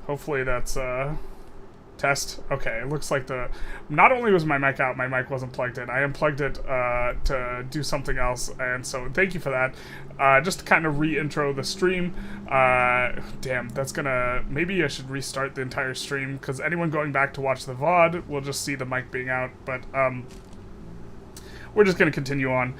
Hopefully that's test. Okay, it looks like not only was my mic out, my mic wasn't plugged in. I unplugged it to do something else, and so thank you for that. Just to kind of re-intro the stream. Damn, that's gonna... Maybe I should restart the entire stream, because anyone going back to watch the VOD will just see the mic being out, but we're just going to continue on.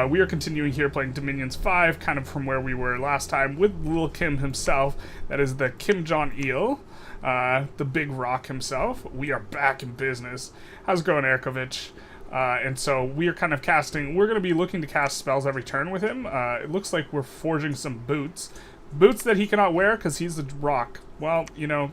We are continuing here playing Dominions 5, kind of from where we were last time, with Lil Kim himself. That is the Kim Jong-il, the big rock himself. We are back in business. How's it going, Erkovich? And so we are kind of casting... We're going to be looking to cast spells every turn with him. It looks like we're forging some boots. Boots that he cannot wear because he's the rock. Well, you know...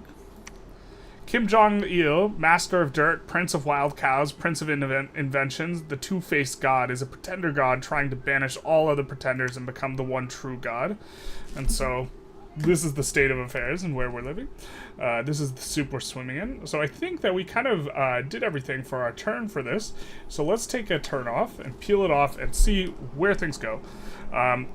Kim Jong-il, Master of Dirt, Prince of Wild Cows, Prince of Inventions, the two-faced god, is a pretender god trying to banish all other pretenders and become the one true god. And so, this is the state of affairs and where we're living. This is the soup we're swimming in. So I think that we kind of did everything for our turn for this. So let's take a turn off and peel it off and see where things go.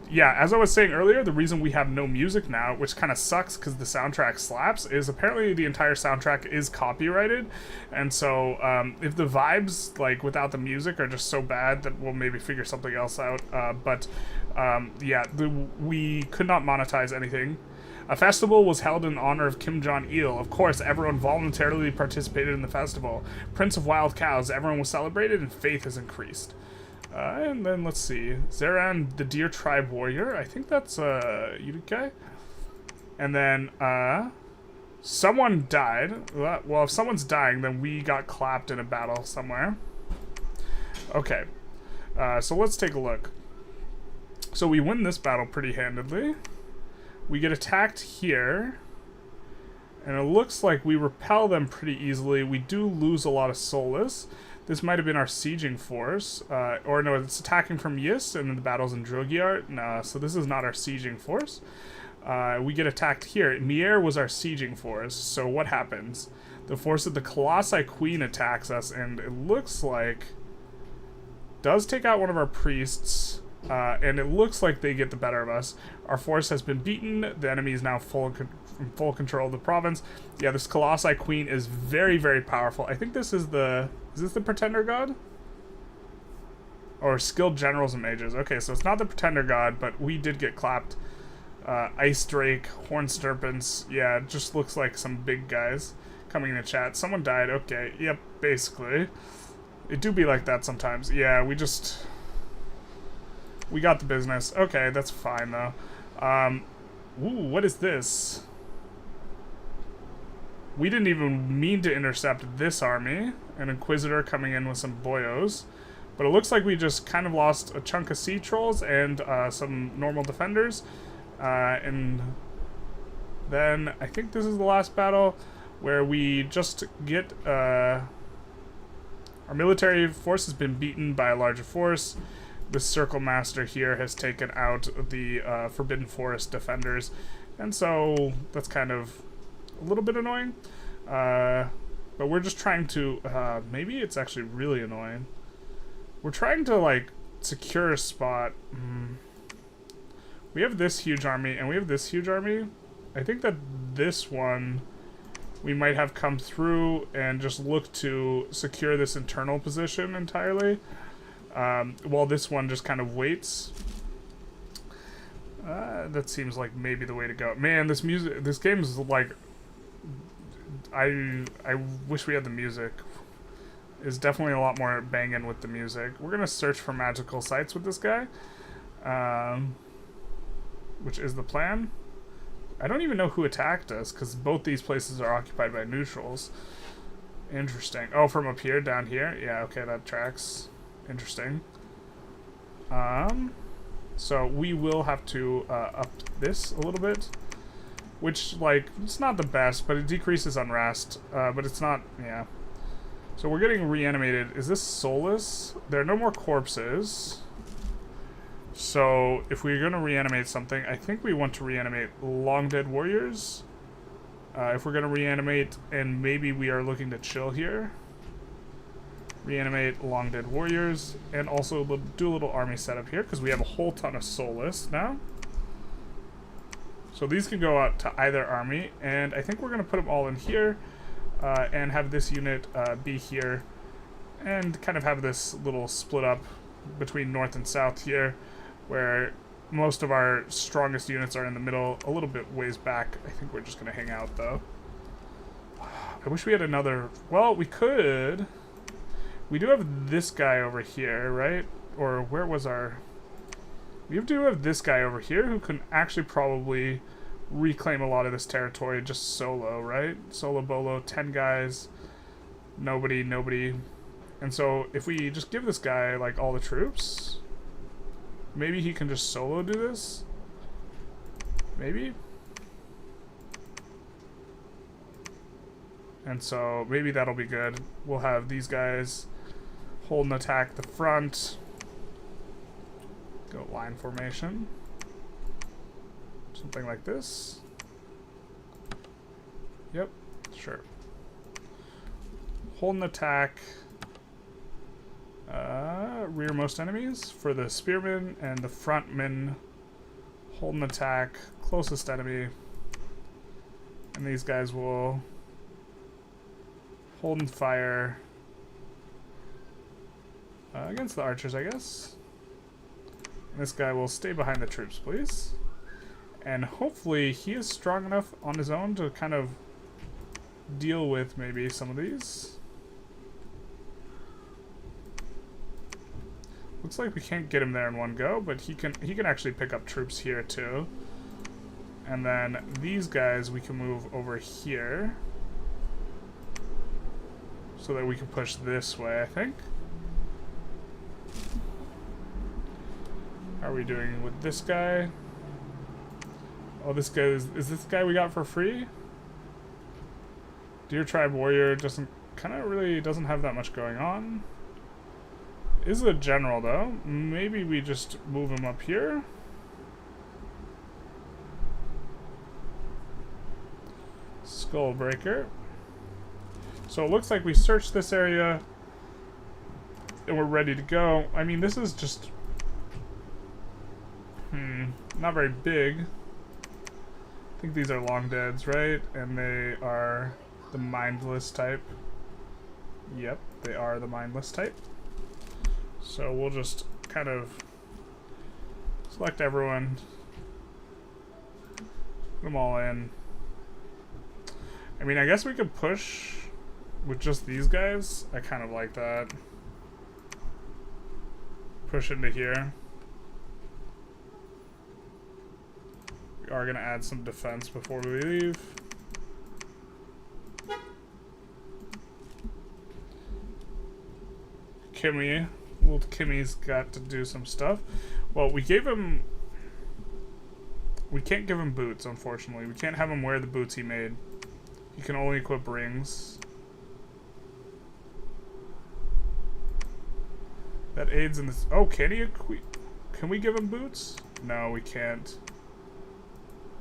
Yeah, as I was saying earlier, the reason we have no music now, which kind of sucks because the soundtrack slaps, is apparently the entire soundtrack is copyrighted. And so if the vibes, like, without the music are just so bad that we'll maybe figure something else out. Yeah, we could not monetize anything. A festival was held in honor of Kim Jong-il. Of course, everyone voluntarily participated in the festival. Prince of Wild Cows, everyone was celebrated and faith has increased. And then let's see, Zeran, the Deer Tribe Warrior. I think that's Urukai. And then someone died. Well, if someone's dying, then we got clapped in a battle somewhere. Okay, so let's take a look. So we win this battle pretty handedly. We get attacked here, and it looks like we repel them pretty easily. We do lose a lot of soulless. This might have been our sieging force, or no, it's attacking from Yis, and then the battle's in Drogyar. No, so this is not our sieging force. We get attacked here. Mier was our sieging force, so what happens? The force of the Colossi Queen attacks us, and it looks like... does take out one of our priests, and it looks like they get the better of us. Our force has been beaten. The enemy is now in full control of the province. Yeah, this Colossi Queen is very, very powerful. I think this is the... Is this the Pretender God? Or Skilled Generals and Mages. Okay, so it's not the Pretender God, but we did get clapped. Ice Drake, Horn Serpents. Yeah, it just looks like some big guys coming in the chat. Someone died. Okay, yep, basically. It do be like that sometimes. Yeah, we got the business. Okay, that's fine, though. Ooh, what is this? We didn't even mean to intercept this army. An Inquisitor coming in with some boyos. But it looks like we just kind of lost a chunk of Sea Trolls and some normal defenders. And then I think this is the last battle where we just get... our military force has been beaten by a larger force. The Circle Master here has taken out the Forbidden Forest defenders. And so that's kind of a little bit annoying. But we're just trying to... maybe it's actually really annoying. We're trying to, like, secure a spot. We have this huge army, and we have this huge army. I think that this one... we might have come through and just look to secure this internal position entirely. While this one just kind of waits. That seems like maybe the way to go. Man, this game is like... I wish we had the music. It's definitely a lot more banging with the music. We're going to search for magical sites with this guy. Which is the plan. I don't even know who attacked us, because both these places are occupied by neutrals. Interesting. Oh, from up here, down here? Yeah, okay, that tracks. Interesting. So we will have to up this a little bit. Which, like, it's not the best, but it decreases unrest. But it's not, yeah. So we're getting reanimated. Is this soulless? There are no more corpses. So, if we're going to reanimate something, I think we want to reanimate Long Dead Warriors. If we're going to reanimate, and maybe we are looking to chill here. Reanimate Long Dead Warriors, and also do a little army setup here, because we have a whole ton of soulless now. So these can go out to either army, and I think we're going to put them all in here and have this unit be here and kind of have this little split up between north and south here, where most of our strongest units are in the middle, a little bit ways back. I think we're just going to hang out, though. I wish we had another... Well, we could... We do have this guy over here, right? Or where was our... We do have this guy over here who can actually probably reclaim a lot of this territory just solo, right? Solo bolo, 10 guys, nobody. And so if we just give this guy, like, all the troops, maybe he can just solo do this? Maybe? And so maybe that'll be good. We'll have these guys hold and attack the front. Go line formation. Something like this. Yep, sure. Hold and attack rearmost enemies for the spearmen, and the frontmen hold and attack closest enemy. And these guys will hold and fire against the archers, I guess. And this guy will stay behind the troops, please. And hopefully he is strong enough on his own to kind of deal with maybe some of these. Looks like we can't get him there in one go, but he can actually pick up troops here too. And then these guys we can move over here so that we can push this way, I think. How are we doing with this guy? Oh, this guy is this the guy we got for free? Deer Tribe Warrior doesn't have that much going on. Is a general though. Maybe we just move him up here. Skullbreaker. So it looks like we searched this area and we're ready to go. I mean, this is just not very big. I think these are long deads, right? And they are the mindless type. Yep, they are the mindless type. So we'll just kind of select everyone, put them all in. I mean, I guess we could push with just these guys. I kind of like that. Push into here. We are going to add some defense before we leave. Kimmy. Little Kimmy's got to do some stuff. Well, we gave him... We can't give him boots, unfortunately. We can't have him wear the boots he made. He can only equip rings. That aids in this... Oh, can he equip... Can we give him boots? No, we can't.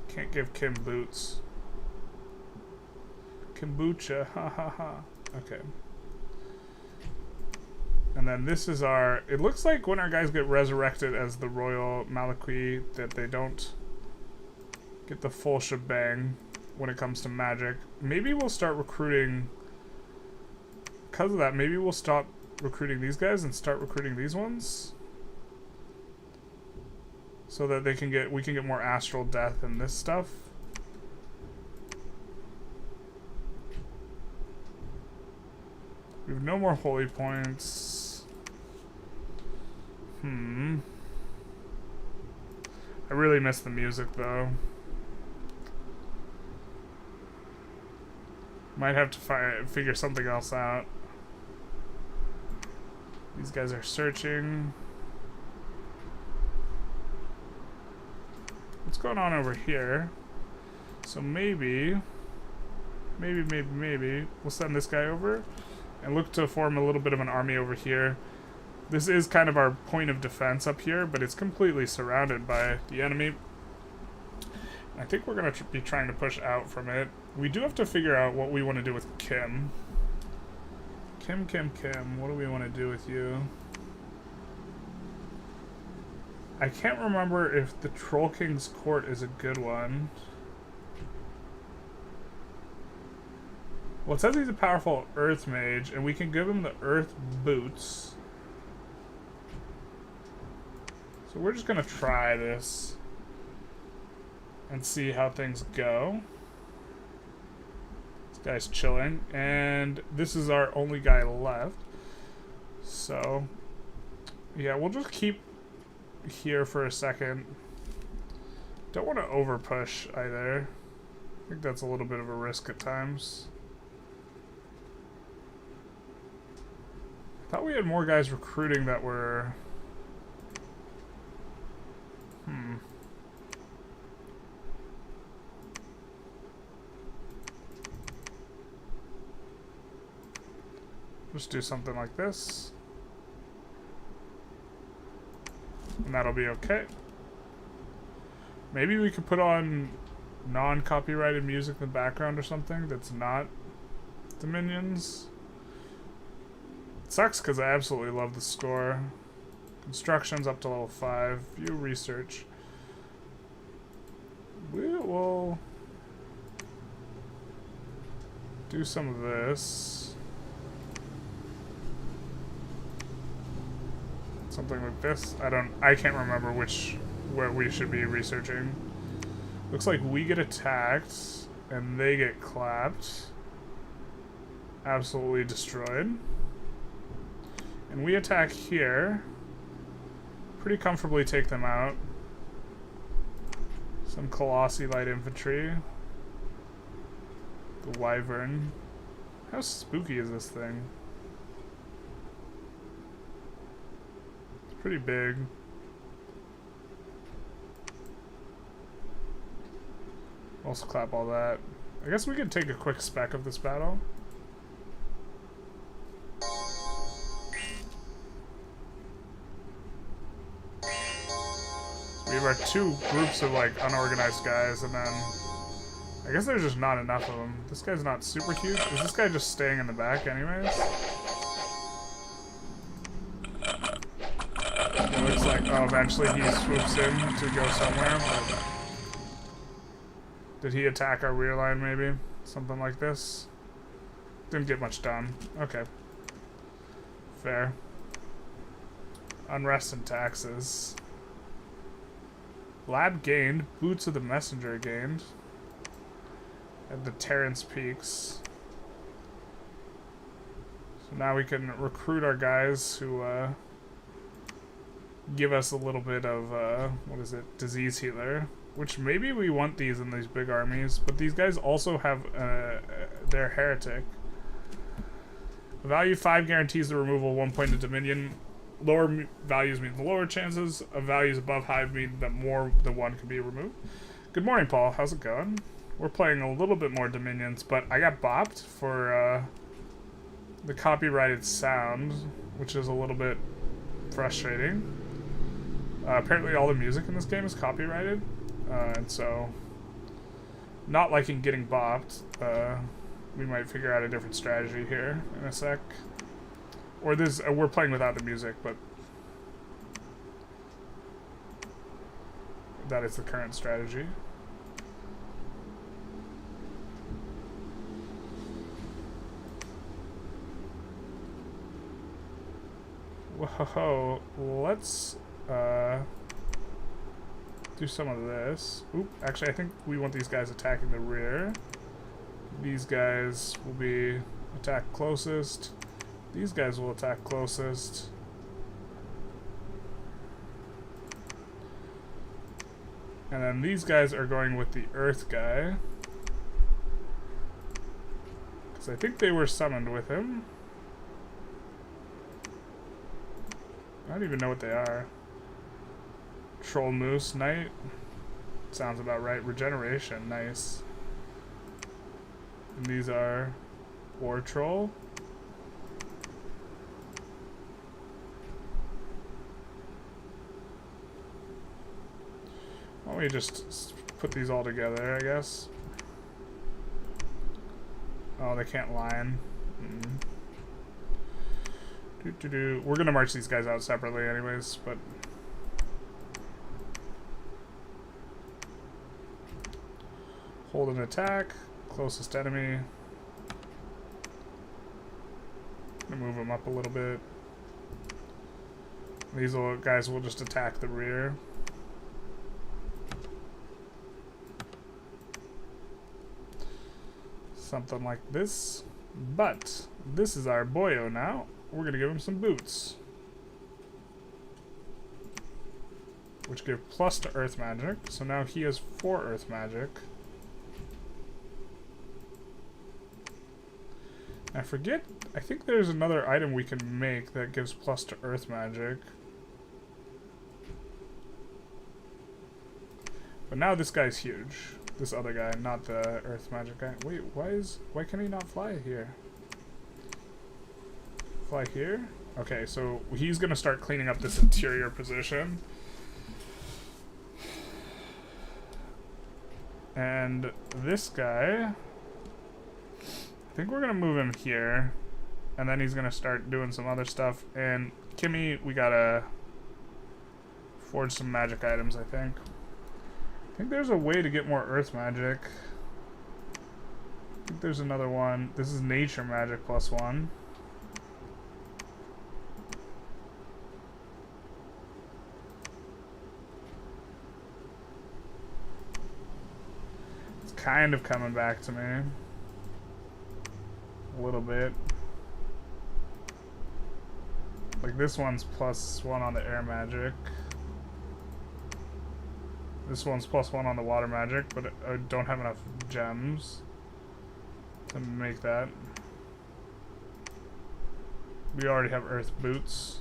Can't give Kim boots. Kombucha, ha ha ha. Okay. And then this is our... It looks like when our guys get resurrected as the Royal Malakui that they don't get the full shebang when it comes to magic. Maybe we'll start recruiting... Because of that, maybe we'll stop recruiting these guys and start recruiting these ones. So that we can get more astral death and this stuff. We have no more holy points. I really miss the music though. Might have to figure something else out. These guys are searching. What's going on over here? So maybe we'll send this guy over and look to form a little bit of an army over here. This is kind of our point of defense up here, but it's completely surrounded by the enemy. I think we're going to be trying to push out from it. We do have to figure out what we want to do with Kim. Kim, what do we want to do with you? I can't remember if the Troll King's Court is a good one. Well, it says he's a powerful earth mage, and we can give him the earth boots. So we're just gonna try this and see how things go. This guy's chilling, and this is our only guy left. So, yeah, we'll just keep here for a second. Don't want to over push either. I think that's a little bit of a risk at times. I thought we had more guys recruiting that were... Just do something like this. And that'll be okay. Maybe we could put on non-copyrighted music in the background or something that's not Dominions. It sucks because I absolutely love the score. Construction's up to level 5. View research. We will do some of this. Something like this. I can't remember where we should be researching. Looks like we get attacked and they get clapped. Absolutely destroyed. And we attack here. Pretty comfortably take them out. Some Colossi light infantry. The Wyvern. How spooky is this thing? It's pretty big. Also clap all that. I guess we could take a quick spec of this battle. We have our two groups of like unorganized guys, and then I guess there's just not enough of them. This guy's not super cute. Is this guy just staying in the back anyways? It looks like, oh, eventually he swoops in to go somewhere, but did he attack our rear line maybe? Something like this? Didn't get much done. Okay. Fair. Unrest and taxes. Lab gained. Boots of the Messenger gained. At the Terrence Peaks. So now we can recruit our guys who give us a little bit of, what is it? Disease healer. Which maybe we want these in these big armies, but these guys also have, they're heretic. Value 5 guarantees the removal of 1 point of dominion. Lower values mean the lower chances of values above high mean that more than one can be removed. Good morning, Paul. How's it going? We're playing a little bit more dominions, but I got bopped for the copyrighted sound, which is a little bit frustrating. Apparently all the music in this game is copyrighted. And so, not liking getting bopped, we might figure out a different strategy here in a sec. Or this, we're playing without the music, but that is the current strategy. Whoa, let's, do some of this. Oop, actually I think we want these guys attacking the rear. These guys will be attack closest. These guys will attack closest. And then these guys are going with the Earth guy. Because I think they were summoned with him. I don't even know what they are. Troll Moose Knight. Sounds about right. Regeneration. Nice. And these are War Troll. Why don't we just put these all together, I guess? Oh, they can't line. We're gonna march these guys out separately anyways, but... Hold an attack. Closest enemy. Gonna move him up a little bit. These little guys will just attack the rear. Something like this. But this is our boyo now. We're gonna give him some boots, which give plus to earth magic. So now he has 4 earth magic. I forget, I think there's another item we can make that gives plus to earth magic. But now this guy's huge. This other guy, not the earth magic guy. Wait, why can he not fly here? Fly here? Okay, so he's gonna start cleaning up this interior position. And this guy, I think we're gonna move him here, and then he's gonna start doing some other stuff. And Kimmy, we gotta forge some magic items, I think. I think there's a way to get more earth magic. I think there's another one. This is nature magic +1. It's kind of coming back to me. A little bit. Like this one's +1 on the air magic. This one's +1 on the water magic, but I don't have enough gems to make that. We already have earth boots.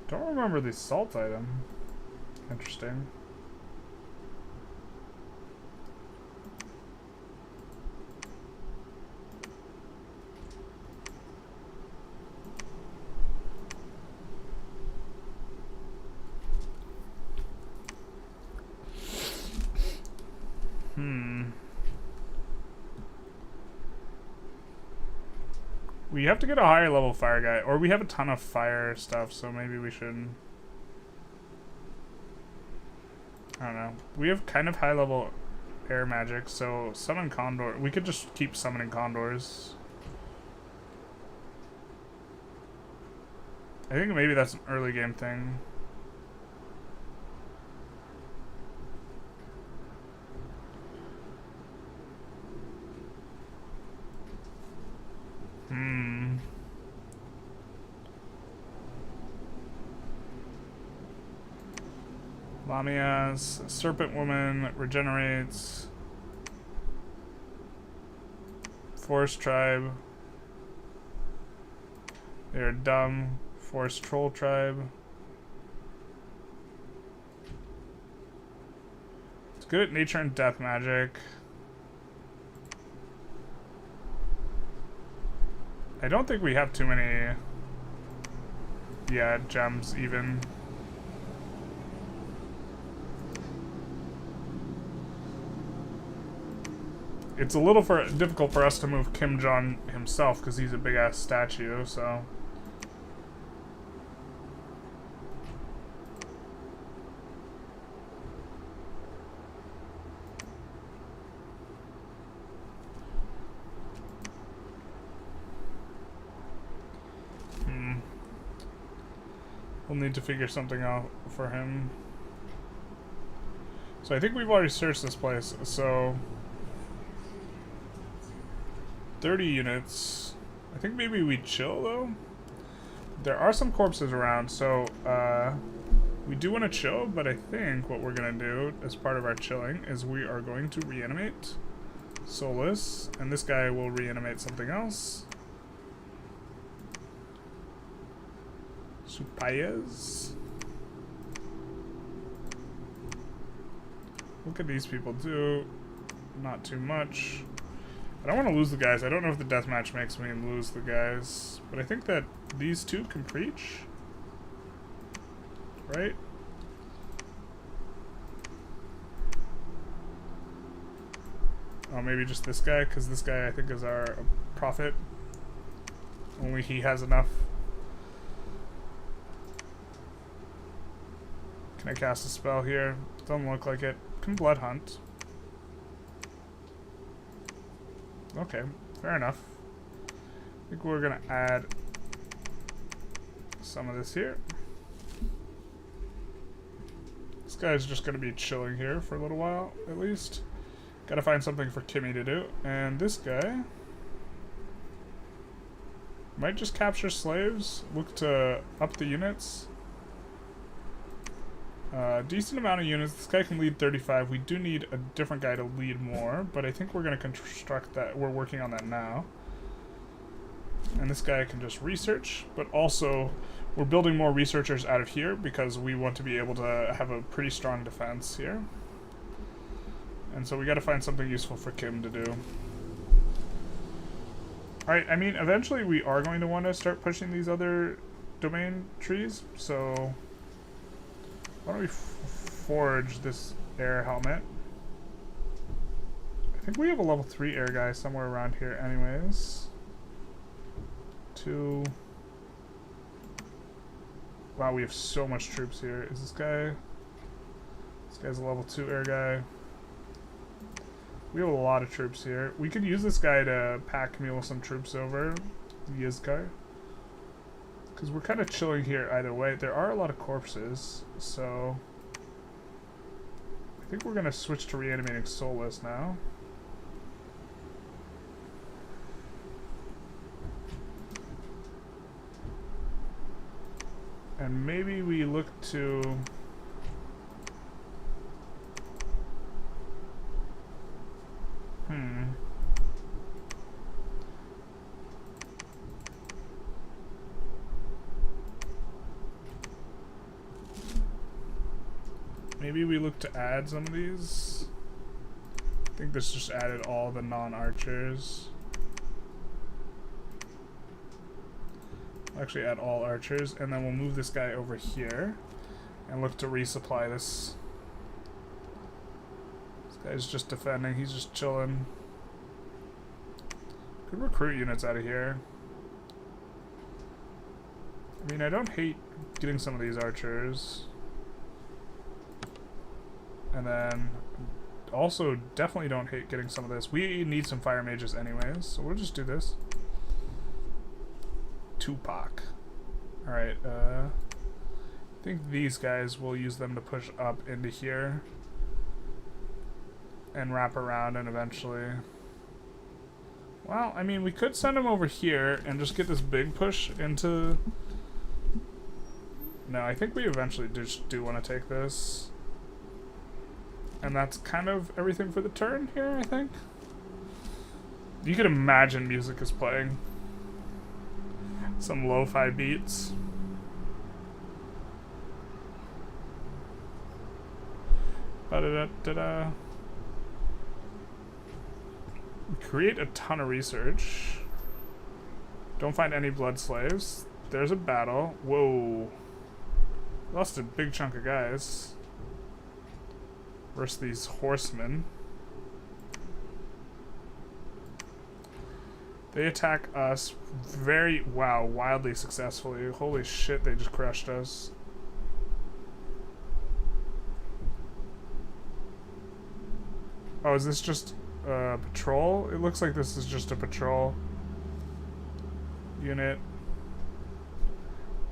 Don't remember the salt item. Interesting. We have to get a higher level fire guy, or we have a ton of fire stuff, so maybe we should... I don't know. We have kind of high level air magic, so summon condor. We could just keep summoning condors. I think maybe that's an early game thing. Lamia's Serpent Woman regenerates. Forest Tribe. They're dumb. Forest Troll Tribe. It's good at nature and death magic. I don't think we have too many, gems even. It's a little difficult for us to move Kim Jong himself because he's a big ass statue, so. We'll need to figure something out for him. So I think we've already searched this place, so 30 units. I think maybe we chill though. There are some corpses around, so we do want to chill, but I think what we're gonna do as part of our chilling is we are going to reanimate Solus, and this guy will reanimate something else. Supayas. What could these people do? Not too much. I don't want to lose the guys. I don't know if the deathmatch makes me lose the guys, but I think that these two can preach, right? Oh, maybe just this guy, because this guy I think is our prophet. Only he has enough. Can I cast a spell here? Doesn't look like it. Can Blood Hunt. Okay, fair enough. I think we're gonna add some of this here. This guy's just gonna be chilling here for a little while, at least. Gotta find something for Kimmy to do. And this guy might just capture slaves. Look to up the units. Decent amount of units. This guy can lead 35. We do need a different guy to lead more, but I think we're going to construct that. We're working on that now. And this guy can just research, but also we're building more researchers out of here because we want to be able to have a pretty strong defense here. And so we got to find something useful for Kim to do. Alright, I mean, eventually we are going to want to start pushing these other domain trees, so why don't we forge this air helmet? I think we have a level 3 air guy somewhere around here anyways. Wow, we have so much troops here. Is this guy... This guy's a level 2 air guy. We have a lot of troops here. We could use this guy to pack mule some troops over Yizkar. Because we're kind of chilling here either way. There are a lot of corpses, so... I think we're going to switch to reanimating soulless now. And maybe we look to... Maybe we look to add some of these. I think this just added all the non-archers. Actually add all archers, and then we'll move this guy over here and look to resupply this. This guy's just defending, he's just chilling. Could recruit units out of here. I mean, I don't hate getting some of these archers. And then also definitely don't hate getting some of this. We need some fire mages anyways, so we'll just do this. Tupac. Alright, I think these guys, will use them to push up into here and wrap around and eventually... Well, I mean, we could send them over here and just get this big push into... No, I think we eventually just do want to take this. And that's kind of everything for the turn here, I think. You could imagine music is playing. Some lo-fi beats. Ba-da-da-da-da. Create a ton of research. Don't find any blood slaves. There's a battle. Whoa. Lost a big chunk of guys. Versus these horsemen. They attack us very, wow, wildly successfully. Holy shit, they just crushed us. Oh, is this just a patrol? It looks like this is just a patrol unit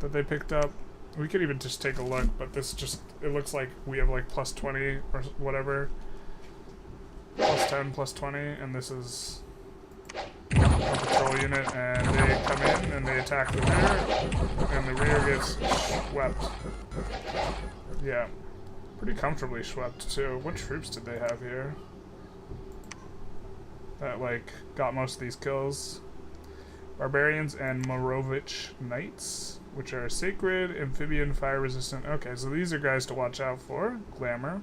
that they picked up. We could even just take a look, but this just, it looks like we have like plus 20 or whatever. Plus 10, plus 20, and this is a patrol unit, and they come in and they attack the rear, and the rear gets swept. Yeah, pretty comfortably swept too. What troops did they have here that like got most of these kills? Barbarians and Morovich Knights, which are sacred, amphibian, fire resistant. Okay, so these are guys to watch out for. Glamour.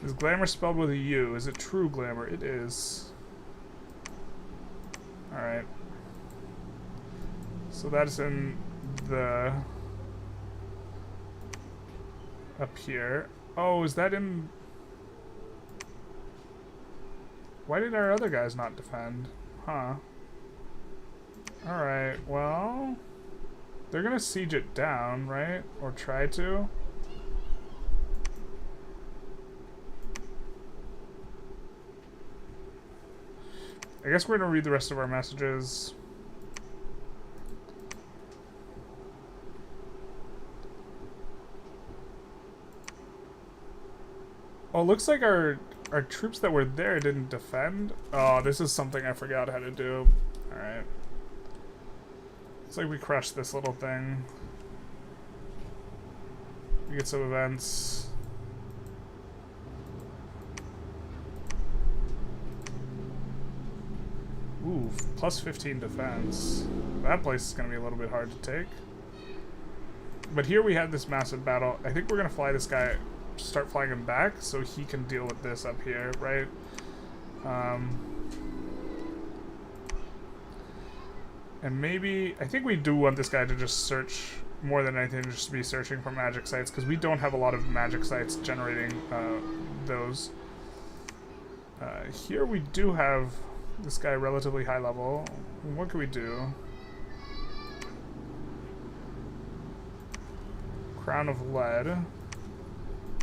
Is glamour spelled with a U? Is it true glamour? It is. Alright. So that's in the... up here. Oh, is that in... Why did our other guys not defend? Huh. Alright, well... They're gonna siege it down, right? Or try to? I guess we're gonna read the rest of our messages. Oh, looks like our troops that were there didn't defend. Oh, this is something I forgot how to do. Alright. Looks like we crushed this little thing. We get some events. Ooh, plus 15 defense. That place is going to be a little bit hard to take. But here we had this massive battle. I think we're going to fly this guy, start flying him back so he can deal with this up here, right? And maybe, I think we do want this guy to just search more than anything, just be searching for magic sites, because we don't have a lot of magic sites generating those. Here we do have this guy relatively high level. What can we do? Crown of Lead.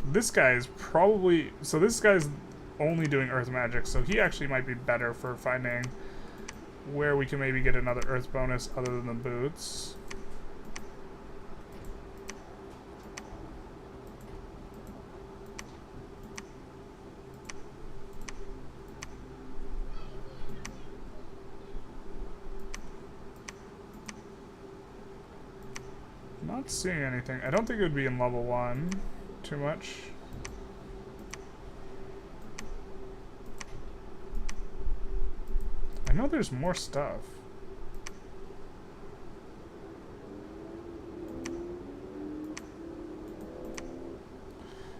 This guy is probably... So this guy's only doing earth magic, so he actually might be better for finding where we can maybe get another earth bonus other than the boots. Not seeing anything. I don't think it would be in level 1 too much. I know there's more stuff.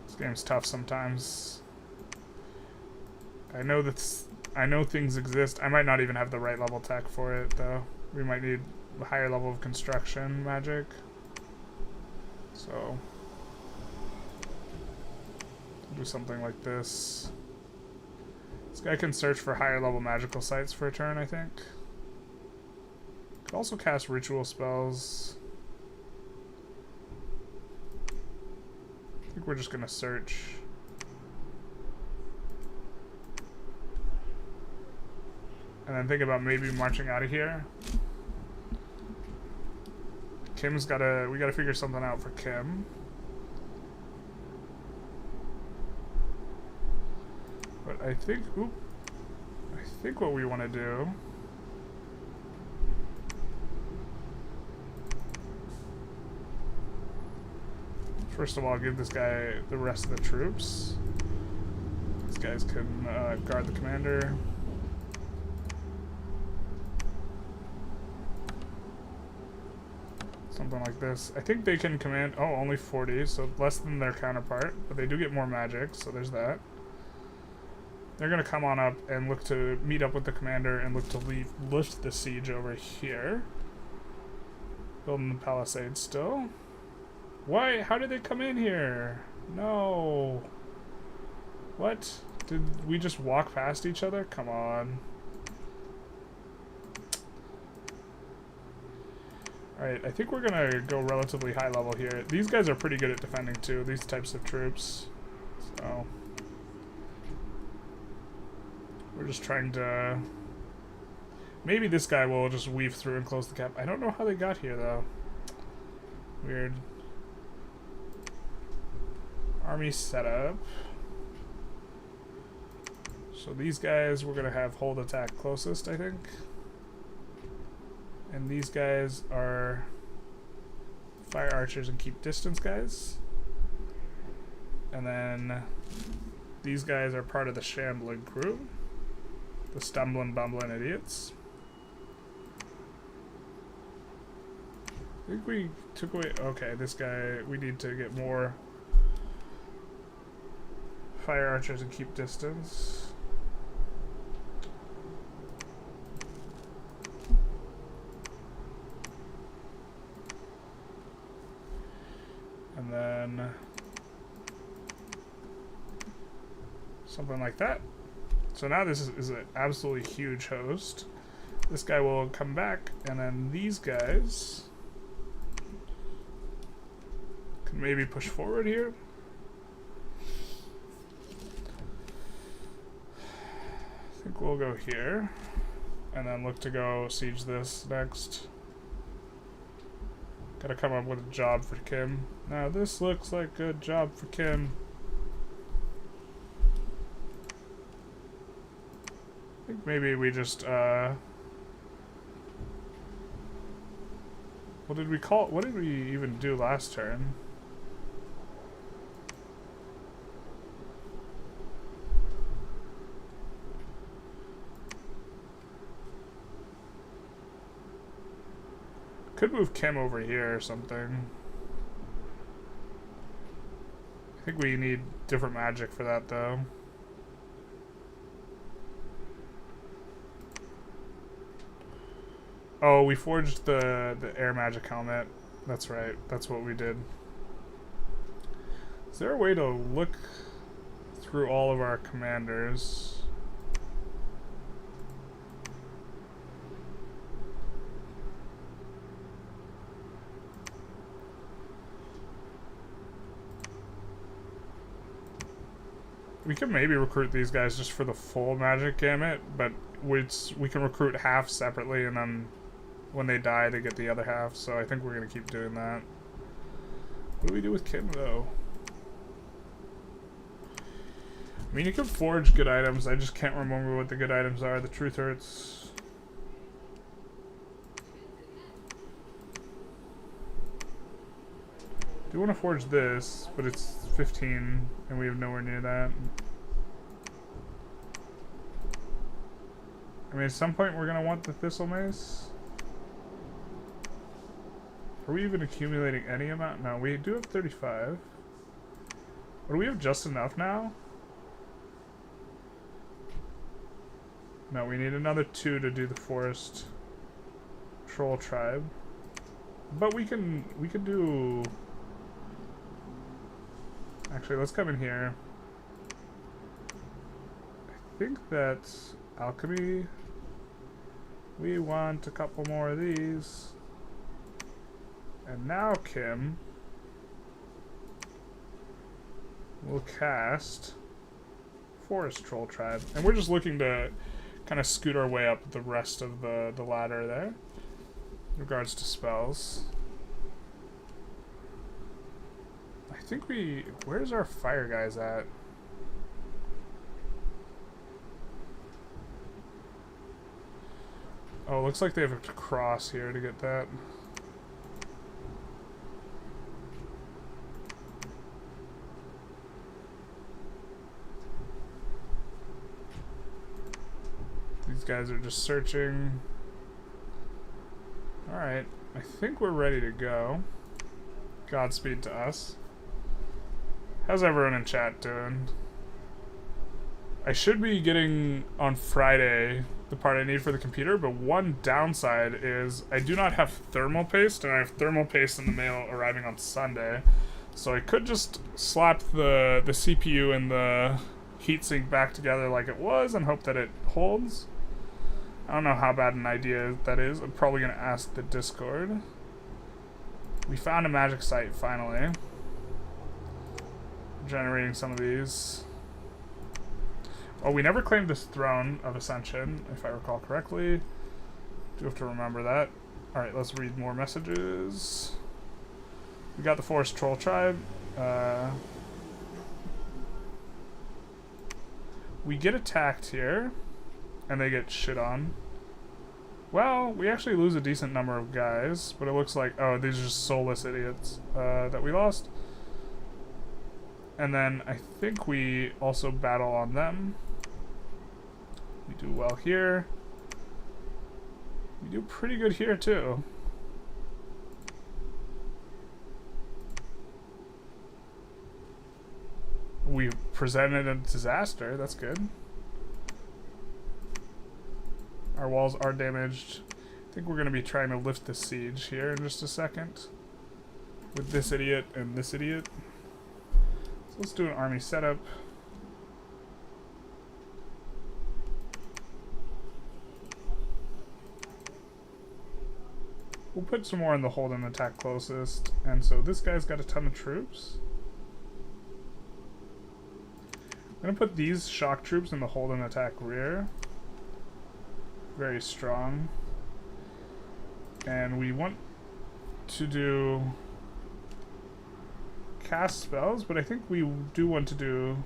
This game's tough sometimes. I know things exist. I might not even have the right level tech for it though. We might need a higher level of construction magic. So do something like this. This guy can search for higher level magical sites for a turn, I think. Could also cast ritual spells. I think we're just gonna search. And then think about maybe marching out of here. We gotta figure something out for Kim. But I think what we want to do first of all, give this guy the rest of the troops. These guys can guard the commander. Something like this. I think they can command... Oh, only 40, so less than their counterpart. But they do get more magic, so there's that. They're going to come on up and look to meet up with the commander and look to lift the siege over here. Building the palisade still. Why? How did they come in here? No. What? Did we just walk past each other? Come on. Alright, I think we're gonna go relatively high level here. These guys are pretty good at defending too, these types of troops. So we're just trying to... Maybe this guy will just weave through and close the gap. I don't know how they got here though. Weird. Army setup. So these guys we're gonna have hold attack closest, I think. And these guys are fire archers and keep distance guys. And then these guys are part of the shambling crew. The stumbling, bumbling idiots. I think we took away... Okay, this guy... We need to get more fire archers and keep distance. And then something like that. So now this is an absolutely huge host. This guy will come back, and then these guys can maybe push forward here. I think we'll go here. and then look to go siege this next. Gotta come up with a job for Kim. Now this looks like a good job for Kim. I think maybe we just, what did we call, what did we even do last turn? Could move Kim over here or something. I think we need different magic for that though. Oh, we forged the air magic helmet. That's right. That's what we did. Is there a way to look through all of our commanders? We can maybe recruit these guys just for the full magic gamut, but we can recruit half separately, and then when they die, they get the other half. So I think we're going to keep doing that. What do we do with Kim, though? I mean, you can forge good items. I just can't remember what the good items are. The truth hurts. I do want to forge this, but it's 15, and we have nowhere near that. I mean, at some point we're going to want the Thistle Mace. Are we even accumulating any amount? No, we do have 35. Or do we have just enough now? No, we need another 2 to do the Forest Troll Tribe. But we can do... Actually, let's come in here. I think that's alchemy. We want a couple more of these. And now Kim will cast Forest Troll Tribe. And we're just looking to kind of scoot our way up the rest of the ladder there in regards to spells. I think where's our fire guys at? Oh, looks like they have to cross here to get that. These guys are just searching. Alright, I think we're ready to go. Godspeed to us. How's everyone in chat doing? I should be getting on Friday the part I need for the computer, but one downside is I do not have thermal paste, and I have thermal paste in the mail arriving on Sunday. So I could just slap the CPU and the heatsink back together like it was and hope that it holds. I don't know how bad an idea that is. I'm probably going to ask the Discord. We found a magic site finally. Generating some of these. Oh, we never claimed this throne of Ascension, if I recall correctly. Do have to remember that. Alright, let's read more messages. We got the Forest Troll Tribe. We get attacked here, and they get shit on. Well, we actually lose a decent number of guys, but it looks like, oh, these are just soulless idiots that we lost. And then I think we also battle on them. We do well here. We do pretty good here too. We presented a disaster, that's good. Our walls are damaged. I think we're going to be trying to lift the siege here in just a second. With this idiot and this idiot. So let's do an army setup. We'll put some more in the hold and attack closest. And so this guy's got a ton of troops. I'm going to put these shock troops in the hold and attack rear. very strong. And we want to do cast spells, but I think we do want to do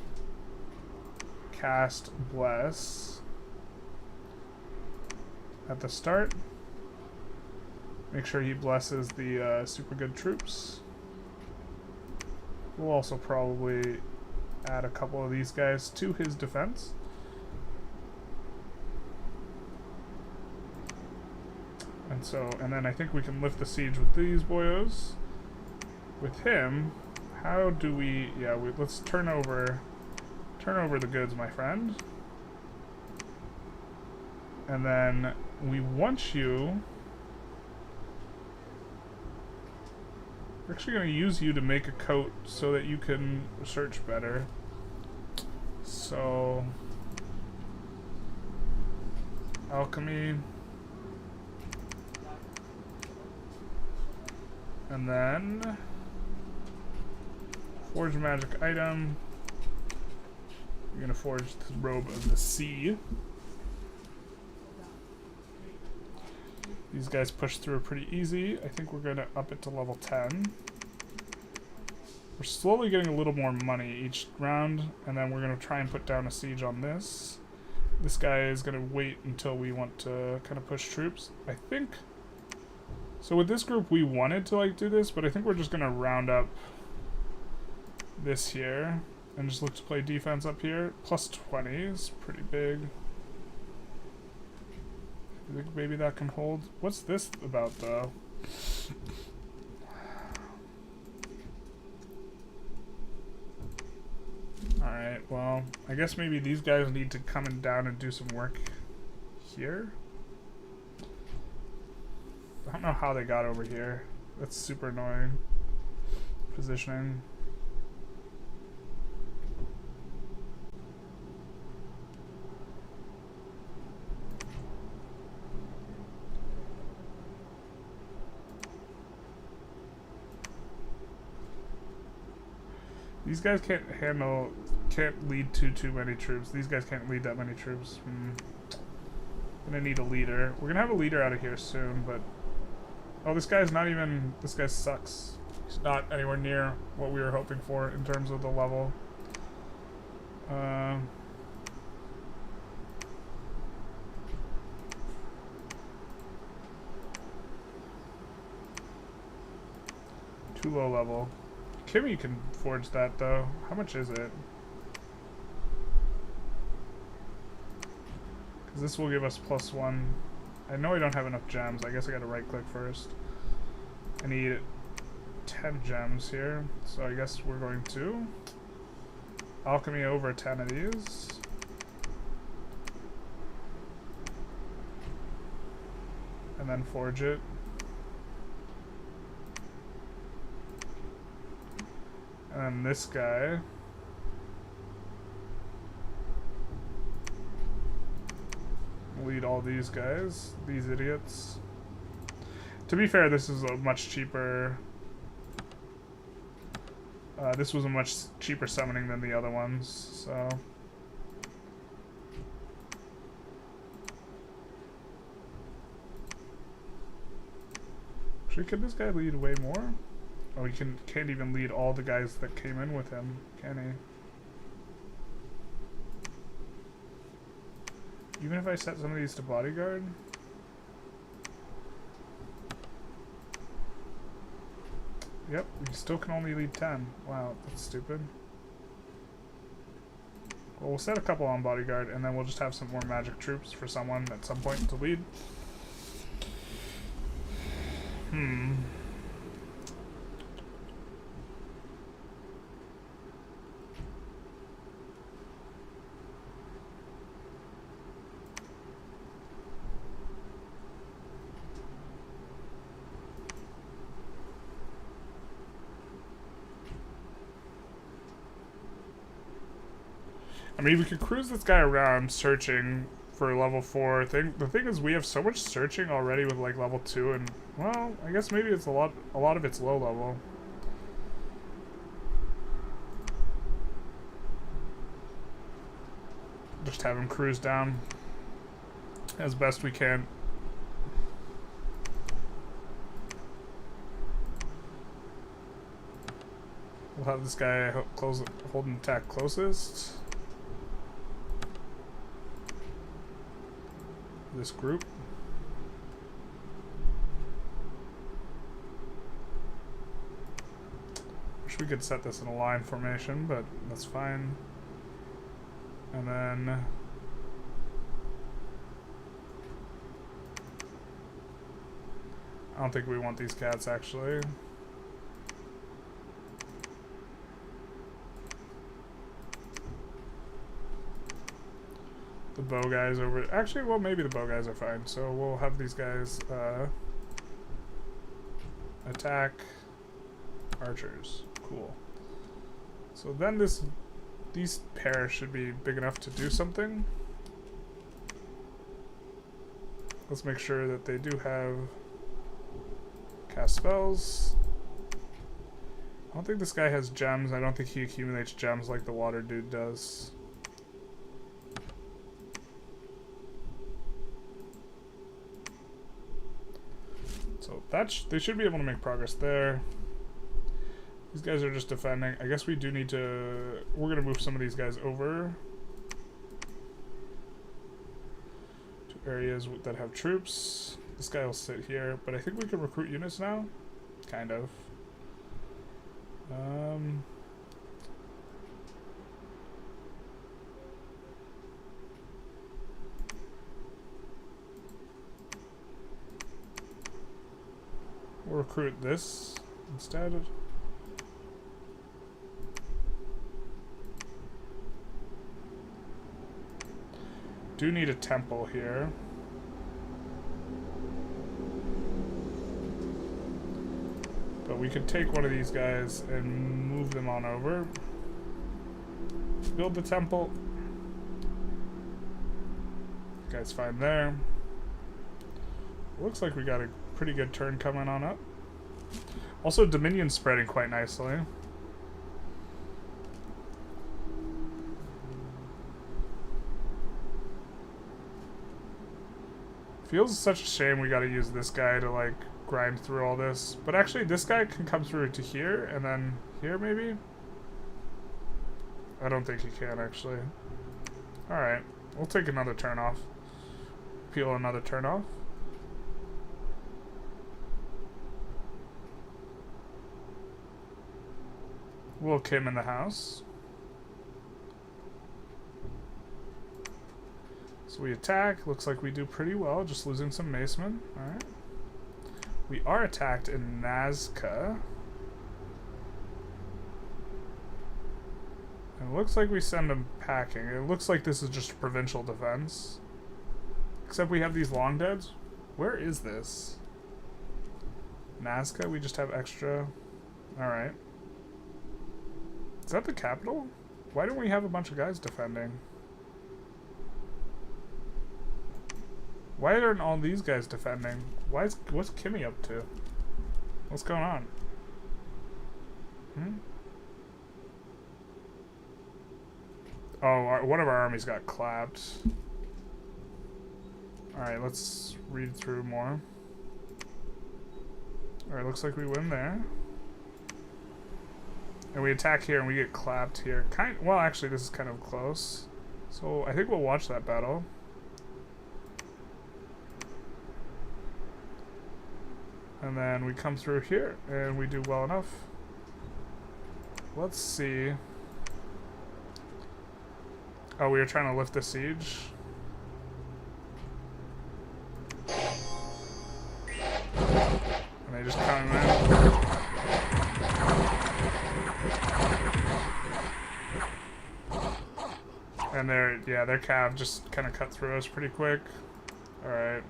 cast bless at the start. Make sure he blesses the super good troops. We'll also probably add a couple of these guys to his defense. And then I think we can lift the siege with these boyos. With him, how do we? Yeah, let's turn over the goods, my friend. And then we want you. We're actually going to use you to make a coat so that you can research better. So, alchemy. And then forge magic item. You're gonna forge the robe of the sea. These guys push through pretty easy. I think we're gonna up it to level 10. We're slowly getting a little more money each round, and then we're gonna try and put down a siege on this. This guy is gonna wait until we want to kind of push troops. I think. So with this group, we wanted to like do this, but I think we're just gonna round up this here and just look to play defense up here. Plus 20 is pretty big. I think maybe that can hold. What's this about though? Alright, well, I guess maybe these guys need to come down and do some work here. I don't know how they got over here. That's super annoying. Positioning. These guys can't lead too many troops. These guys can't lead that many troops. Gonna need a leader. We're gonna have a leader out of here soon, but oh, this guy's not even. This guy sucks. He's not anywhere near what we were hoping for in terms of the level. Too low level. Kimmy can forge that though. How much is it? Because this will give us +1. I know I don't have enough gems. I guess I gotta right click first. I need 10 gems here. So I guess we're going to alchemy over 10 of these. And then forge it. And then this guy. Lead all these guys, these idiots. To be fair, this is a much cheaper. This was a much cheaper summoning than the other ones, so. Actually, could this guy lead way more? Oh, he can't even lead all the guys that came in with him, can he? Even if I set some of these to bodyguard? Yep, we still can only lead 10. Wow, that's stupid. Well, we'll set a couple on bodyguard, and then we'll just have some more magic troops for someone at some point to lead. I mean, we could cruise this guy around searching for level 4 thing. The thing is, we have so much searching already with like level 2, and well, I guess maybe it's a lot of it's low level. Just have him cruise down. as best we can. We'll have this guy holding attack closest. This group. Wish we could set this in a line formation, but that's fine. And then I don't think we want these cats actually. The bow guys over. Actually, well, maybe the bow guys are fine. So we'll have these guys attack archers. Cool. So then these pairs should be big enough to do something. Let's make sure that they do have cast spells. I don't think this guy has gems. I don't think he accumulates gems like the water dude does. So they should be able to make progress there. These guys are just defending. I guess we do need to... We're going to move some of these guys over to areas that have troops. This guy will sit here, but I think we can recruit units now. Kind of. We'll recruit this instead. Do need a temple here. But we could take one of these guys and move them on over. Build the temple. Guy's fine there. Looks like we got a pretty good turn coming on up. Also, Dominion's spreading quite nicely. Feels such a shame we gotta use this guy to, like, grind through all this. But actually, this guy can come through to here, and then here, maybe? I don't think he can, actually. Alright, we'll take another turn off. Peel another turn off. Little Kim in the house. So we attack. Looks like we do pretty well, just losing some macemen. Alright. We are attacked in Nazca. And it looks like we send them packing. It looks like this is just a provincial defense. Except we have these long deads. Where is this? Nazca? We just have extra. Alright. Is that the capital? Why don't we have a bunch of guys defending? Why aren't all these guys defending? What's Kimmy up to? What's going on? Oh, one of our armies got clapped. Alright, let's read through more. Alright, looks like we win there. And we attack here and we get clapped here. Well, actually, this is kind of close. So I think we'll watch that battle. And then we come through here and we do well enough. Let's see. Oh, we were trying to lift the siege. And they just come in. And their cav just kind of cut through us pretty quick. Alright.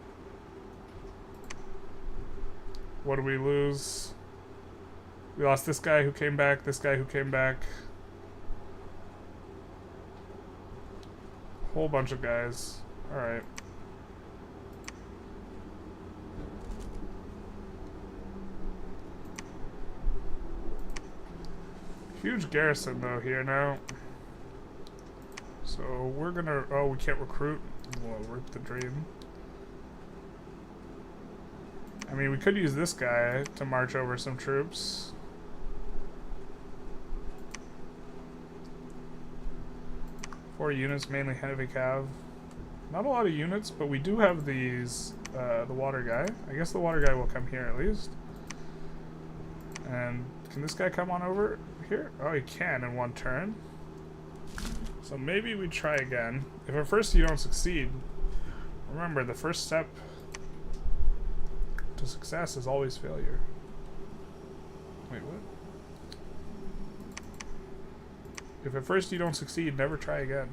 What do we lose? We lost this guy who came back, this guy who came back. Whole bunch of guys. Alright. Huge garrison though here now. So we're gonna... Oh, we can't recruit. We'll rip the dream. I mean, we could use this guy to march over some troops. Four units, mainly heavy cav. Not a lot of units, but we do have these, the water guy. I guess the water guy will come here at least. And can this guy come on over here? Oh, he can in one turn. So maybe we try again. If at first you don't succeed, remember the first step to success is always failure. Wait, what? If at first you don't succeed, never try again.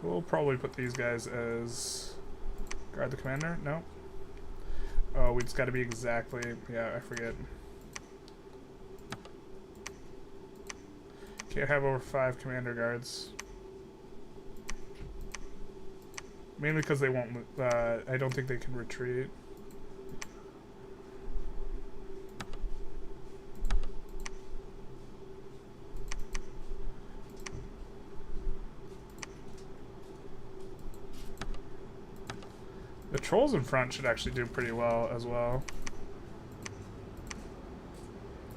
We'll probably put these guys as guard the commander. No. Oh, we just got to be exactly. Yeah, I forget. Can't have over 5 commander guards. Mainly because they won't. I don't think they can retreat. The trolls in front should actually do pretty well as well.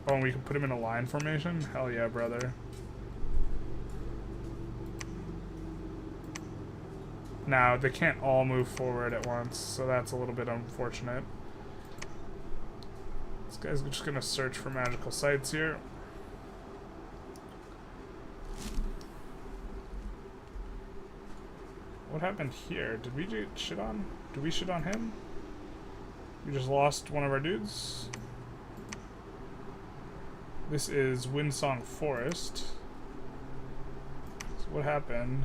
Oh, and we can put them in a line formation? Hell yeah, brother. Now, they can't all move forward at once, so that's a little bit unfortunate. This guy's just gonna search for magical sites here. What happened here? Did we get shit on? Did we shit on him? We just lost one of our dudes. This is Windsong Forest. So what happened?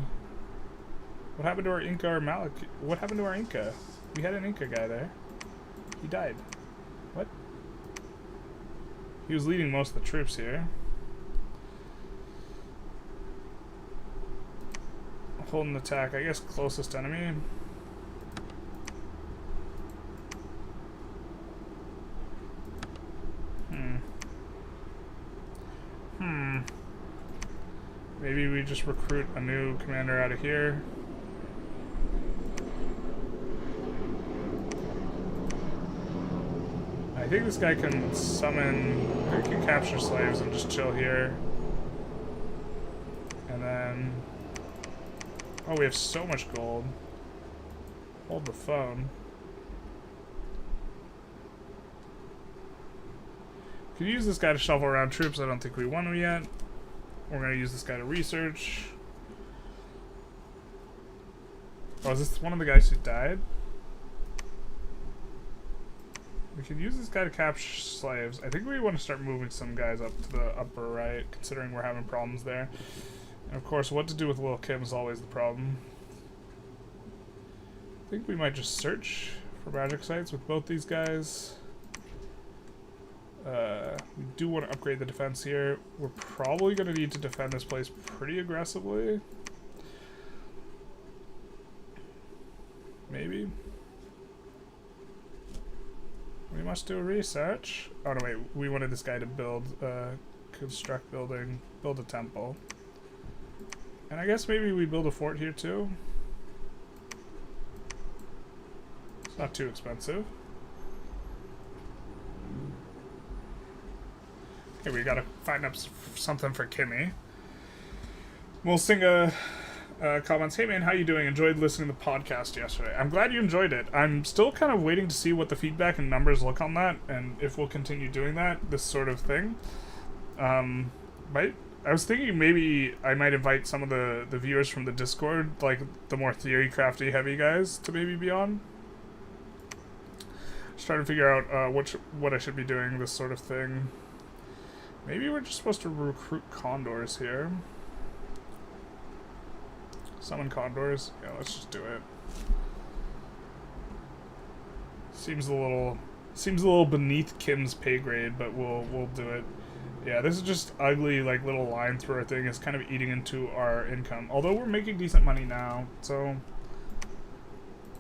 What happened to our Inca or Malik? What happened to our Inca? We had an Inca guy there. He died. What? He was leading most of the troops here. Holding attack, I guess closest enemy. Maybe we just recruit a new commander out of here. I think this guy can summon, he can capture slaves and just chill here. And then, oh, we have so much gold. Hold the phone. Could use this guy to shuffle around troops. I don't think we won yet. We're going to use this guy to research. Oh, is this one of the guys who died? We could use this guy to capture slaves. I think we want to start moving some guys up to the upper right, considering we're having problems there. And of course, what to do with Lil Kim is always the problem. I think we might just search for magic sites with both these guys. We do want to upgrade the defense here. We're probably going to need to defend this place pretty aggressively. Maybe. We must do research. Oh no, wait. We wanted this guy to build, construct building, build a temple. And I guess maybe we build a fort here too. It's not too expensive. Okay, we gotta find up something for Kimmy. We'll sing comments. Hey man, how you doing? Enjoyed listening to the podcast yesterday. I'm glad you enjoyed it. I'm still kind of waiting to see what the feedback and numbers look on that, and if we'll continue doing that, this sort of thing. I was thinking maybe I might invite some of the viewers from the Discord, like the more theory crafty heavy guys, to maybe be on. Just trying to figure out what I should be doing, this sort of thing. Maybe we're just supposed to recruit condors here. Summon condors. Yeah, let's just do it. Seems a little beneath Kim's pay grade, but we'll do it. Yeah, this is just ugly, like little line thrower thing. It's kind of eating into our income. Although we're making decent money now, so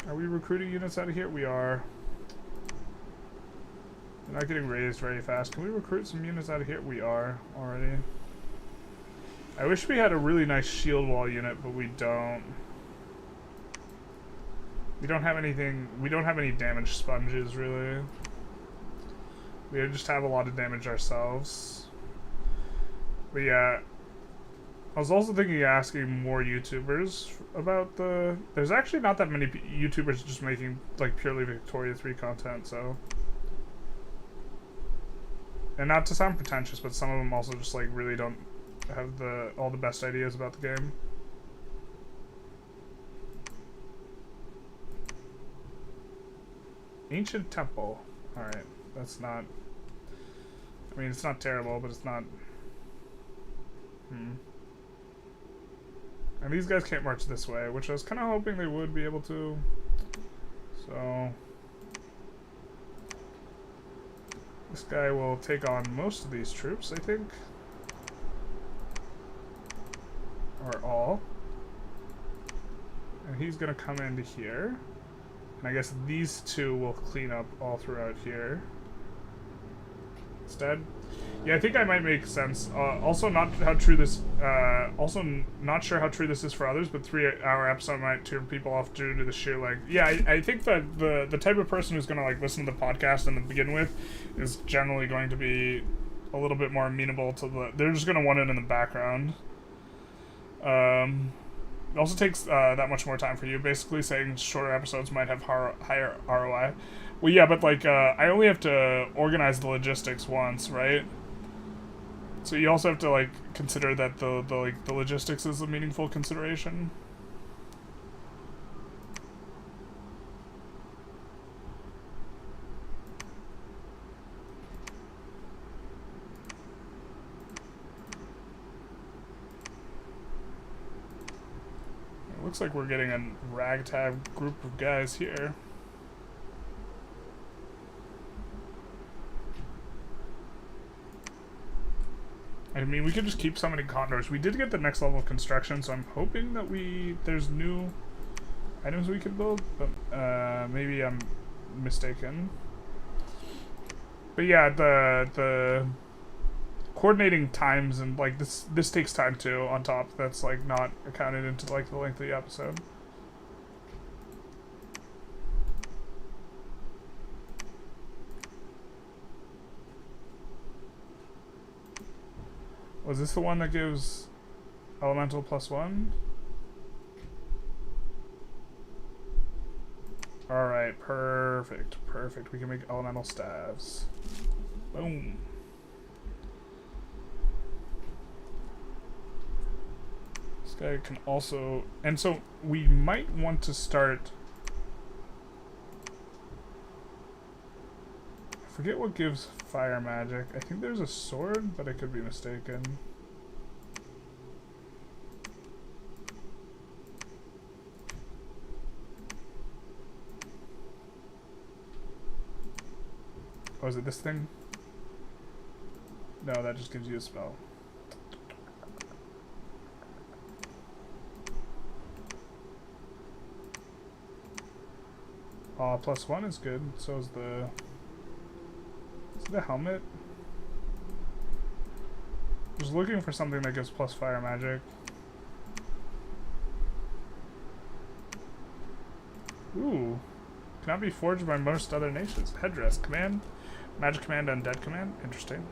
are we recruiting units out of here? We are. They're not getting raised very fast. Can we recruit some units out of here? We are already. I wish we had a really nice shield wall unit, but we don't. We don't have anything. We don't have any damage sponges really. We just have a lot of damage ourselves. But yeah, I was also thinking of asking more YouTubers about the... There's actually not that many YouTubers just making like purely Victoria 3 content, so... And not to sound pretentious, but some of them also just like really don't have all the best ideas about the game. Ancient Temple. Alright, that's not... I mean, it's not terrible, but it's not... And these guys can't march this way, which I was kind of hoping they would be able to. So... This guy will take on most of these troops, I think. Or all. And he's gonna come into here. And I guess these two will clean up all throughout here. Instead. Yeah, I think I might make sense. Also, not how true this. Also, not sure how true this is for others, but 3-hour episode might turn people off due to the sheer like. Yeah, I think that the type of person who's gonna like listen to the podcast and to begin with is generally going to be a little bit more amenable to the. They're just gonna want it in the background. It also takes that much more time for you. Basically, saying shorter episodes might have higher ROI. Well, yeah, but like I only have to organize the logistics once, right? So you also have to like consider that the logistics is a meaningful consideration. It looks like we're getting a ragtag group of guys here. I mean, we could just keep summoning condors. We did get the next level of construction, so I'm hoping that there's new items we can build, but maybe I'm mistaken. But yeah, the coordinating times and like this takes time too. On top, that's like not accounted into like the length of the episode. Was this the one that gives elemental +1? Alright, perfect. Perfect. We can make elemental staves. Boom. This guy can also... And so we might want to start... I forget what gives fire magic. I think there's a sword, but I could be mistaken. Oh, is it this thing? No, that just gives you a spell. +1 is good. So is the... The helmet. Just looking for something that gives plus fire magic. Ooh. Cannot be forged by most other nations. Headdress. Command. Magic command, undead command. Interesting.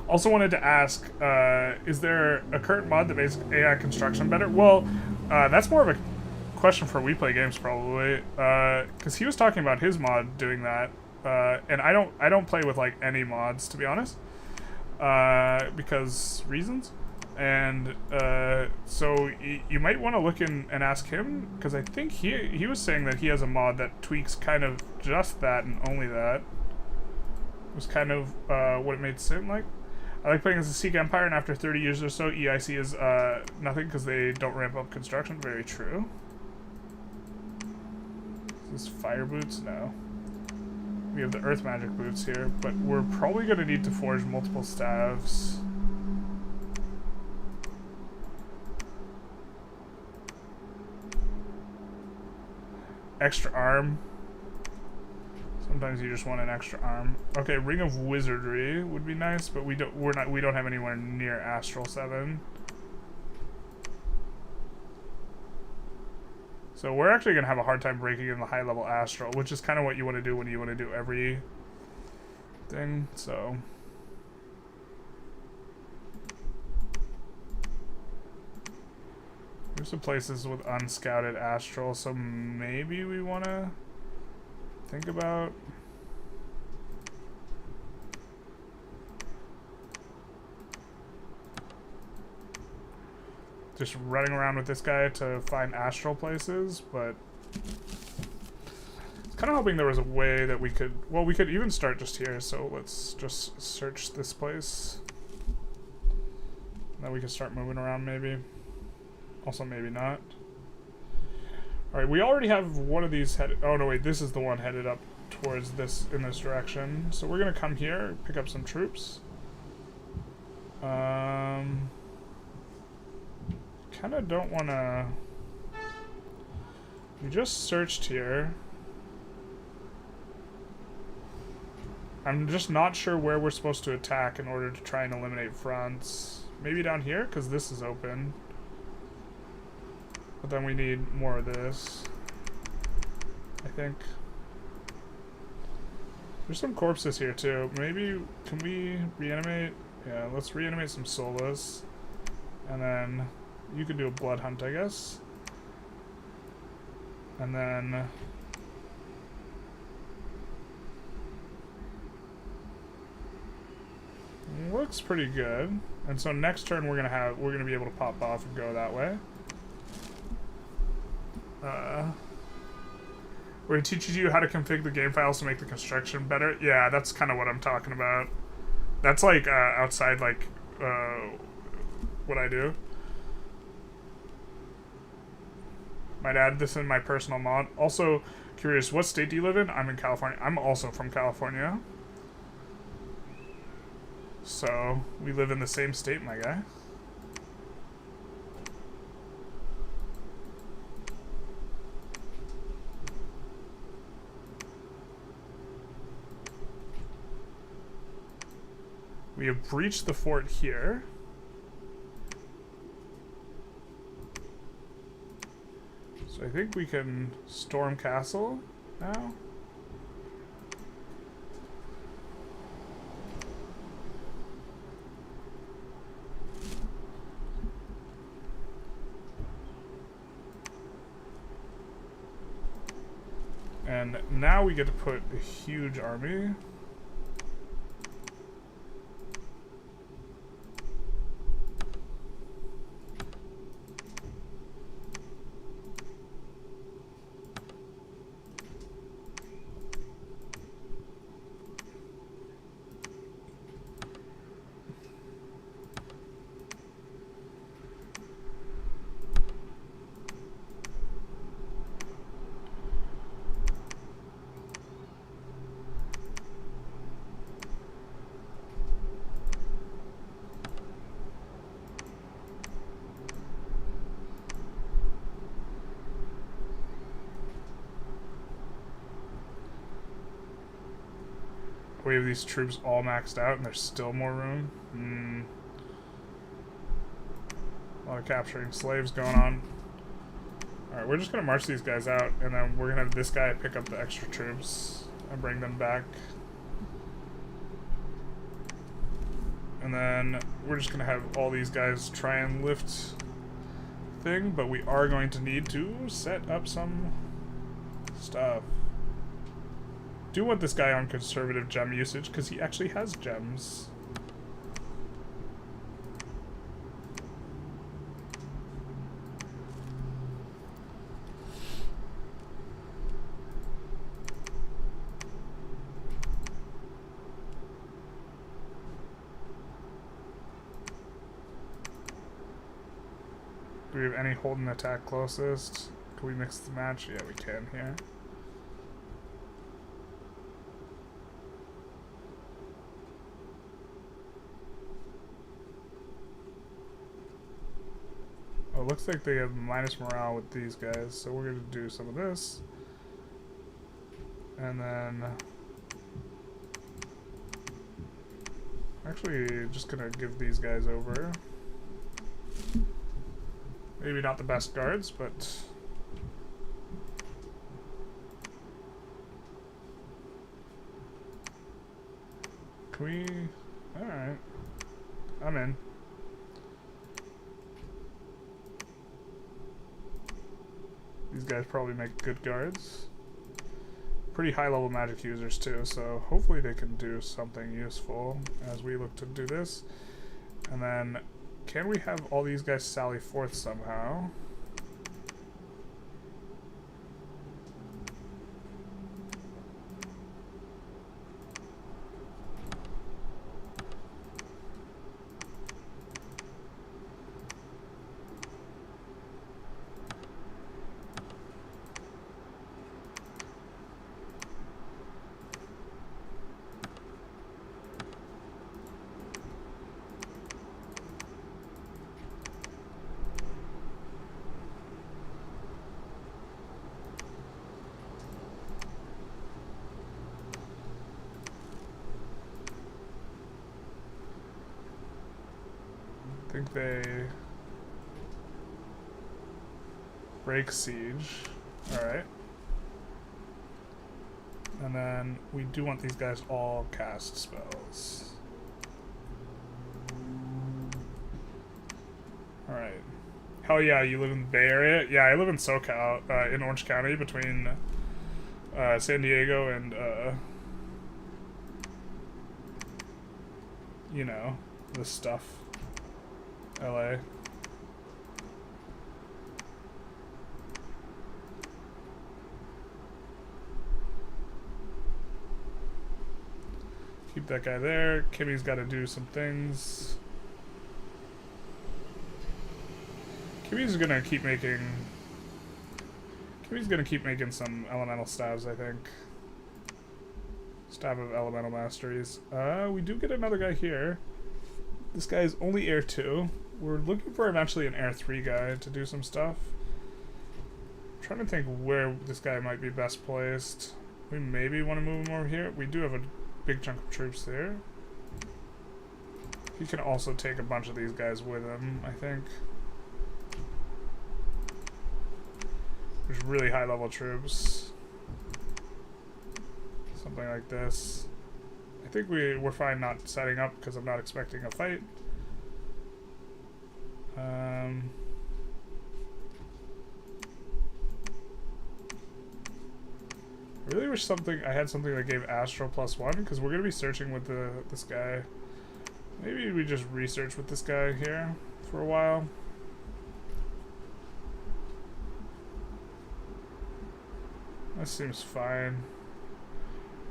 Also wanted to ask, is there a current mod that makes AI construction better? Well, that's more of a question for We Play Games probably, because he was talking about his mod doing that, and I don't play with like any mods, to be honest, because reasons, and so you might want to look in and ask him, because I think he was saying that he has a mod that tweaks kind of just that and only that. It was kind of what it made seem like. I like playing as a Sikh Empire, and after 30 years or so, EIC is nothing because they don't ramp up construction. Very true. Is this fire boots? No. We have the earth magic boots here, but we're probably going to need to forge multiple staves. Extra arm. Sometimes you just want an extra arm. Okay, Ring of Wizardry would be nice, but we don't have anywhere near Astral 7. So we're actually going to have a hard time breaking in the high-level astral, which is kind of what you want to do when you want to do every thing, so... There's some places with unscouted astral, so maybe we want to think about... just running around with this guy to find astral places, but... kind of hoping there was a way that we could... well, we could even start just here, so let's just search this place. Then we can start moving around, maybe. Also, maybe not. Alright, we already have one of these headed... oh, no, wait, this is the one headed up towards this, in this direction. So we're going to come here, pick up some troops. Kind of don't want to... we just searched here. I'm just not sure where we're supposed to attack in order to try and eliminate fronts. Maybe down here, because this is open. But then we need more of this, I think. There's some corpses here too. Maybe, can we reanimate? Yeah, let's reanimate some Solas. And then you can do a blood hunt, I guess. And then... looks pretty good. And so next turn we're gonna be able to pop off and go that way. Where it teaches you how to configure the game files to make the construction better. Yeah, that's kind of what I'm talking about. That's like outside like what I do. Might add this in my personal mod. Also curious, what state do you live in? I'm in California. I'm also from California. So we live in the same state, my guy. We have breached the fort here. So I think we can storm castle now. And now we get to put a huge army. We have these troops all maxed out and there's still more room. A lot of capturing slaves going on. Alright, we're just going to march these guys out and then we're going to have this guy pick up the extra troops and bring them back. And then we're just going to have all these guys try and lift thing, but we are going to need to set up some stuff. Do want this guy on conservative gem usage because he actually has gems. Do we have any hold and attack closest? Can we mix the match? Yeah, we can here. Oh, it looks like they have minus morale with these guys, so we're going to do some of this. And then... actually, just going to give these guys over. Maybe not the best guards, but... Can we... Alright. I'm in. These guys probably make good guards. Pretty high level magic users too, so hopefully they can do something useful as we look to do this. And then, can we have all these guys sally forth somehow? I think they break siege. Alright. And then we do want these guys all cast spells. Alright. Hell yeah, you live in the Bay Area? Yeah, I live in SoCal, in Orange County, between San Diego and, you know, this stuff. LA. Keep that guy there. Kimmy's got to do some things. Kimmy's gonna keep making some elemental stabs, I think. Stab of elemental masteries. We do get another guy here. This guy is only Air 2. We're looking for eventually an Air 3 guy to do some stuff. I'm trying to think where this guy might be best placed. We maybe want to move him over here. We do have a big chunk of troops there. He can also take a bunch of these guys with him, I think. There's really high level troops. Something like this. I think we're fine not setting up because I'm not expecting a fight. I really wish I had something that gave Astral +1 because we're gonna be searching with this guy. Maybe we just research with this guy here for a while. This seems fine.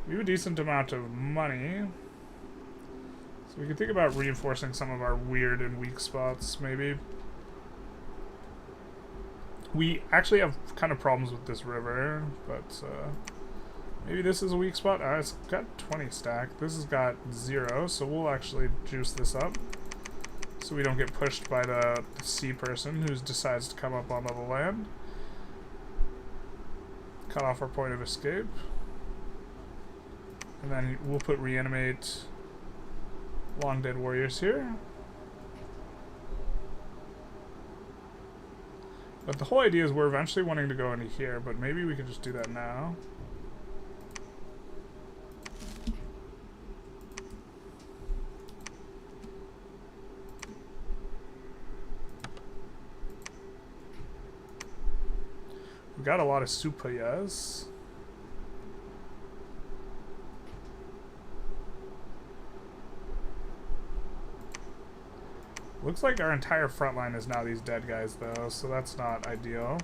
We have a decent amount of money. So we can think about reinforcing some of our weird and weak spots, maybe. We actually have kind of problems with this river, but maybe this is a weak spot. It's got 20 stack. This has got 0, so we'll actually juice this up so we don't get pushed by the sea person who decides to come up onto the land. Cut off our point of escape. And then we'll put reanimate long dead warriors here. But the whole idea is we're eventually wanting to go into here, but maybe we could just do that now. We got a lot of supayas. Looks like our entire front line is now these dead guys, though, so that's not ideal.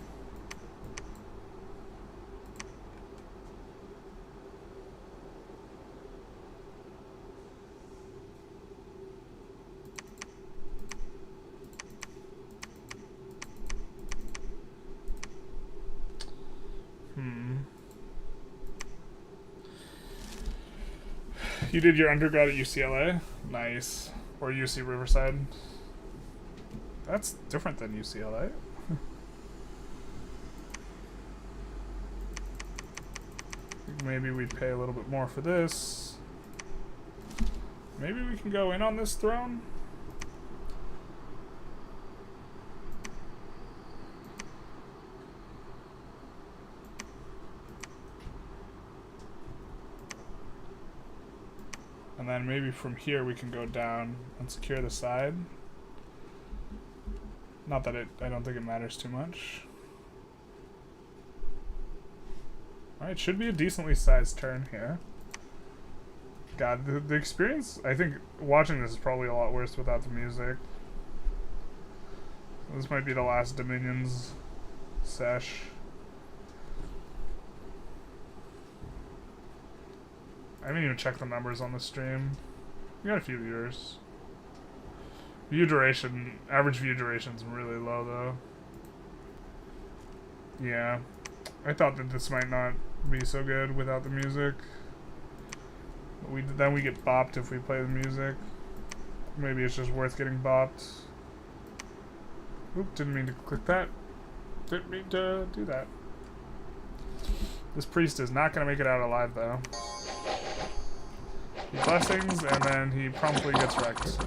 You did your undergrad at UCLA? Nice. Or UC Riverside? That's different than UCLA. I think maybe we'd pay a little bit more for this. Maybe we can go in on this throne? And then then maybe from here we can go down and secure the side. Not that I don't think it matters too much. Alright, should be a decently sized turn here. God, the experience, I think watching this is probably a lot worse without the music. This might be the last Dominions sesh. I haven't even checked the numbers on the stream. We got a few viewers. View duration, average view duration's really low though. Yeah. I thought that this might not be so good without the music. Then we get bopped if we play the music. Maybe it's just worth getting bopped. Oop, didn't mean to click that. Didn't mean to do that. This priest is not going to make it out alive though. He blessings and then he promptly gets wrecked.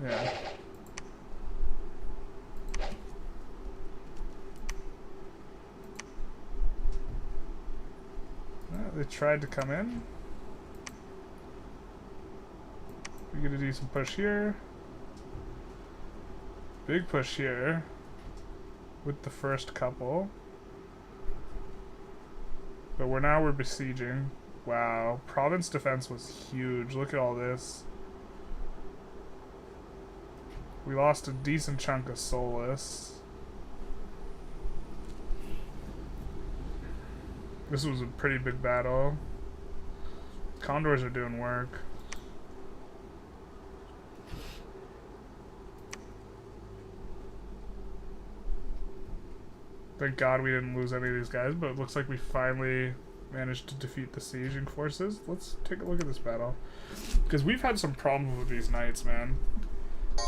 Yeah. They tried to come in. We get a decent push here. Big push here. With the first couple. But we're besieging. Wow. Province defense was huge. Look at all this. We lost a decent chunk of Solus. This was a pretty big battle. Condors are doing work. Thank God we didn't lose any of these guys, but it looks like we finally managed to defeat the sieging forces. Let's take a look at this battle. Because we've had some problems with these knights, man.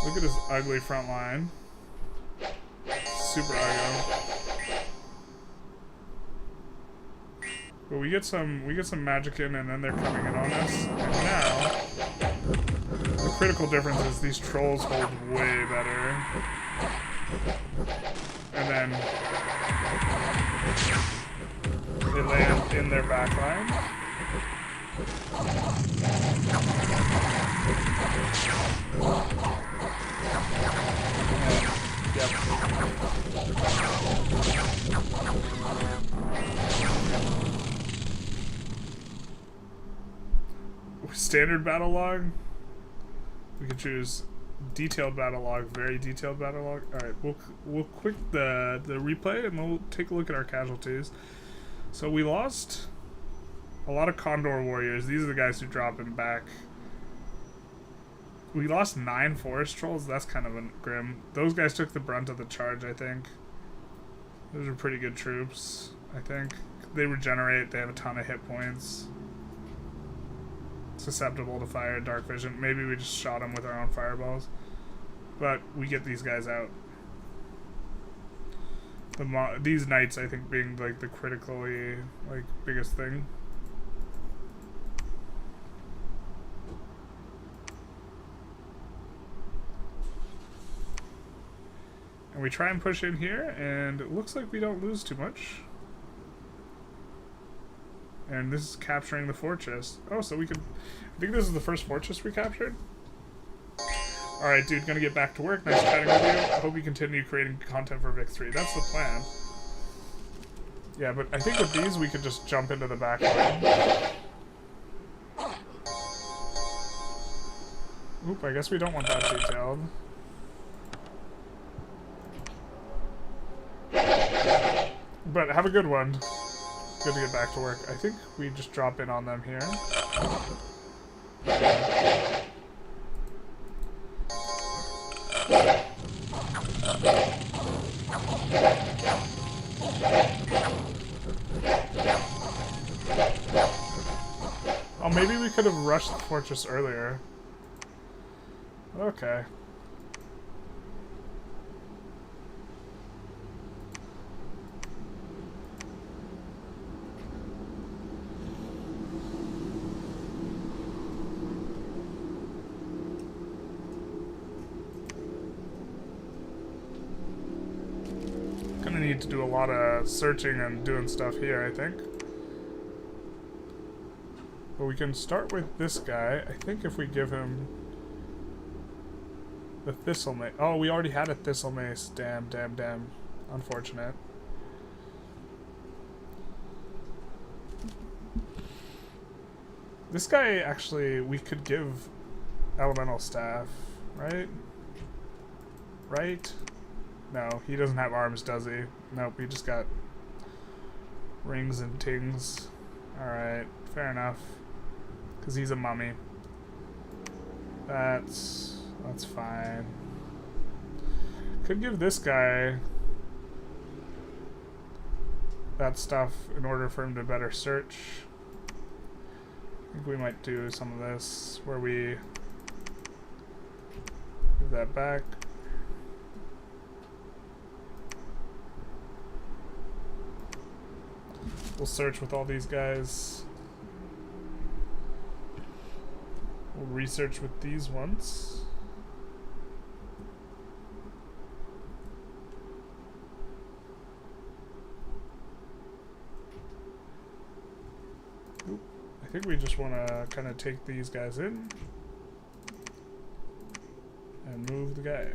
Look at this ugly front line. Super ugly. But we get some magic in and then they're coming in on us. And now the critical difference is these trolls hold way better. And then they land in their backline. Yep. Standard battle log. We can choose detailed battle log, very detailed battle log. All right, we'll quick the replay and we'll take a look at our casualties. So we lost a lot of Condor warriors. These are the guys who drop him back. We lost 9 forest trolls. That's kind of grim. Those guys took the brunt of the charge, I think. Those are pretty good troops, I think. They regenerate. They have a ton of hit points. Susceptible to fire, dark vision. Maybe we just shot them with our own fireballs. But we get these guys out. These knights, I think, being like the critically biggest thing. And we try and push in here, and it looks like we don't lose too much. And this is capturing the fortress. Oh, so we could... I think this is the first fortress we captured. Alright, dude, gonna get back to work. Nice chatting with you. I hope you continue creating content for Vic 3. That's the plan. Yeah, but I think with these we could just jump into the back line. Oop, I guess we don't want that detailed. But have a good one. Good to get back to work. I think we just drop in on them here. Oh, maybe we could have rushed the fortress earlier. Okay. Gonna need to do a lot of searching and doing stuff here, I think. But we can start with this guy. I think if we give him the Thistle Mace. Oh, we already had a Thistle Mace. Damn, damn, damn. Unfortunate. This guy, actually, we could give Elemental Staff, right? Right? No, he doesn't have arms, does he? Nope, he just got rings and tings. Alright, fair enough. Because he's a mummy. That's fine. Could give this guy that stuff in order for him to better search. I think we might do some of this where we give that back. We'll search with all these guys. We'll research with these ones. Oop. I think we just want to kind of take these guys in and move the guy.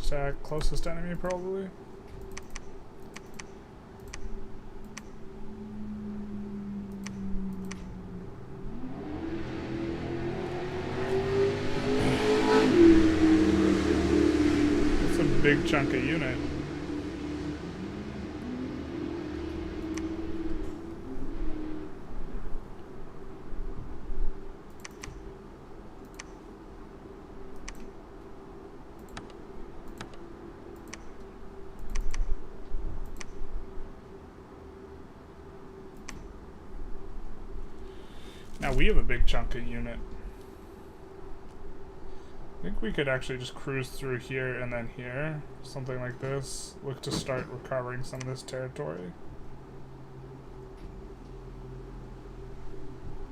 Attack closest enemy, probably. That's a big chunk of unit. Now we have a big chunk of unit. I think we could actually just cruise through here and then here. Something like this. Look to start recovering some of this territory.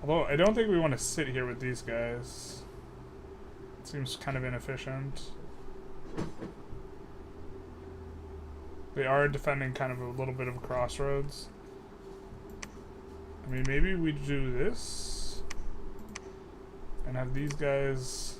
Although, I don't think we want to sit here with these guys. It seems kind of inefficient. They are defending kind of a little bit of a crossroads. I mean, maybe we do this and have these guys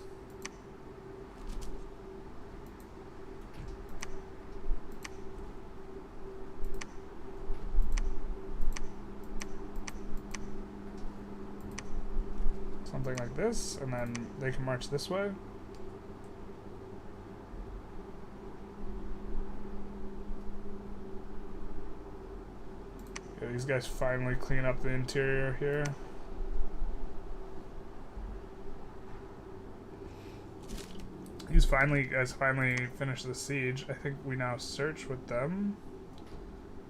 something like this, and then they can march this way. Yeah, these guys finally clean up the interior here. These guys finally finished the siege. I think we now search with them.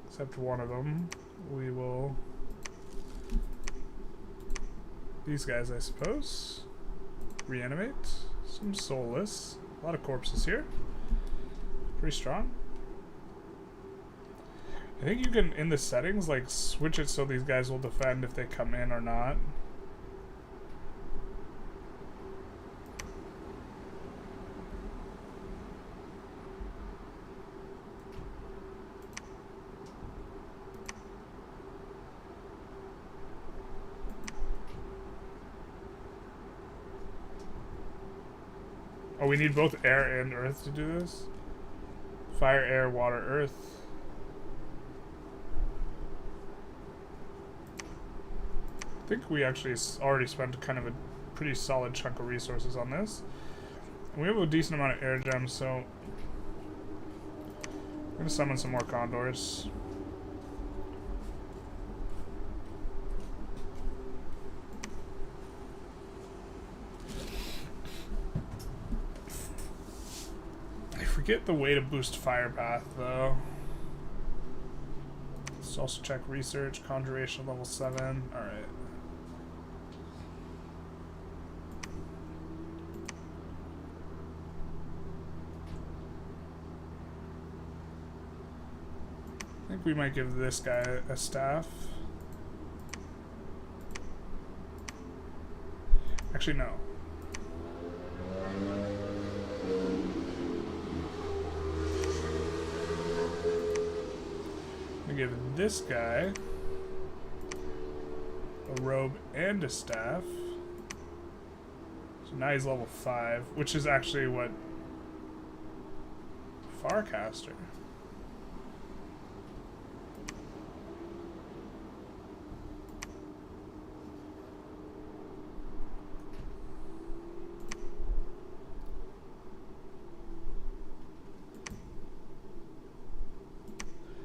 Except one of them. We will... These guys, I suppose. Reanimate. Some soulless. A lot of corpses here. Pretty strong. I think you can, in the settings, like, switch it so these guys will defend if they come in or not. Oh, we need both air and earth to do this? Fire, air, water, earth. I think we actually already spent kind of a pretty solid chunk of resources on this. And we have a decent amount of air gems, so I'm going to summon some more condors. I forget the way to boost fire path, though. Let's also check research, conjuration level 7. Alright. I think we might give this guy a staff. Actually, no. We give this guy a robe and a staff. So now he's level 5, which is actually what Farcaster.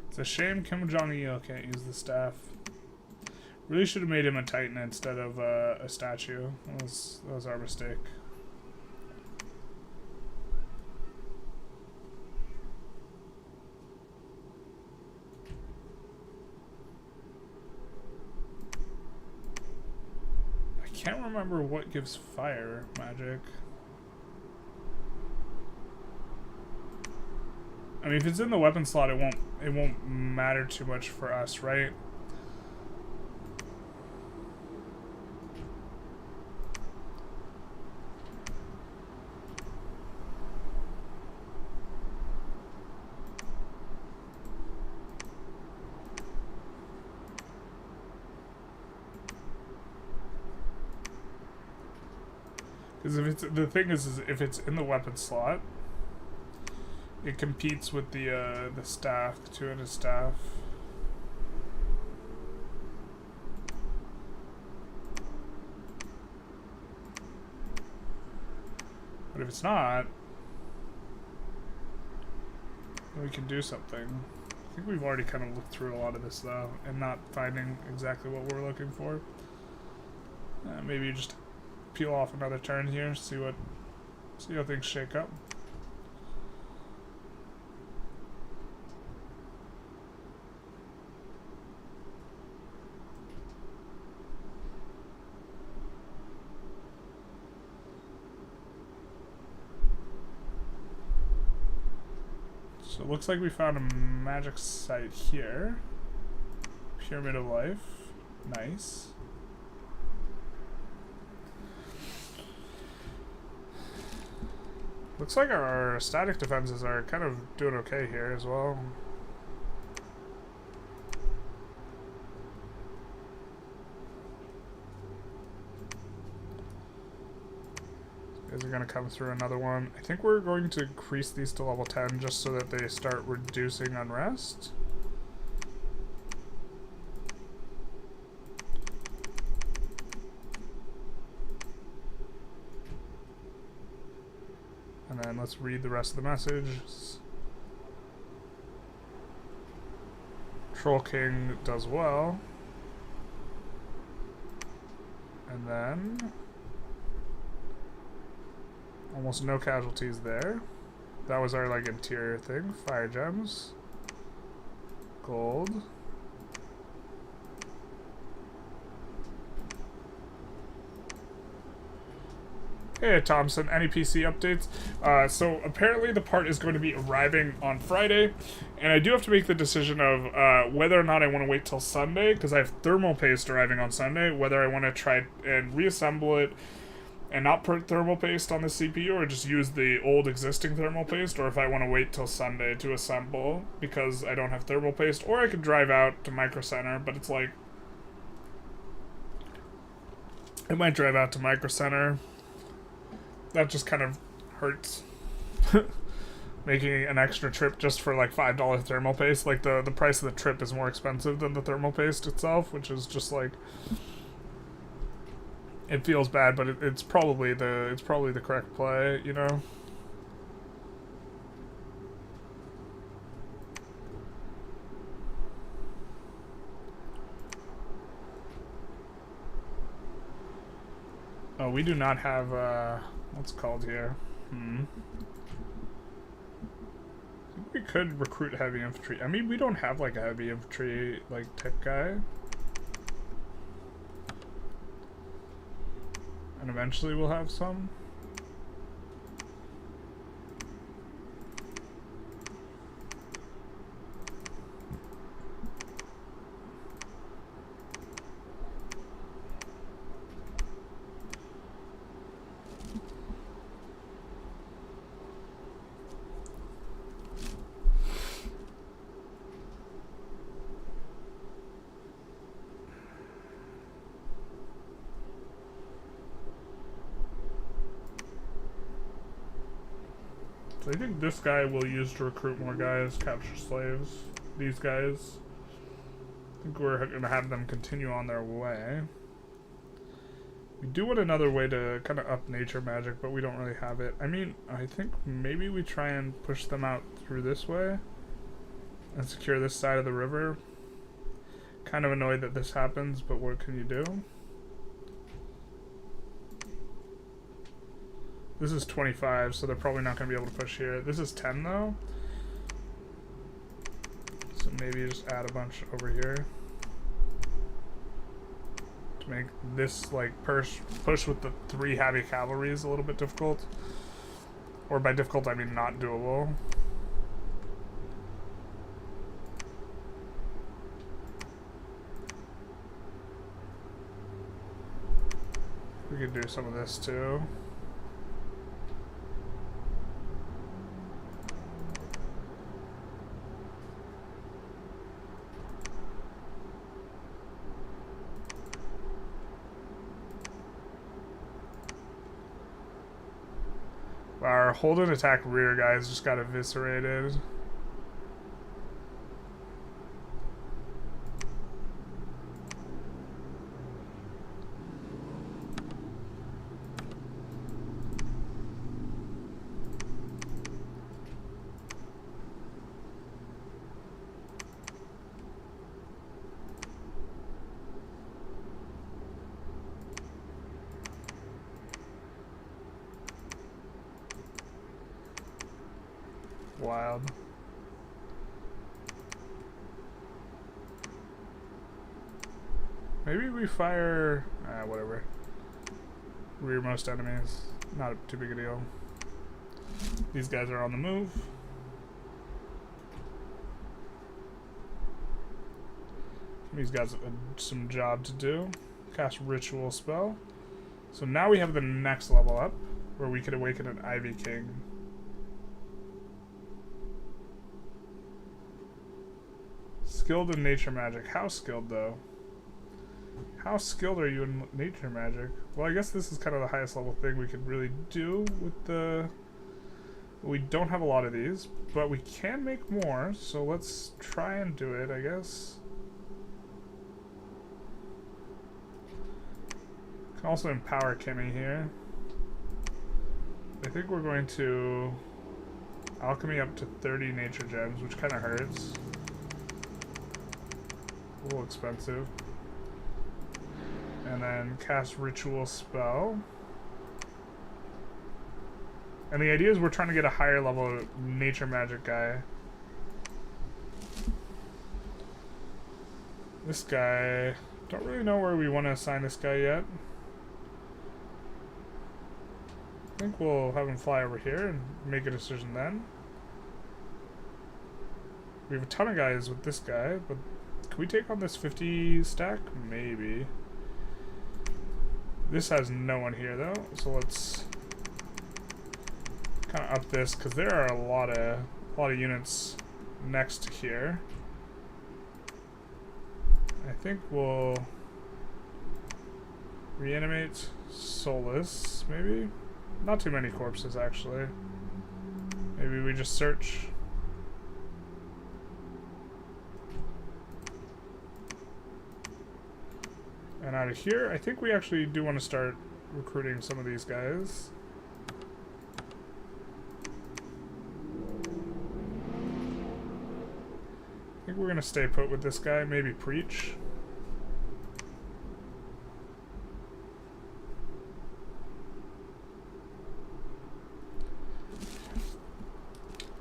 It's a shame Kim Jong-il can't use the staff. Really should have made him a Titan instead of a statue. That was our mistake. I can't remember what gives fire magic. I mean, if it's in the weapon slot, it won't matter too much for us, right? Because the thing is if it's in the weapon slot, it competes with the staff, the two-handed staff. But if it's not, then we can do something. I think we've already kind of looked through a lot of this though, and not finding exactly what we're looking for. Maybe just peel off another turn here, see how things shake up. So it looks like we found a magic site here. Pyramid of Life. Nice. Looks like our static defenses are kind of doing okay here as well. These are going to come through another one. I think we're going to increase these to level 10 just so that they start reducing unrest. And then let's read the rest of the message. Troll King does well. And then almost no casualties there. That was our like interior thing. Fire gems. Gold. Hey Thompson, any PC updates? So apparently the part is going to be arriving on Friday, and I do have to make the decision of whether or not I want to wait till Sunday, because I have thermal paste arriving on Sunday, whether I want to try and reassemble it and not put thermal paste on the CPU, or just use the old existing thermal paste, or if I want to wait till Sunday to assemble, because I don't have thermal paste, or I could drive out to Micro Center, but it's like, I might drive out to Micro Center. That just kind of hurts. Making an extra trip just for like $5 thermal paste. Like the price of the trip is more expensive than the thermal paste itself, which is just like, it feels bad, but it's probably the correct play, you know. Oh, we do not have what's it called here? we could recruit heavy infantry. I mean, we don't have like a heavy infantry like type guy. And eventually we'll have some. So I think this guy will use to recruit more guys, capture slaves. These guys. I think we're going to have them continue on their way. We do want another way to kind of up nature magic, but we don't really have it. I mean, I think maybe we try and push them out through this way and secure this side of the river. Kind of annoyed that this happens, but what can you do? This is 25, so they're probably not going to be able to push here. This is 10, though. So maybe just add a bunch over here. To make this, like, push with the 3 heavy cavalry is a little bit difficult. Or by difficult, I mean not doable. We could do some of this, too. Our hold and attack rear guys just got eviscerated. Wild. Maybe we fire... whatever. Rearmost enemies. Not too big a deal. These guys are on the move. These guys have some job to do. Cast Ritual Spell. So now we have the next level up, where we could awaken an Ivy King. Skilled in nature magic. How skilled, though? How skilled are you in nature magic? Well, I guess this is kind of the highest level thing we could really do with the... We don't have a lot of these, but we can make more, so let's try and do it, I guess. Can also empower Kimmy here. I think we're going to alchemy up to 30 nature gems, which kind of hurts. A little expensive. And then cast Ritual Spell. And the idea is we're trying to get a higher level nature magic guy. This guy... Don't really know where we want to assign this guy yet. I think we'll have him fly over here and make a decision then. We have a ton of guys with this guy, but can we take on this 50 stack? Maybe. This has no one here though, so let's kind of up this because there are a lot of units next to here. I think we'll reanimate Solus, maybe? Not too many corpses actually. Maybe we just search. And out of here, I think we actually do want to start recruiting some of these guys. I think we're going to stay put with this guy, maybe Preach.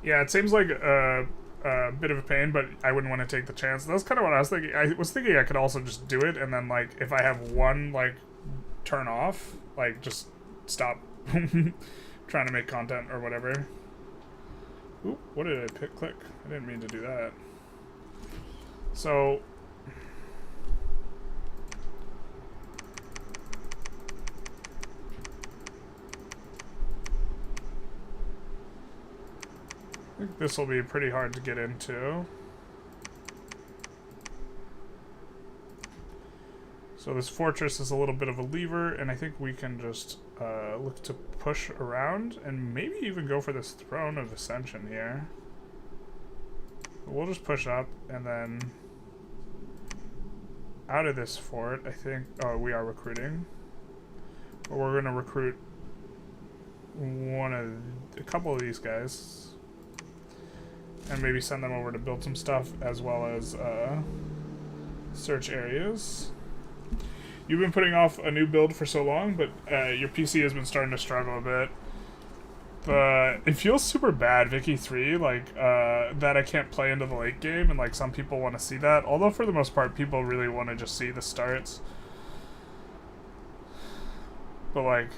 Yeah, it seems like a bit of a pain, but I wouldn't want to take the chance. That's kind of what I was thinking. I was thinking I could also just do it, and then, like, if I have one, like, turn off, like, just stop trying to make content or whatever. Oop, what did I click? I didn't mean to do that. So... I think this will be pretty hard to get into. So this fortress is a little bit of a lever, and I think we can just look to push around and maybe even go for this throne of ascension here. We'll just push up and then out of this fort, I think. Oh, we are recruiting. But we're going to recruit a couple of these guys. And maybe send them over to build some stuff as well as search areas. You've been putting off a new build for so long, but your PC has been starting to struggle a bit. But it feels super bad, Vicky 3, like, that I can't play into the late game, and, like, some people want to see that. Although, for the most part, people really want to just see the starts. But, like,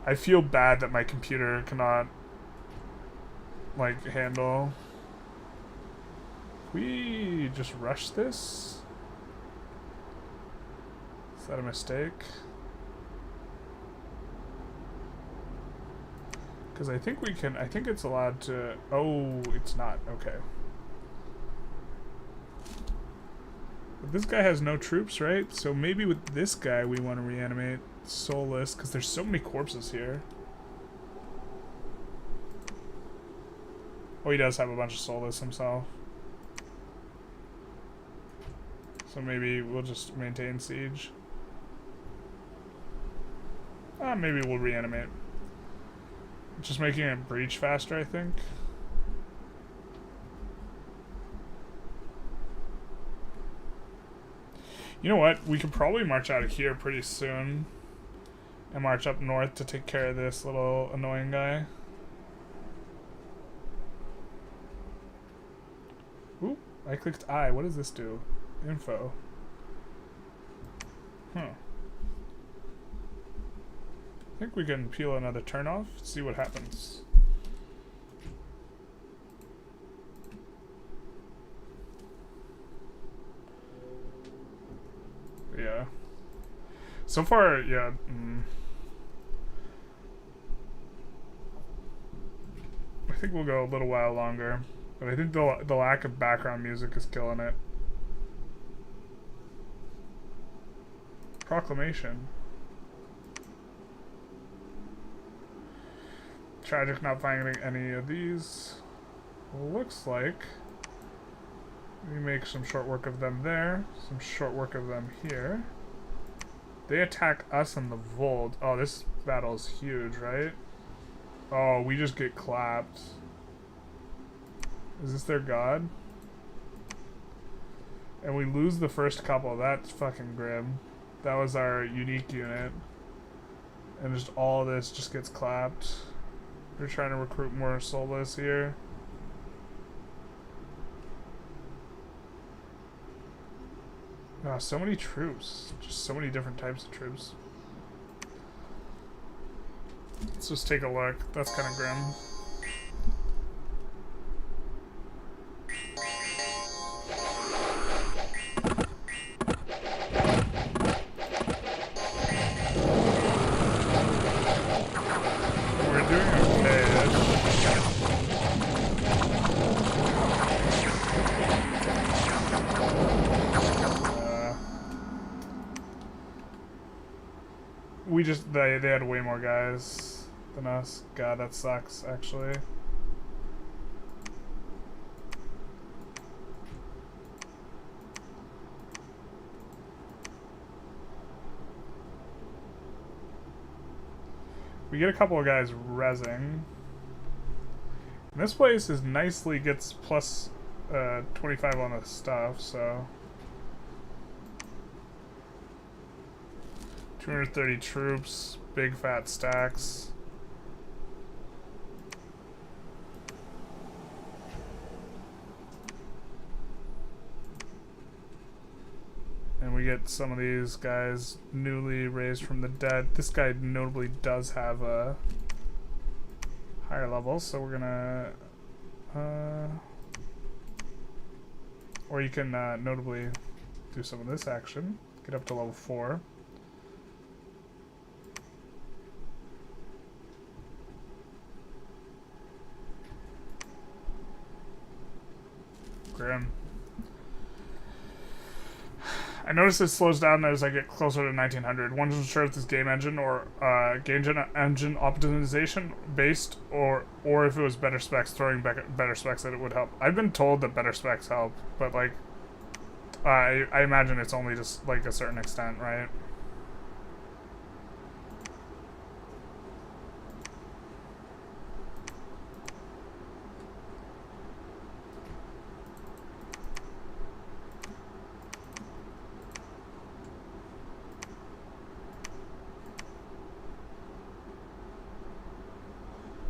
I feel bad that my computer cannot, like, handle... We just rush this? Is that a mistake? Because I think we can, I think it's allowed to, oh, it's not, okay. But this guy has no troops, right? So maybe with this guy we want to reanimate Soulless, because there's so many corpses here. Oh, he does have a bunch of Soulless himself. So maybe we'll just maintain siege. Maybe we'll reanimate. Just making it breach faster, I think. You know what? We could probably march out of here pretty soon. And march up north to take care of this little annoying guy. Ooh, I clicked I. What does this do? Info. Huh. I think we can peel another turn off, see what happens. Yeah. So far, yeah. I think we'll go a little while longer. But I think the lack of background music is killing it. Proclamation. Tragic not finding any of these. Looks like we make some short work of them there, some short work of them here. They attack us in the Vold. Oh, this battle is huge, right? Oh, we just get clapped. Is this their god? And we lose the first couple. That's fucking grim. That was our unique unit. And just all of this just gets clapped. We're trying to recruit more Soulless here. Oh, so many troops. Just so many different types of troops. Let's just take a look. That's kind of grim. They had way more guys than us. God, that sucks, actually. We get a couple of guys rezzing. And this place is nicely gets plus 25 on the stuff, so... 230 troops, big fat stacks. get some of these guys newly raised from the dead. This guy notably does have a higher level, so we're gonna or you can notably do some of this action, get up to level 4. Grim. I notice it slows down as I get closer to 1900. Wasn't sure if this game engine or engine optimization based, or if it was better specs. Throwing better specs that it would help. I've been told that better specs help, but like I imagine it's only just like a certain extent, right?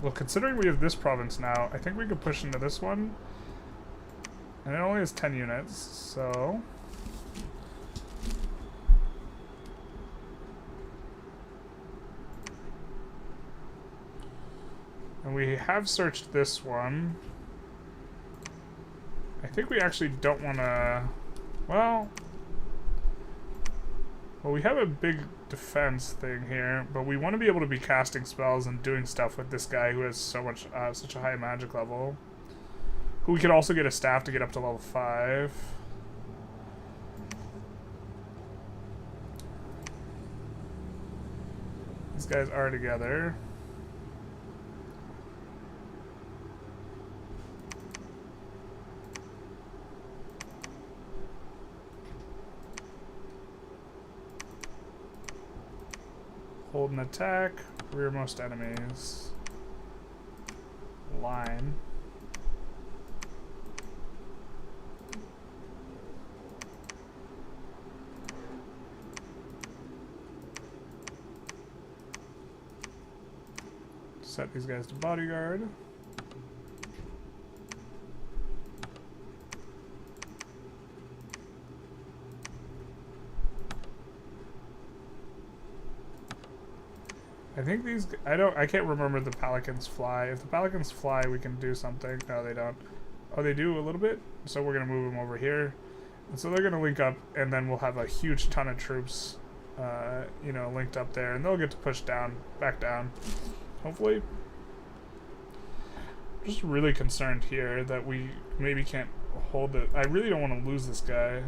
Well, considering we have this province now, I think we could push into this one. And it only has 10 units, so... And we have searched this one. I think we actually don't want to... Well, we have a big defense thing here, but we want to be able to be casting spells and doing stuff with this guy who has so much, such a high magic level. Who we could also get a staff to get up to level 5. These guys are together. Hold and attack, rearmost enemies. Line. Set these guys to bodyguard. I think these... I can't remember the pelicans fly. If the pelicans fly, we can do something. No, they don't. Oh, they do a little bit? So we're going to move them over here. And so they're going to link up, and then we'll have a huge ton of troops, you know, linked up there. And they'll get to push down, back down, hopefully. I'm just really concerned here that we maybe can't hold it. I really don't want to lose this guy.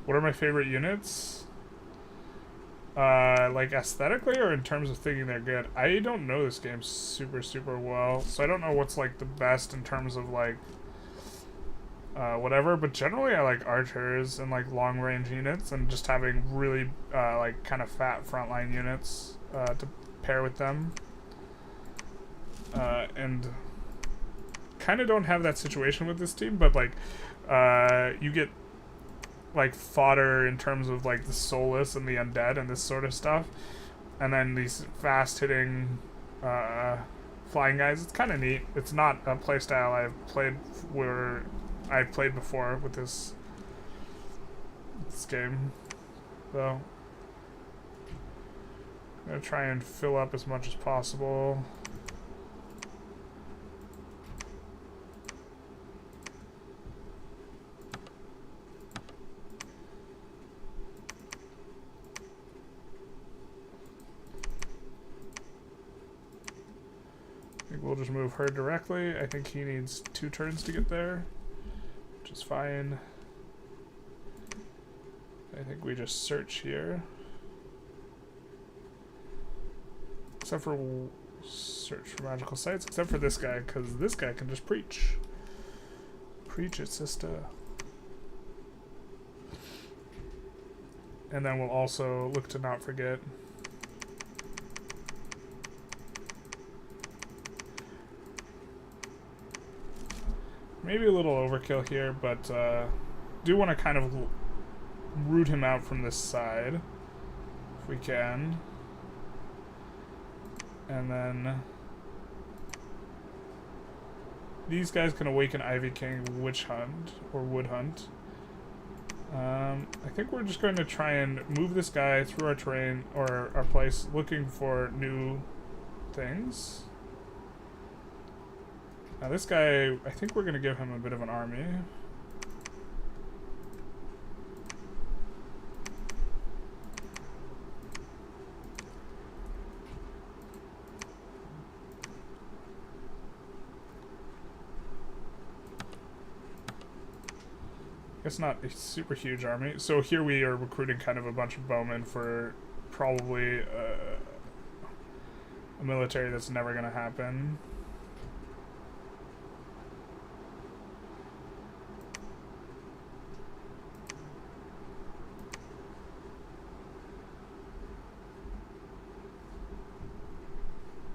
What are my favorite units? Like aesthetically or in terms of thinking they're good? I don't know this game super well, so I don't know what's like the best in terms of like whatever, but generally I like archers and like long range units and just having really like kind of fat frontline units to pair with them. And kind of don't have that situation with this team, but like you get like fodder in terms of like the soulless and the undead and this sort of stuff, and then these fast hitting flying guys. It's kind of neat. It's not a playstyle I've played before with this game, so I'm gonna try and fill up as much as possible. We'll just move her directly. I think he needs 2 turns to get there, which is fine. I think we just search here. Except for search for magical sites, except for this guy, because this guy can just preach. Preach it, sister. And then we'll also look to not forget. Maybe a little overkill here, but do want to kind of root him out from this side, if we can. And then these guys can awaken Ivy King Witch Hunt, or Wood Hunt. I think we're just going to try and move this guy through our terrain, or our place, looking for new things. Now this guy, I think we're going to give him a bit of an army. It's not a super huge army. So here we are recruiting kind of a bunch of bowmen for probably a military that's never going to happen.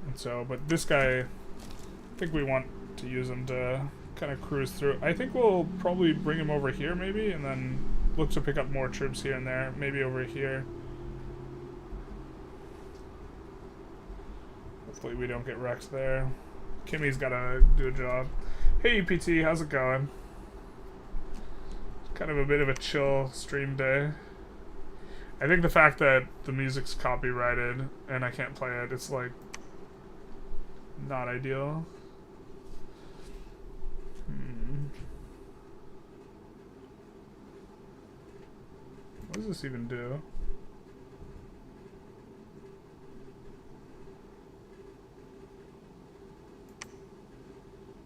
And so, but this guy, I think we want to use him to kind of cruise through. I think we'll probably bring him over here maybe, and then look to pick up more troops here and there, maybe over here. Hopefully we don't get wrecked there. Kimmy's gotta do a job. Hey EPT, how's it going? It's kind of a bit of a chill stream day. I think the fact that the music's copyrighted and I can't play it, it's like not ideal. What does this even do?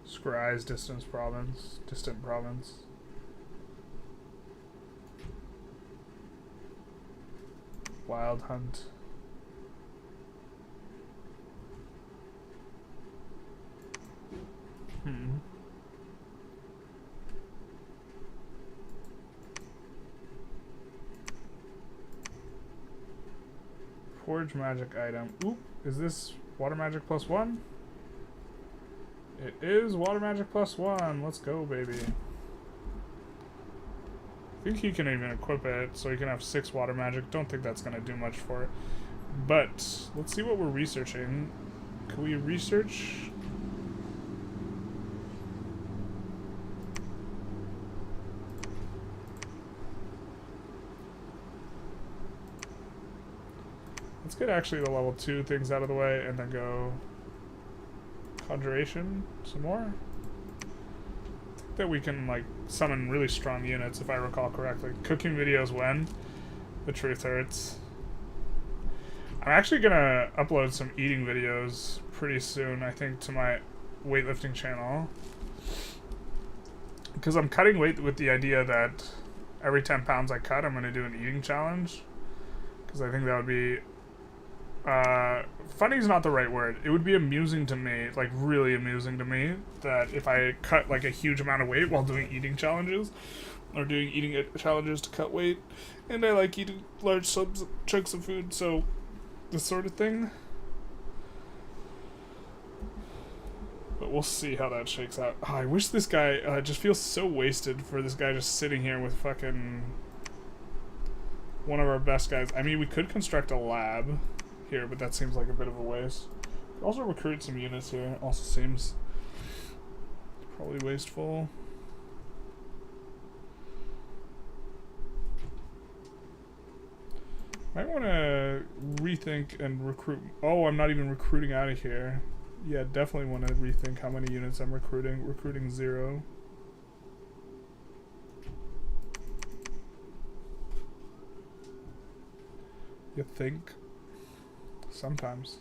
Scry's distant province. Wild Hunt. Forge magic item. Oop, is this water magic +1? It is water magic +1. Let's go, baby. I think he can even equip it, so he can have 6 water magic. Don't think that's going to do much for it. But, let's see what we're researching. Can we research? Let's get actually the level 2 things out of the way and then go Conjuration some more. I think that we can like summon really strong units if I recall correctly. Cooking videos when? The truth hurts. I'm actually gonna upload some eating videos pretty soon, I think, to my weightlifting channel. Because I'm cutting weight with the idea that every 10 pounds I cut, I'm gonna do an eating challenge. Because I think that would be funny is not the right word. It would be amusing to me, like really amusing to me, that if I cut like a huge amount of weight while doing eating challenges, or doing eating challenges to cut weight, and I like eating large chunks of food, so this sort of thing. But we'll see how that shakes out. Oh, I wish this guy just feels so wasted for this guy just sitting here with fucking one of our best guys. I mean, we could construct a lab here, but that seems like a bit of a waste. Also recruit some units here. Also seems probably wasteful. Might want to rethink and recruit. Oh, I'm not even recruiting out of here. Yeah, definitely want to rethink how many units I'm recruiting. Recruiting 0. You think? Sometimes.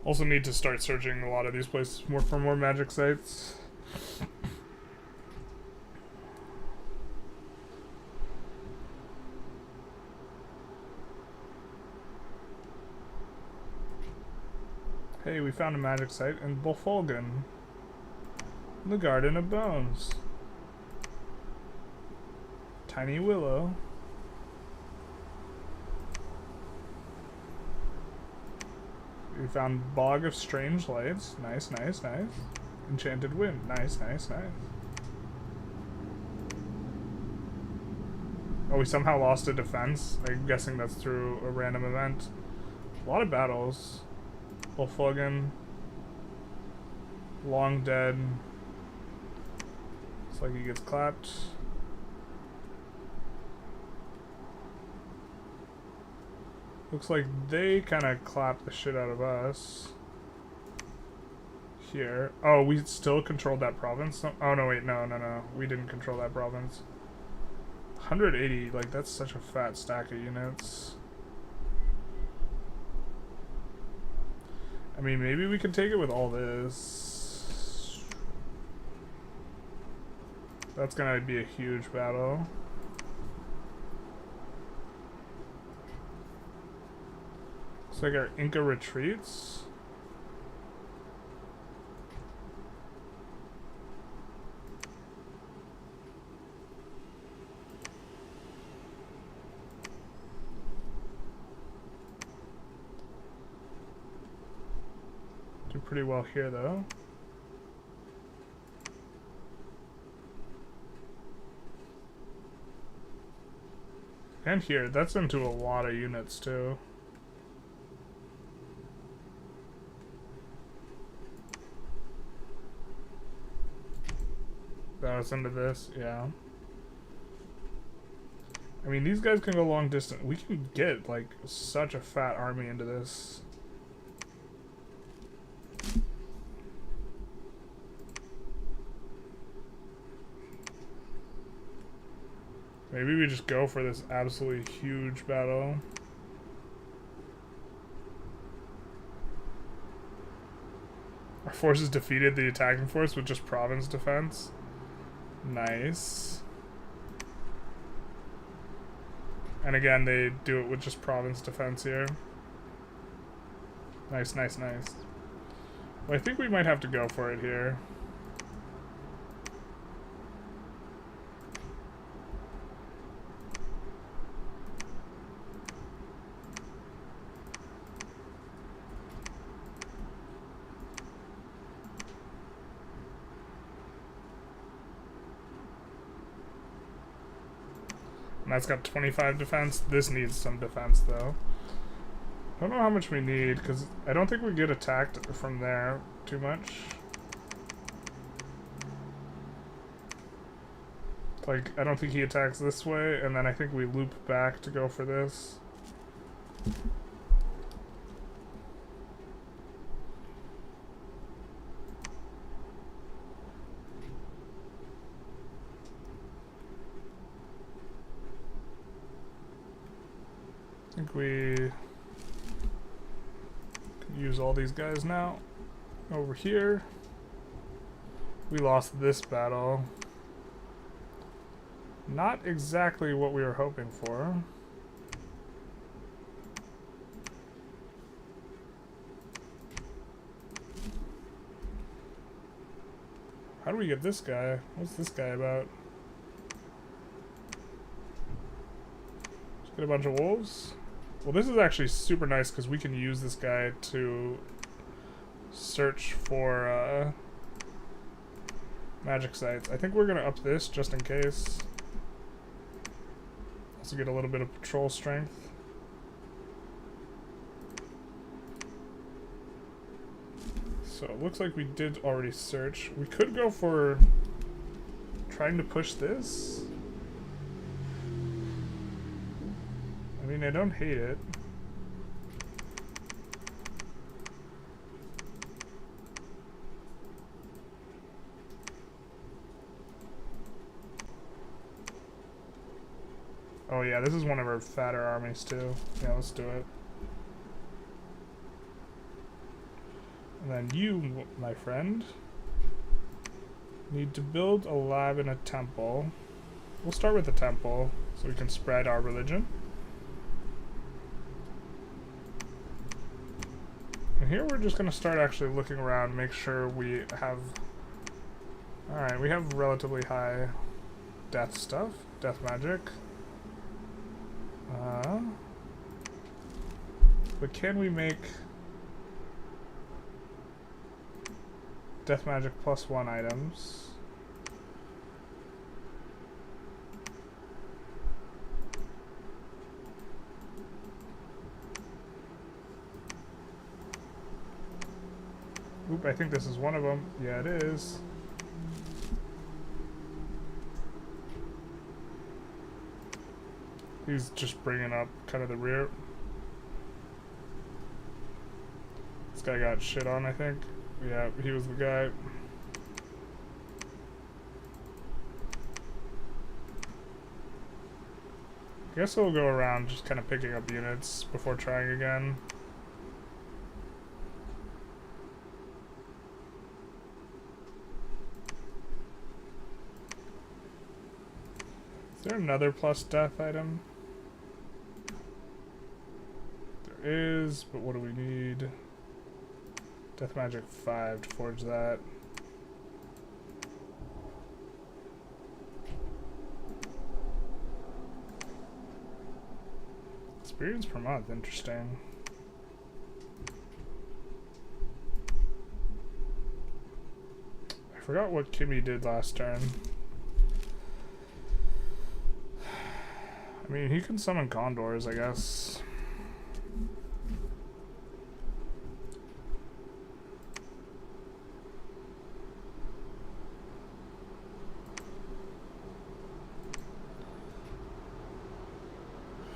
Also need to start searching a lot of these places for more magic sites. Hey, we found a magic site in Bolfolgan. The Garden of Bones. Tiny Willow. We found Bog of Strange Lights. Nice, nice, nice. Enchanted Wind. Nice, nice, nice. Oh, we somehow lost a defense. I'm guessing that's through a random event. A lot of battles. Bolfolgan. Long Dead. Looks like he gets clapped. Looks like they kind of clapped the shit out of us. Here. Oh, we still controlled that province? Oh, no, wait. No. We didn't control that province. 180. Like, that's such a fat stack of units. I mean, maybe we could take it with all this. That's gonna be a huge battle. Looks like our Inca retreats. Do pretty well here, though. And here, that's into a lot of units, too. That's into this, yeah. I mean, these guys can go long distance. We can get, like, such a fat army into this. Maybe we just go for this absolutely huge battle. Our forces defeated the attacking force with just province defense. Nice. And again, they do it with just province defense here. Nice, nice, nice. Well, I think we might have to go for it here. And that's got 25 defense. This needs some defense, though. I don't know how much we need, because I don't think we get attacked from there too much. Like, I don't think he attacks this way, and then I think we loop back to go for this. I think we can use all these guys now. Over here. We lost this battle. Not exactly what we were hoping for. How do we get this guy? What's this guy about? Just get a bunch of wolves? Well, this is actually super nice because we can use this guy to search for magic sites. I think we're going to up this just in case. Also get a little bit of patrol strength. So it looks like we did already search. We could go for trying to push this. I mean, I don't hate it. Oh yeah, this is one of our fatter armies too. Yeah, let's do it. And then you, my friend, need to build a lab and a temple. We'll start with the temple so we can spread our religion. here we're just going to start actually looking around, make sure we have... Alright, we have relatively high death stuff, death magic. But can we make death magic +1 items? Oop, I think this is one of them. Yeah, it is. He's just bringing up kind of the rear. This guy got shit on, I think. Yeah, he was the guy. I guess we'll go around just kind of picking up units before trying again. Is there another plus death item? There is, but what do we need? Death magic 5 to forge that. Experience per month, interesting. I forgot what Kimmy did last turn. I mean, he can summon condors, I guess.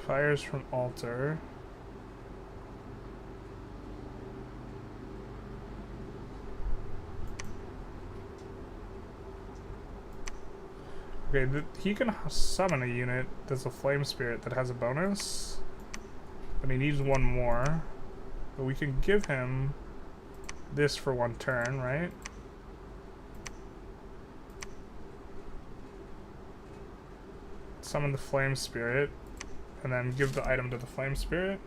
Fires from altar. Okay, he can summon a unit that's a flame spirit that has a bonus, but he needs one more. But we can give him this for one turn, right? Summon the flame spirit, and then give the item to the flame spirit.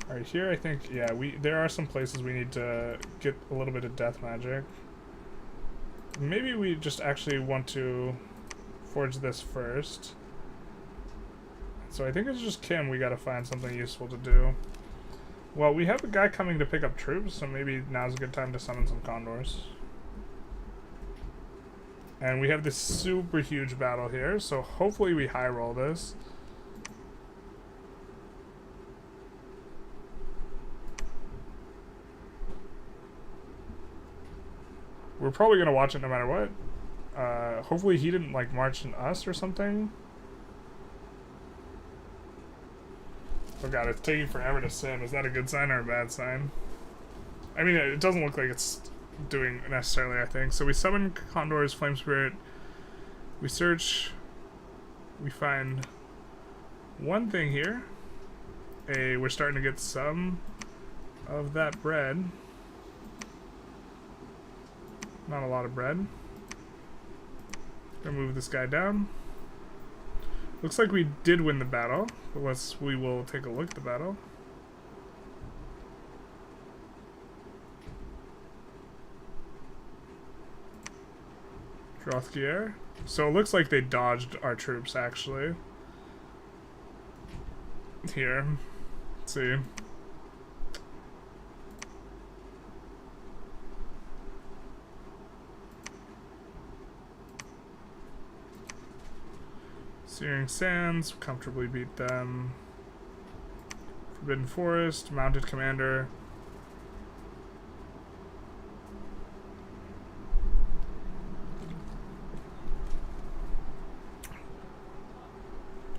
Alright, here I think, yeah, there are some places we need to get a little bit of death magic. Maybe we just actually want to forge this first. So I think it's just Kim we gotta find something useful to do. Well, we have a guy coming to pick up troops, so maybe now's a good time to summon some condors. And we have this super huge battle here, so hopefully we high roll this. We're probably gonna watch it no matter what. Hopefully he didn't like march in us or something. Oh god, it's taking forever to sim. Is that a good sign or a bad sign? I mean, it doesn't look like it's doing necessarily, I think. So we summon Condor's Flame Spirit. We search. We find one thing here. We're starting to get some of that bread. Not a lot of bread. Gonna move this guy down. Looks like we did win the battle, but we will take a look at the battle. Drothgier. So it looks like they dodged our troops, actually. Here. Let's see. Searing Sands, comfortably beat them. Forbidden Forest, Mounted Commander.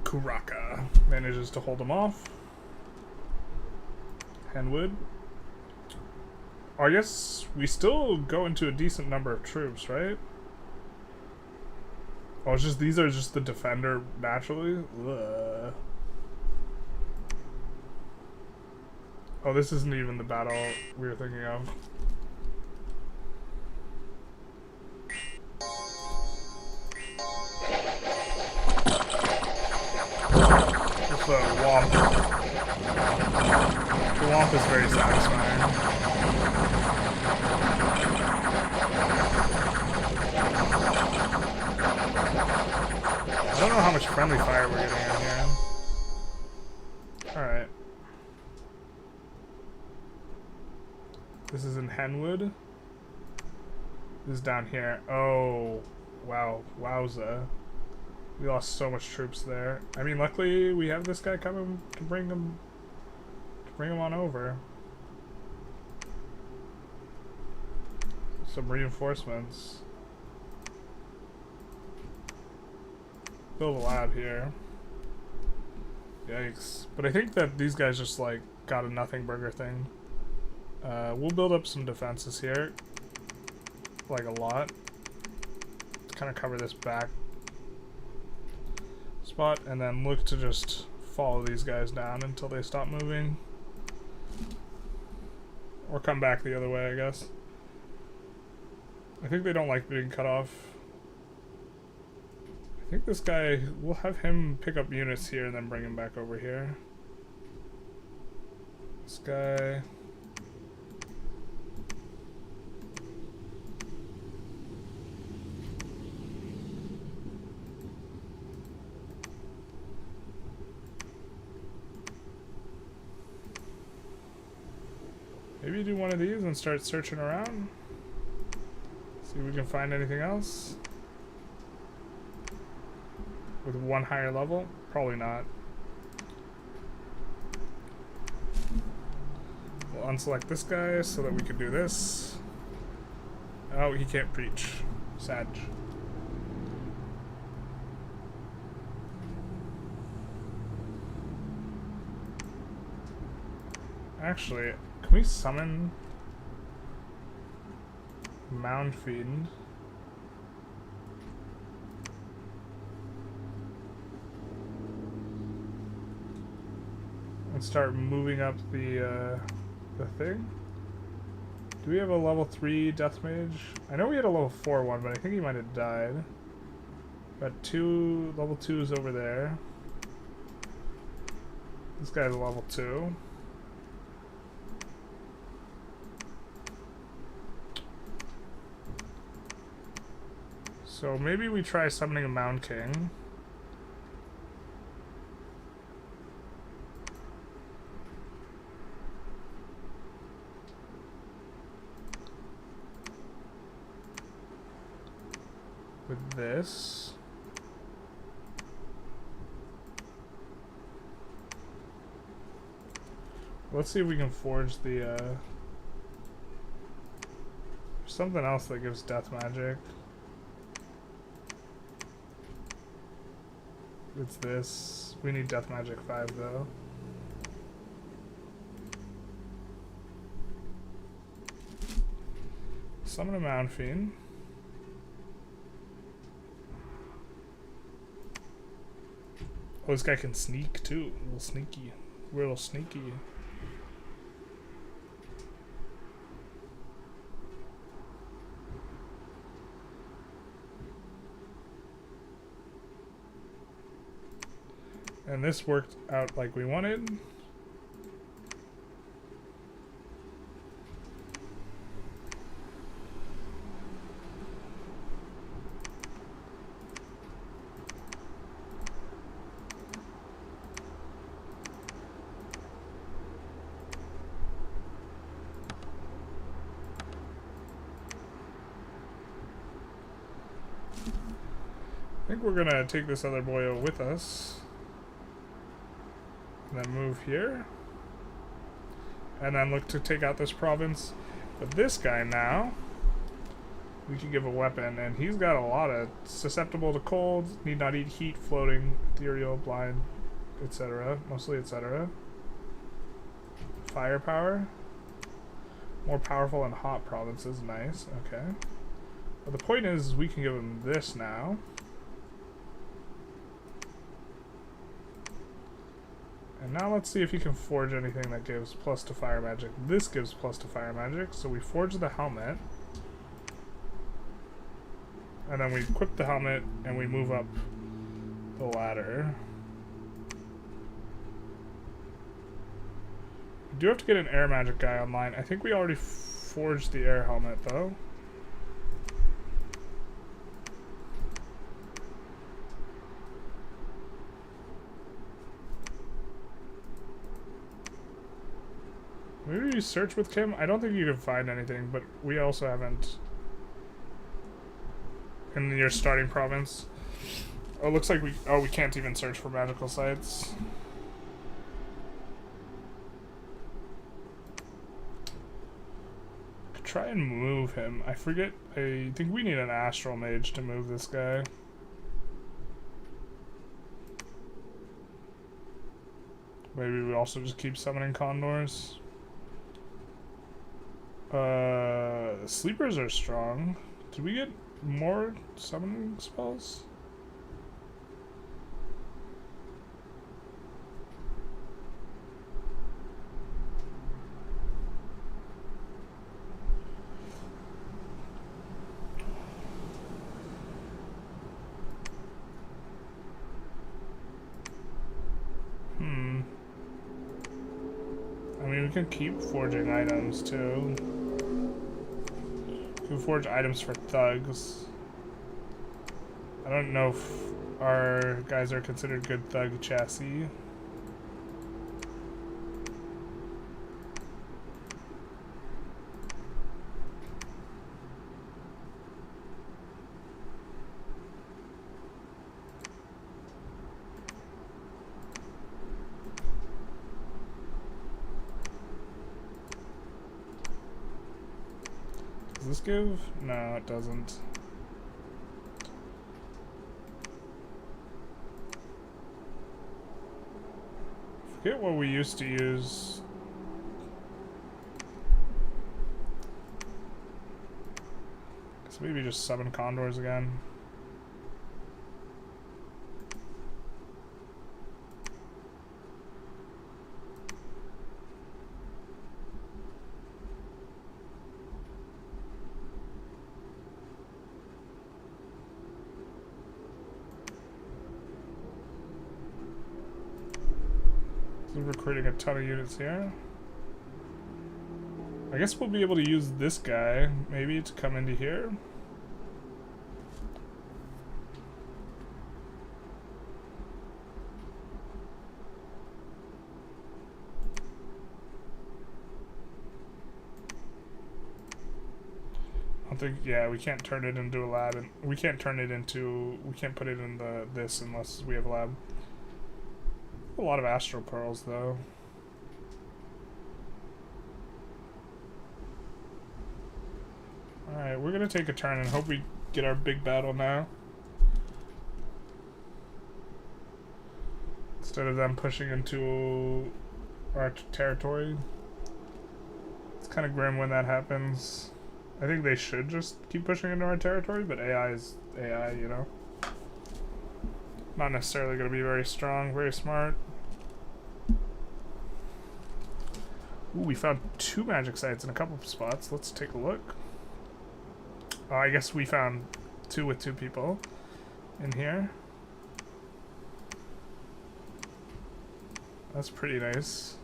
Kuraka manages to hold them off. Henwood. I guess we still go into a decent number of troops, right? Oh, it's just these are just the defender naturally. Ugh. Oh, this isn't even the battle we were thinking of. Just a womp. jump is very satisfying. I don't know how much friendly fire we're getting in here. Alright. This is in Henwood. This is down here. Oh, wow. Wowza. We lost so much troops there. I mean, luckily we have this guy coming to bring him on over. Some reinforcements. Build a lab here. Yikes. But I think that these guys just like got a nothing burger thing. We'll build up some defenses here. Like a lot. To kind of cover this back spot and then look to just follow these guys down until they stop moving. Or come back the other way, I guess. I think they don't like being cut off. I think this guy, we'll have him pick up units here and then bring him back over here. This guy. Maybe do one of these and start searching around. See if we can find anything else. With one higher level? Probably not. We'll unselect this guy so that we can do this. Oh, he can't preach. Sad. Actually, can we summon Mound Fiend? And start moving up the thing? Do we have a level 3 Death Mage? I know we had a level 4 one, but I think he might have died. Got 2 level 2s over there. This guy's a level 2. So maybe we try summoning a Mound King. With this. Let's see if we can forge the, there's something else that gives death magic. It's this. We need death magic 5 though. Summon a Mound Fiend. Oh, this guy can sneak too. A little sneaky. We're a little sneaky. And this worked out like we wanted. I think we're gonna take this other boyo with us. And then move here. And then look to take out this province. But this guy now, we can give a weapon. And he's got a lot of susceptible to cold, need not eat heat, floating, ethereal, blind, etc. Mostly etc. Firepower. More powerful and hot provinces. Nice. Okay. But the point is, we can give him this now. And now let's see if he can forge anything that gives plus to fire magic. This gives plus to fire magic, so we forge the helmet. And then we equip the helmet and we move up the ladder. We do have to get an air magic guy online. I think we already forged the air helmet, though. Maybe you search with Kim? I don't think you can find anything, but we also haven't... In your starting province. Oh, it looks like we... Oh, we can't even search for magical sites. Could try and move him. I forget... I think we need an astral mage to move this guy. Maybe we also just keep summoning condors. Sleepers are strong. Did we get more summoning spells? I mean, we can keep forging items too. We can forge items for thugs. I don't know if our guys are considered good thug chassis. Does this give? No, it doesn't. Forget what we used to use. So maybe just summon condors again. Recruiting a ton of units here. I guess we'll be able to use this guy maybe to come into here. I don't think, yeah, we can't turn it into a lab, and we can't turn it into, we can't put it in this unless we have a lab. A lot of astral pearls, though. Alright, we're gonna take a turn and hope we get our big battle now. Instead of them pushing into our territory. It's kind of grim when that happens. I think they should just keep pushing into our territory, but AI is AI, you know? Not necessarily gonna be very strong, very smart. Ooh, we found 2 magic sites in a couple of spots. Let's take a look. I guess we found 2 with 2 people in here. That's pretty nice.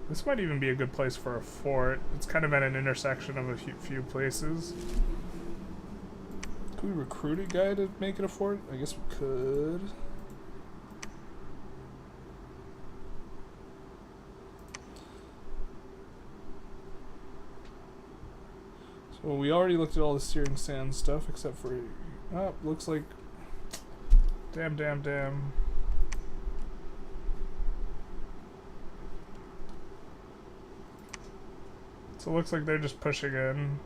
This might even be a good place for a fort. It's kind of at an intersection of a few places. Could we recruit a guy to make it a fort? I guess we could. So we already looked at all the searing sand stuff except for... Oh, looks like... Damn. So it looks like they're just pushing in.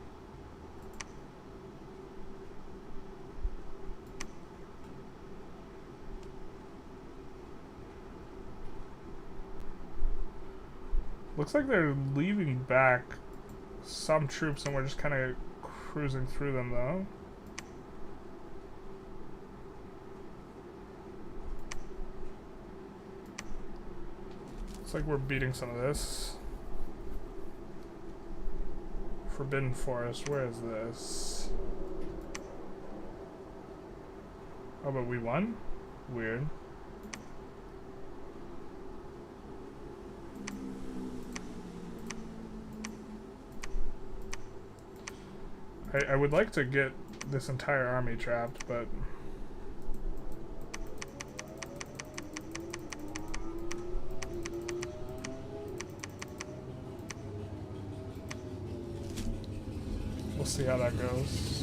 Looks like they're leaving back some troops and we're just kind of cruising through them though. Looks like we're beating some of this. Forbidden Forest, where is this? Oh, but we won? Weird. I would like to get this entire army trapped, but we'll see how that goes.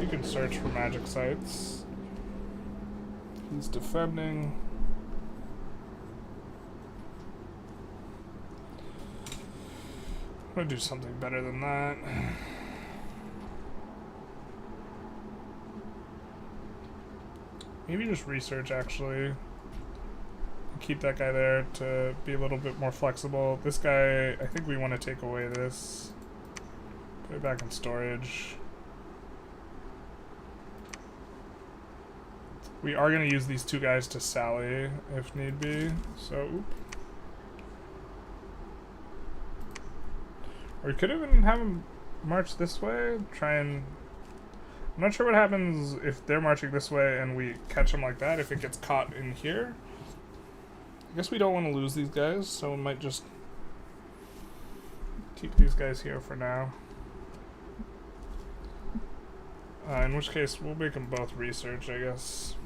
You can search for magic sites. He's defending. I'm gonna do something better than that. Maybe just research, actually. Keep that guy there to be a little bit more flexible. This guy, I think we want to take away this. Put it back in storage. We are going to use these two guys to sally if need be. So, oop. Or we could even have them march this way. Try and... I'm not sure what happens if they're marching this way and we catch them like that, if it gets caught in here. I guess we don't want to lose these guys, so we might just keep these guys here for now. In which case, we'll make them both research, I guess.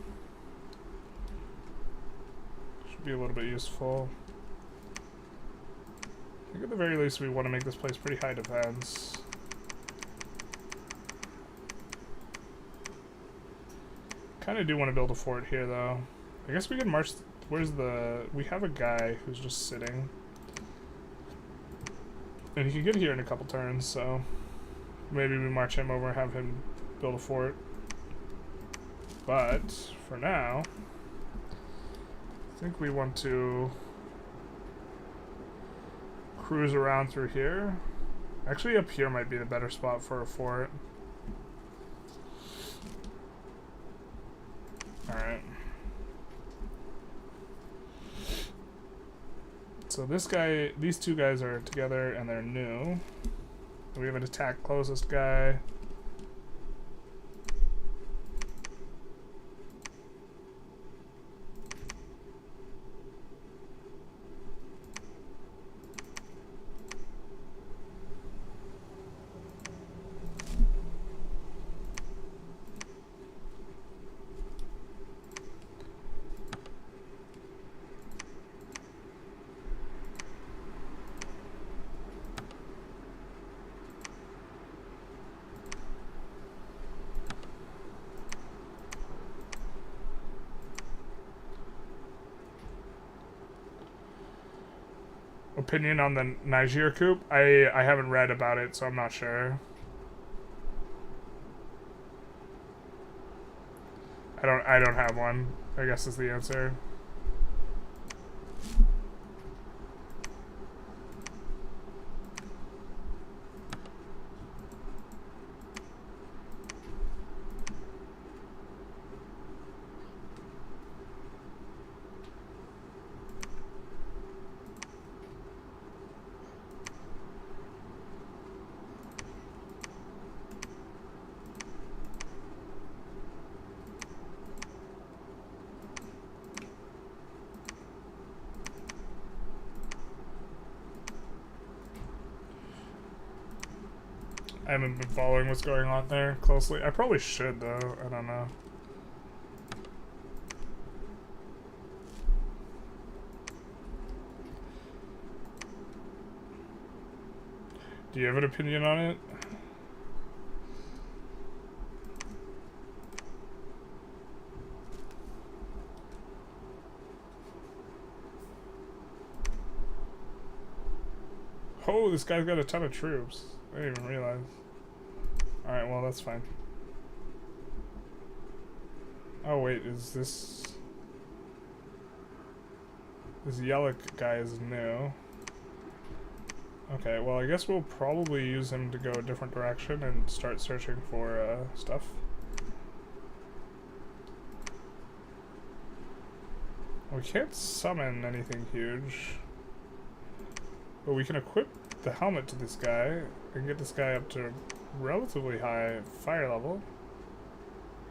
Should be a little bit useful. I think at the very least we want to make this place pretty high defense. Kinda do want to build a fort here, though. I guess we can march... Where's the... We have a guy who's just sitting. And he can get here in a couple turns, so... Maybe we march him over and have him build a fort. But, for now... I think we want to... cruise around through here. Actually, up here might be the better spot for a fort. Alright. So this guy, these two guys are together and they're new. We have an attack closest guy. Opinion on the Niger coup? I haven't read about it, so I'm not sure. I don't have one, I guess is the answer. I haven't been following what's going on there closely. I probably should, though. I don't know. Do you have an opinion on it? Oh, this guy's got a ton of troops. I didn't even realize. Alright, well, that's fine. Oh, wait, is this... This Yellow guy is new. Okay, well, I guess we'll probably use him to go a different direction and start searching for stuff. We can't summon anything huge. But we can equip the helmet to this guy and get this guy up to relatively high fire level.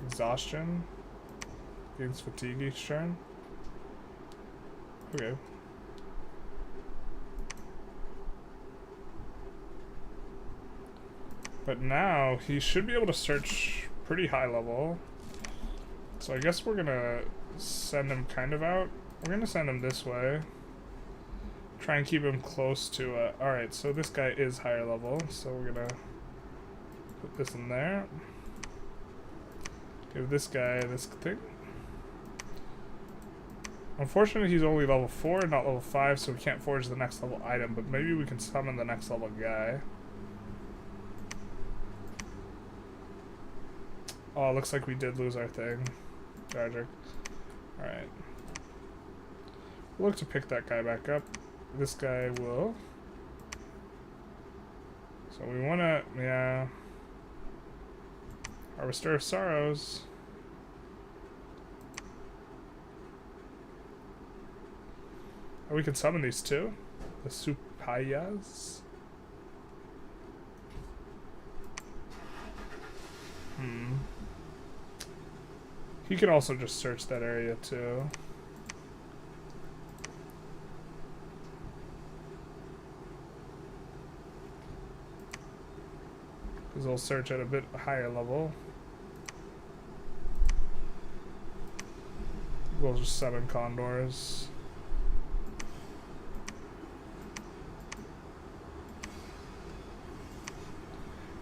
Exhaustion. Gains fatigue each turn. Okay. But now he should be able to search pretty high level. So I guess we're gonna send him kind of out. We're gonna send him this way. Try and keep him close to alright, so this guy is higher level, so we're gonna put this in there. Give this guy this thing. Unfortunately, he's only level 4, not level 5, so we can't forge the next level item, but maybe we can summon the next level guy. Oh, looks like we did lose our thing. Tragic. Alright. We'll look to pick that guy back up. This guy will. So we wanna, yeah. Harvester of Sorrows. Oh, we can summon these too. The Supayas. He can also just search that area too. Because he'll search at a bit higher level. We'll just summon condors.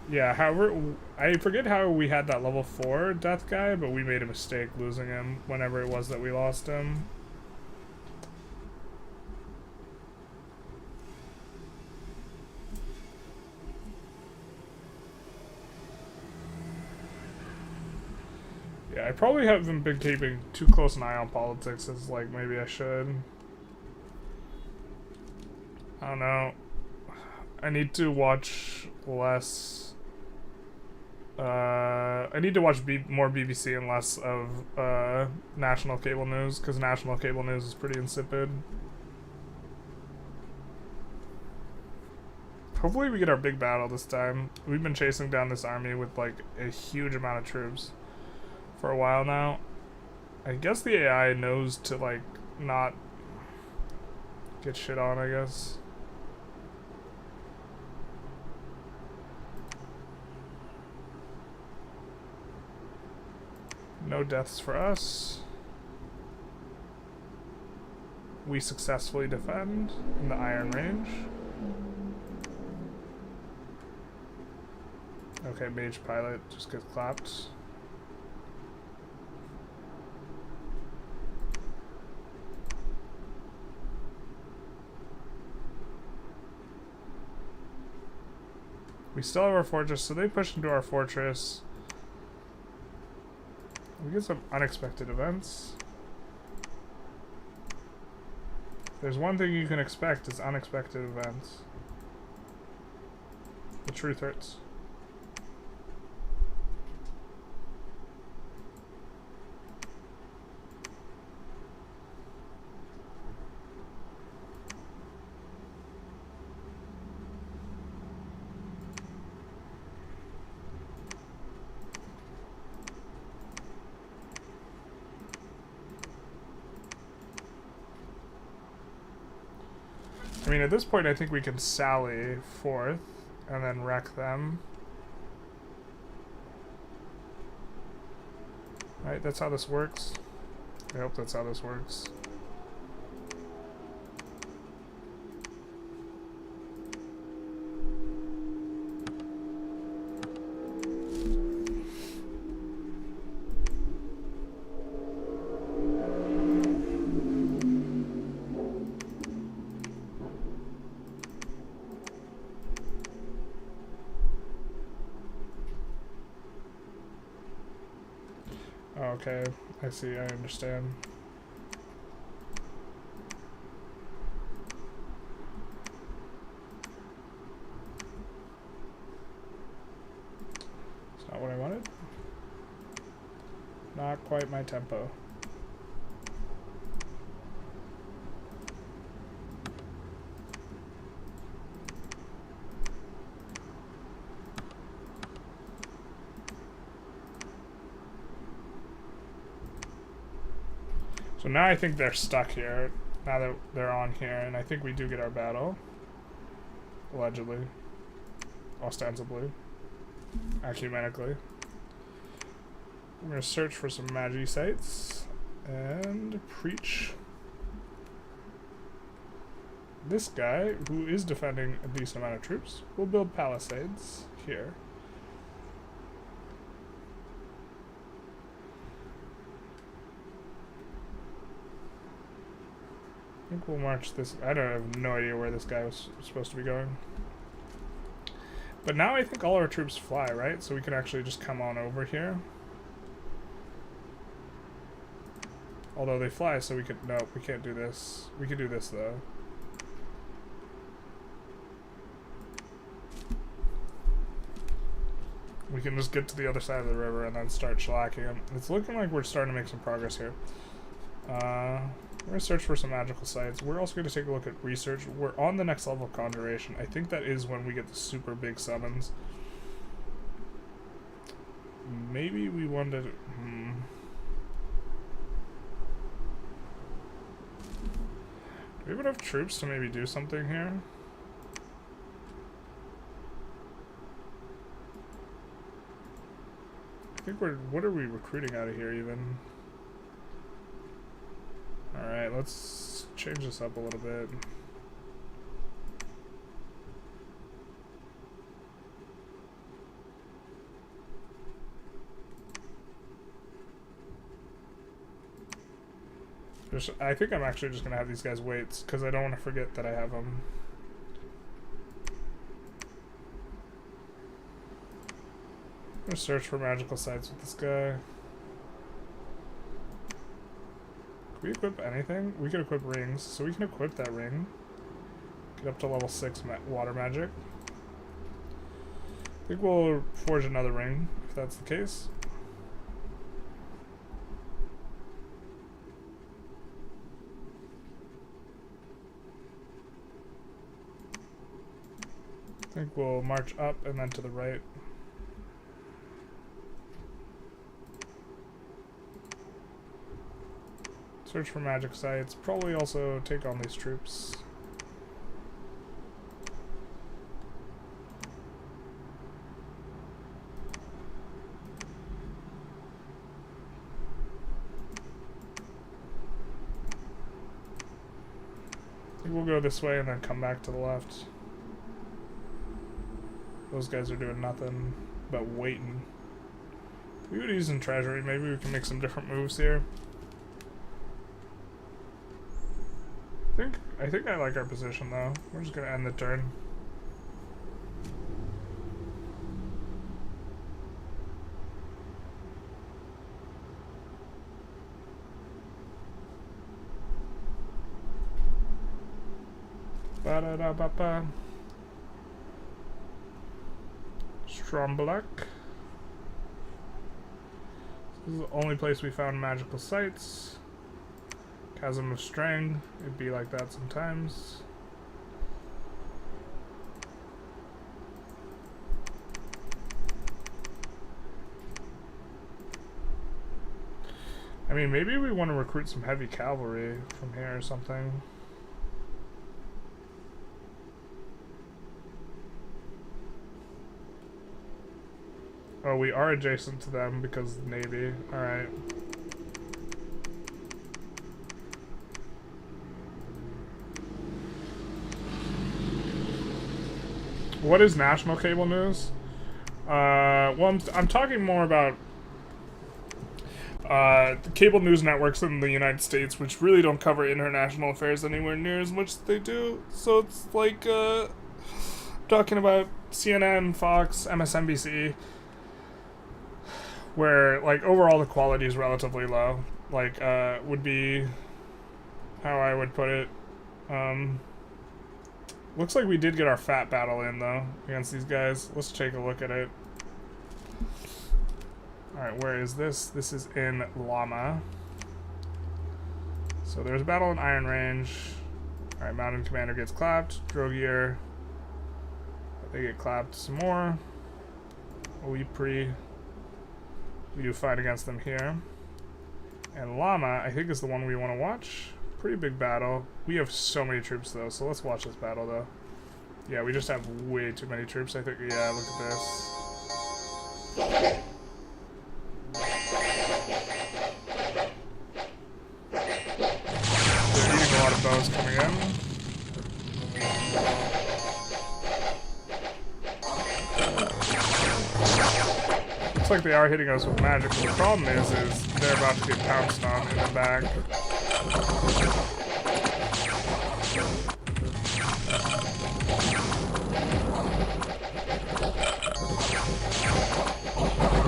Yeah, however, I forget how we had that level 4 death guy, but we made a mistake losing him whenever it was that we lost him. Yeah, I probably haven't been keeping too close an eye on politics as, like, maybe I should. I don't know. I need to watch less... I need to watch more BBC and less of national cable news, because national cable news is pretty insipid. Hopefully we get our big battle this time. We've been chasing down this army with like a huge amount of troops for a while now. I guess the AI knows to like not get shit on, I guess. No deaths for us. We successfully defend in the iron range. Okay, mage pilot just gets clapped. We still have our fortress, so they push into our fortress. We get some unexpected events. There's one thing you can expect is unexpected events. The truth hurts. I mean, at this point, I think we can sally forth and then wreck them. Right, that's how this works. I hope that's how this works. Okay, I see, I understand. It's not what I wanted. Not quite my tempo. So now I think they're stuck here, now that they're on here, and I think we do get our battle. Allegedly. Ostensibly. Ecumenically. We're going to search for some magi sites and preach. This guy, who is defending a decent amount of troops, will build palisades here. I think we'll march this. I have no idea where this guy was supposed to be going. But now I think all our troops fly, right? So we can actually just come on over here. Although they fly, so we could... Nope, we can't do this. We could do this, though. We can just get to the other side of the river and then start shellacking them. It's looking like we're starting to make some progress here. We're going to search for some magical sites. We're also going to take a look at research. We're on the next level of conjuration. I think that is when we get the super big summons. Maybe we wanted... Do we have enough troops to maybe do something here? I think we're... What are we recruiting out of here, even? Alright, let's change this up a little bit. I think I'm actually just going to have these guys wait, because I don't want to forget that I have them. I'm going to search for magical sites with this guy. Can we equip anything? We can equip rings, so we can equip that ring. Get up to level 6 water magic. I think we'll forge another ring, if that's the case. I think we'll march up and then to the right. Search for magic sites. Probably also take on these troops. I think we'll go this way and then come back to the left. Those guys are doing nothing but waiting. We would use some treasury. Maybe we can make some different moves here. I think I like our position though. We're just gonna end the turn. Ba-da-da-ba-ba. Strombolak. This is the only place we found magical sites. Chasm of Strang. It'd be like that sometimes. I mean, maybe we want to recruit some heavy cavalry from here or something. Oh, we are adjacent to them because of the Navy. Alright. What is national cable news? Well, I'm talking more about the cable news networks in the United States, which really don't cover international affairs anywhere near as much as they do. So it's like, talking about CNN, Fox, MSNBC, where, like, overall the quality is relatively low. Like, would be how I would put it. Looks like we did get our fat battle in, though, against these guys. Let's take a look at it. Alright, where is this? This is in Lama. So there's a battle in Iron Range. Alright, Mountain Commander gets clapped. Drogier. They get clapped some more. We do fight against them here. And Llama, I think, is the one we want to watch. Pretty big battle. We have so many troops, though, so let's watch this battle, though. Yeah, we just have way too many troops, I think. Yeah, look at this. They're eating a lot of bows coming in. Looks like they are hitting us with magic, but the problem is they're about to get pounced on in the back.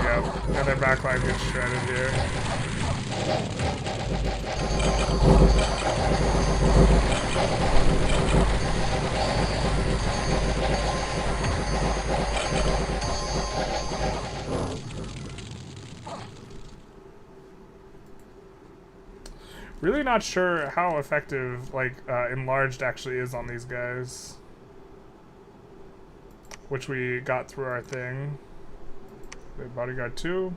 Yep, and their backline gets shredded here. Really not sure how effective, like, enlarged actually is on these guys. Which we got through our thing. Okay, bodyguard 2.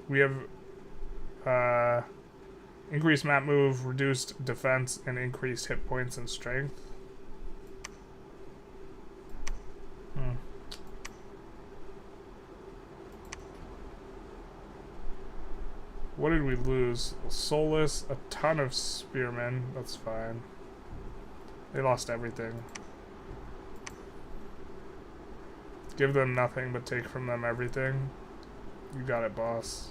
We have, increased map move, reduced defense, and increased hit points and strength. What did we lose? Soulless, a ton of spearmen. That's fine. They lost everything. Give them nothing, but take from them everything. You got it, boss.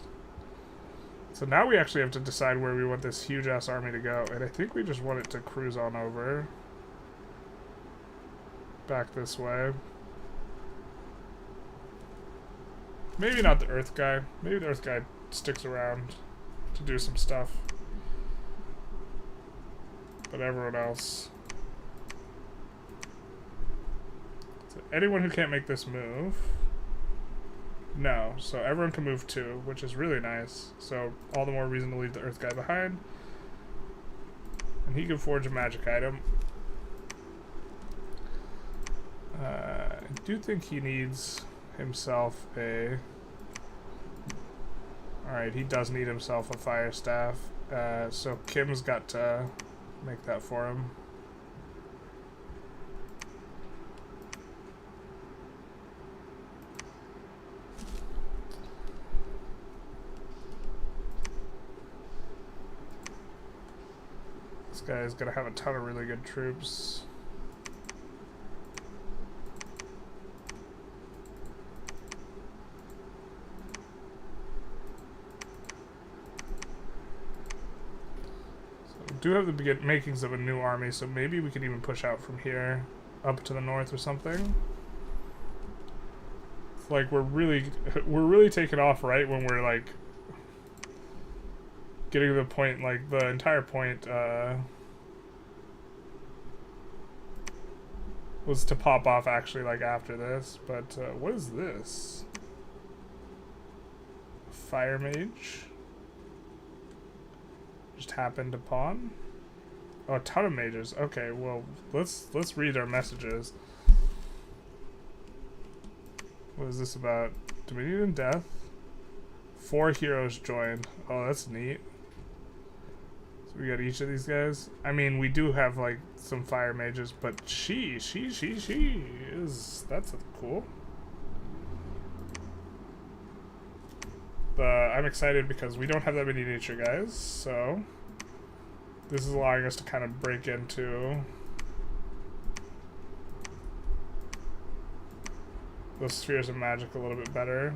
So now we actually have to decide where we want this huge-ass army to go. And I think we just want it to cruise on over. Back this way. Maybe not the Earth guy. Maybe the Earth guy sticks around to do some stuff. But everyone else. So anyone who can't make this move. No, so everyone can move 2, which is really nice. So all the more reason to leave the Earth guy behind. And he can forge a magic item. I do think he needs himself a... Alright, he does need himself a fire staff. So Kim's got to make that for him. This guy is going to have a ton of really good troops. Do have the makings of a new army, so maybe we could even push out from here up to the north or something. It's like we're really taking off right when we're like getting to the point, like the entire point was to pop off actually like after this, but what is this? Fire mage? Just happened upon? Oh, a ton of mages. Okay, well, let's read our messages. What is this about? Dominion death? 4 heroes joined. Oh, that's neat. So we got each of these guys. I mean, we do have like some fire mages, but she is, that's cool. I'm excited because we don't have that many nature guys, so this is allowing us to kind of break into those spheres of magic a little bit better.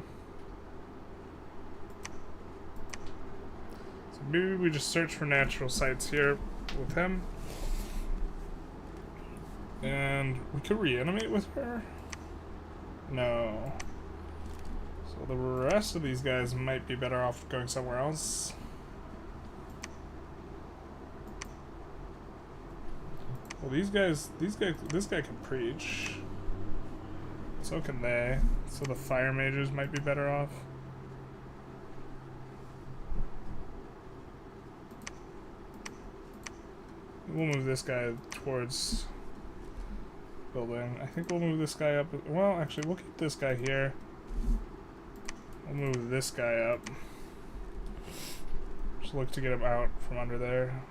So maybe we just search for natural sites here with him. And we could reanimate with her? No. So the rest of these guys might be better off going somewhere else. Well, this guy can preach. So can they. So the fire mages might be better off. We'll move this guy towards building. I think we'll move this guy up. Well, actually, we'll keep this guy here. We'll move this guy up. Just look to get him out from under there.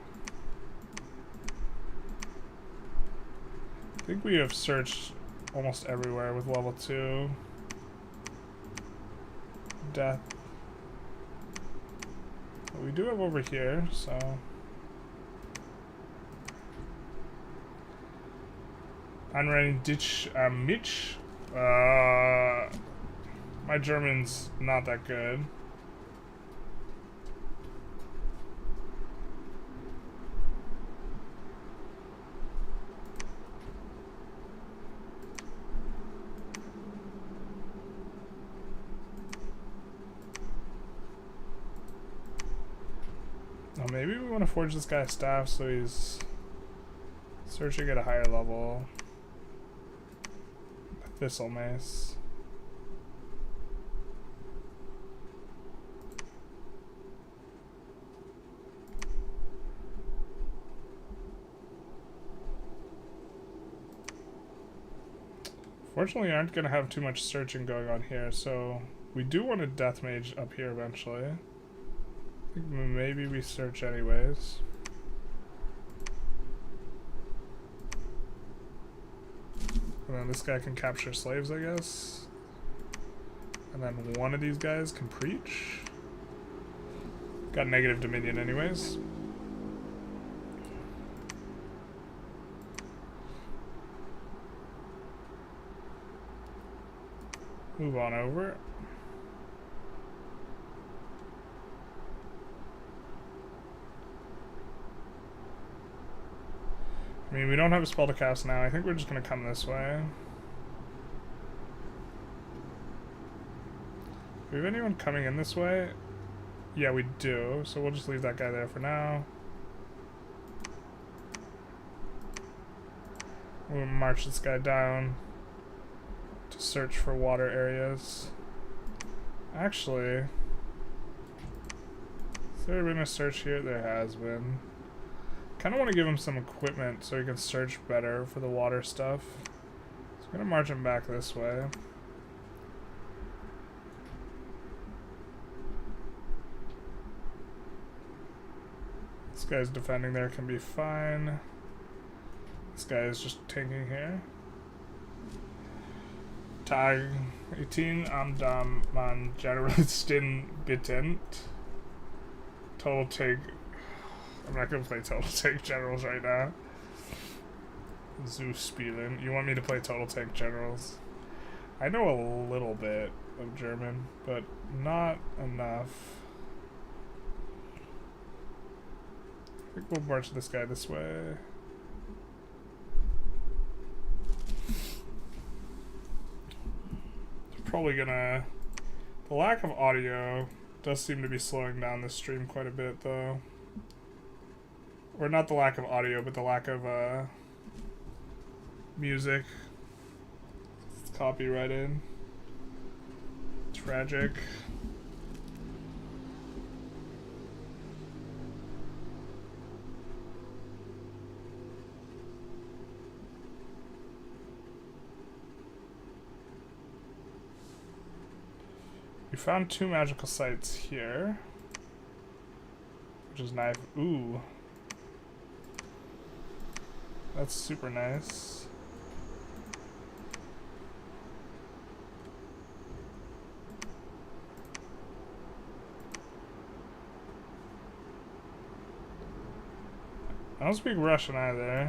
I think we have searched almost everywhere with level 2. Death. But we do have over here, so... Anrein dich mich. My German's not that good. Oh, maybe we want to forge this guy's staff so he's searching at a higher level. Thistle mace. Fortunately, aren't going to have too much searching going on here, so we do want a death mage up here eventually. I think maybe we search anyways. And then this guy can capture slaves, I guess. And then one of these guys can preach. Got negative dominion anyways. Move on over. I mean, we don't have a spell to cast now. I think we're just going to come this way. Do we have anyone coming in this way? Yeah, we do. So we'll just leave that guy there for now. We'll march this guy down to search for water areas. Actually, has there been a search here? There has been. Kind of want to give him some equipment so he can search better for the water stuff. So I'm going to march him back this way. This guy's defending there can be fine. This guy is just tanking here. Tag 18 am dam man Generalist bitten. Total take. I'm not gonna play Total Tank Generals right now. Zeus spielen. You want me to play Total Tank Generals? I know a little bit of German, but not enough. I think we'll march this guy this way. Probably gonna... The lack of audio does seem to be slowing down this stream quite a bit, though. Or not the lack of audio, but the lack of music. It's copyrighted. Tragic. We found 2 magical sites here. Which is nice. Ooh. That's super nice. I don't speak Russian either.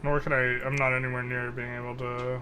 Nor can I... I'm not anywhere near being able to...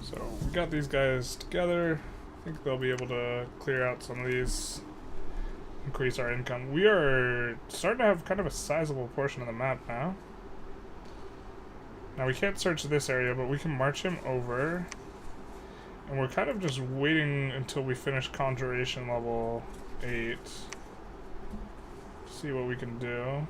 So we got these guys together. I think they'll be able to clear out some of these, increase our income. We are starting to have kind of a sizable portion of the map now. Now we can't search this area, but we can march him over. And we're kind of just waiting until we finish Conjuration level 8. See what we can do.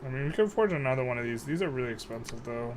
I mean, we can forge another one of these. These are really expensive, though.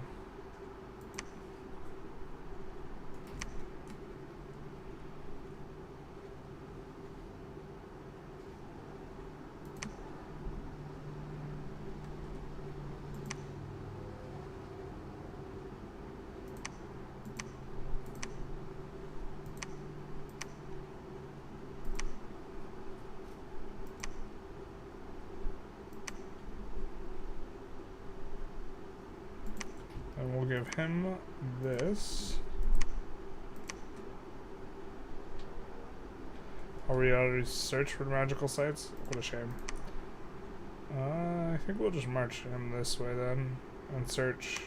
And we'll give him this. Are we already search for magical sites? What a shame. I think we'll just march him this way then and search.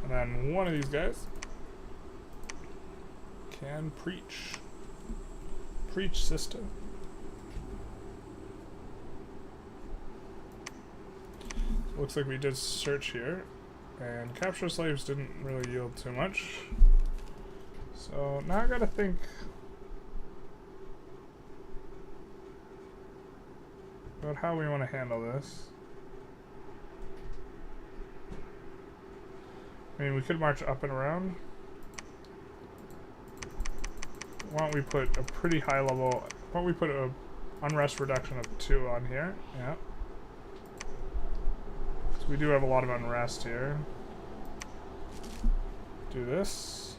And then one of these guys can preach. Preach, sister. Looks like we did search here, and capture slaves didn't really yield too much. So now I gotta think about how we want to handle this. I mean, we could march up and around. Why don't we put a pretty high level, why don't we put a unrest reduction of 2 on here? Yeah. So we do have a lot of unrest here. Do this.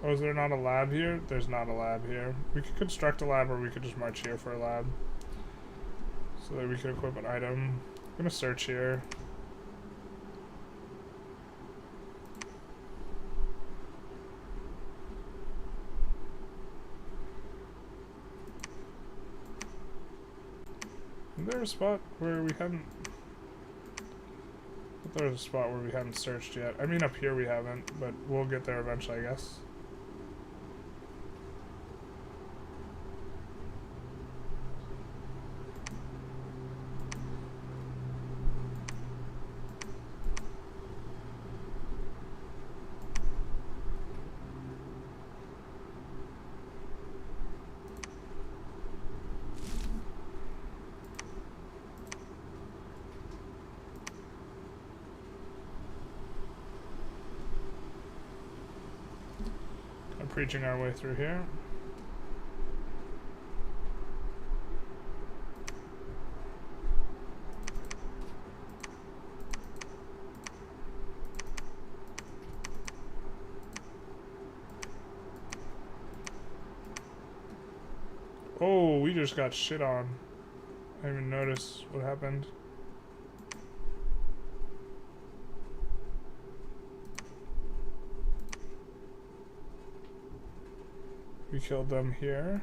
Oh, is there not a lab here? There's not a lab here. We could construct a lab, or we could just march here for a lab. So that we can equip an item. I'm gonna search here. Is there a spot where we hadn't... I thought there was a spot where we hadn't searched yet. I mean, up here we haven't, but we'll get there eventually, I guess. Preaching our way through here. Oh, we just got shit on. I didn't even notice what happened. We killed them here.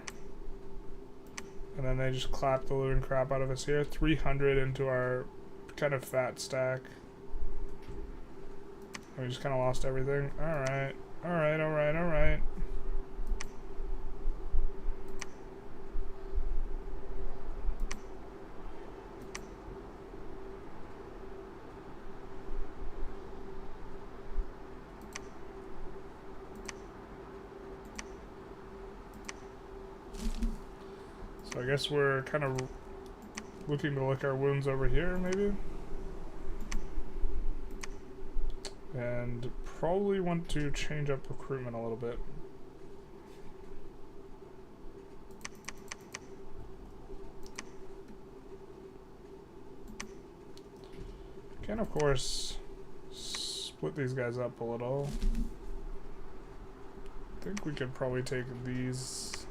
And then they just clapped the living crap out of us here. 300 into our kind of fat stack. We just kind of lost everything. Alright. Alright, alright, alright. So I guess we're kind of looking to lick our wounds over here, maybe? And probably want to change up recruitment a little bit. Can, of course, split these guys up a little. I think we could probably take these.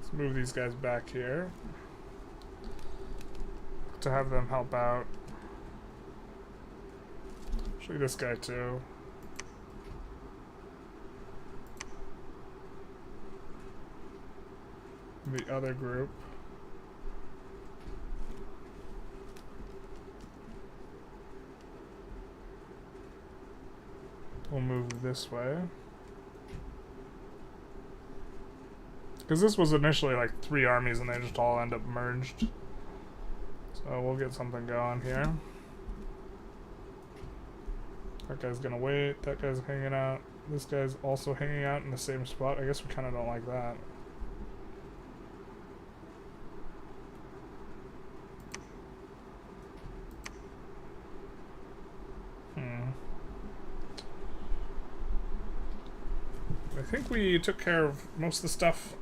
Let's move these guys back here to have them help out. Actually, this guy too. The other group. We'll move this way. Because this was initially like 3 armies and they just all end up merged. So we'll get something going here. That guy's gonna wait, that guy's hanging out. This guy's also hanging out in the same spot. I guess we kind of don't like that. I think we took care of most of the stuff.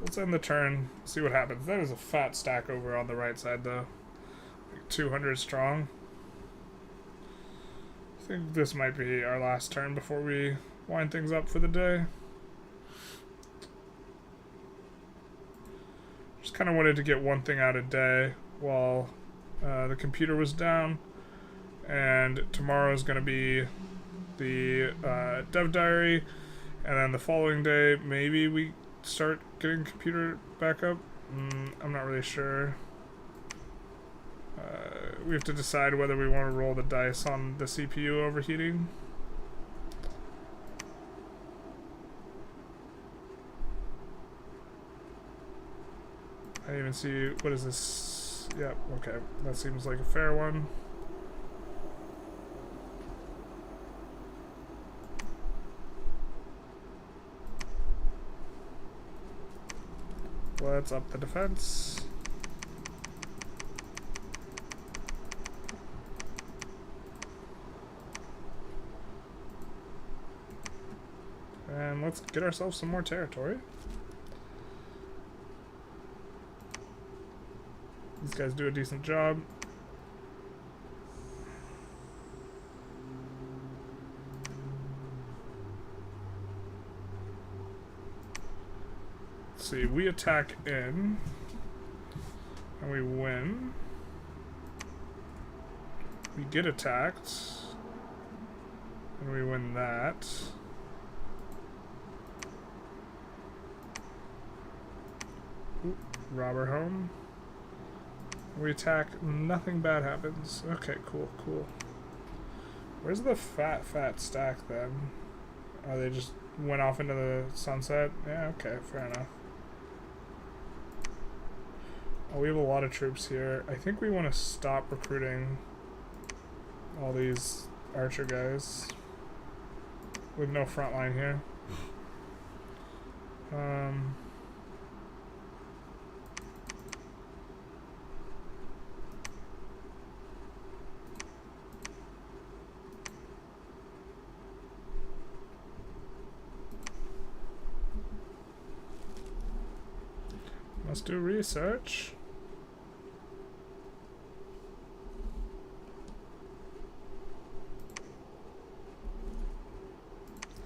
Let's end the turn, see what happens. That is a fat stack over on the right side though. Like 200 strong. I think this might be our last turn before we wind things up for the day. Just kind of wanted to get one thing out a day while the computer was down. And tomorrow is going to be the dev diary. And then the following day, maybe we start getting computer back up. I'm not really sure. We have to decide whether we want to roll the dice on the CPU overheating. I didn't even see, what is this? Yep, okay, that seems like a fair one. Let's up the defense. And let's get ourselves some more territory. These guys do a decent job. Let's see, we attack in, and we win. We get attacked, and we win that. Ooh, robber home. We attack, nothing bad happens. Okay, cool, cool. Where's the fat stack then? Oh, they just went off into the sunset? Yeah, okay, fair enough. Oh, we have a lot of troops here. I think we want to stop recruiting all these archer guys with no front line here. Let's do research.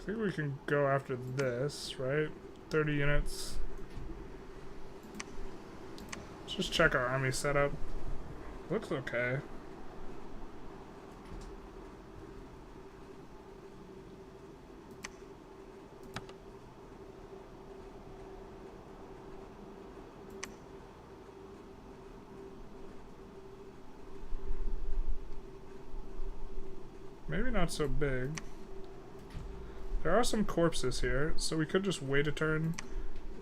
think we can go after this, right? 30 units. Let's just check our army setup. Looks okay. Maybe not so big. There are some corpses here, so we could just wait a turn,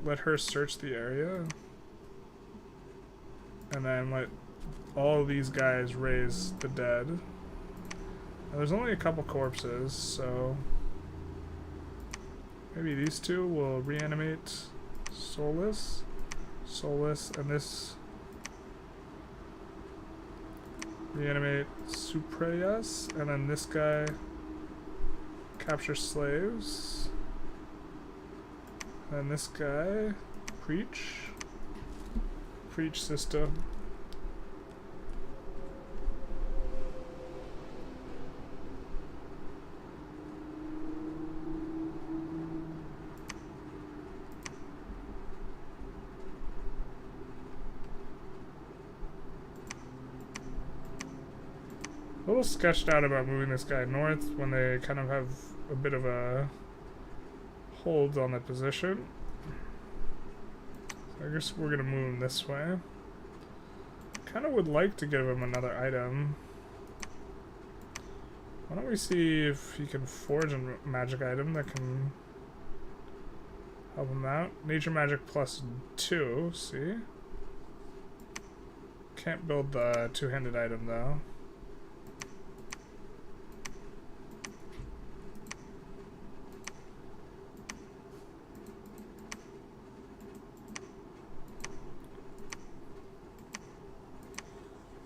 let her search the area, and then let all these guys raise the dead. Now, there's only a couple corpses, so maybe these two will reanimate Soulless, and this reanimate Supreyas, and then this guy capture slaves, and this guy preach system. A little sketched out about moving this guy north when they kind of have a bit of a hold on the position. So I guess we're gonna move him this way. Kind of would like to give him another item. Why don't we see if he can forge a magic item that can help him out? Nature magic +2, see? Can't build the two-handed item though.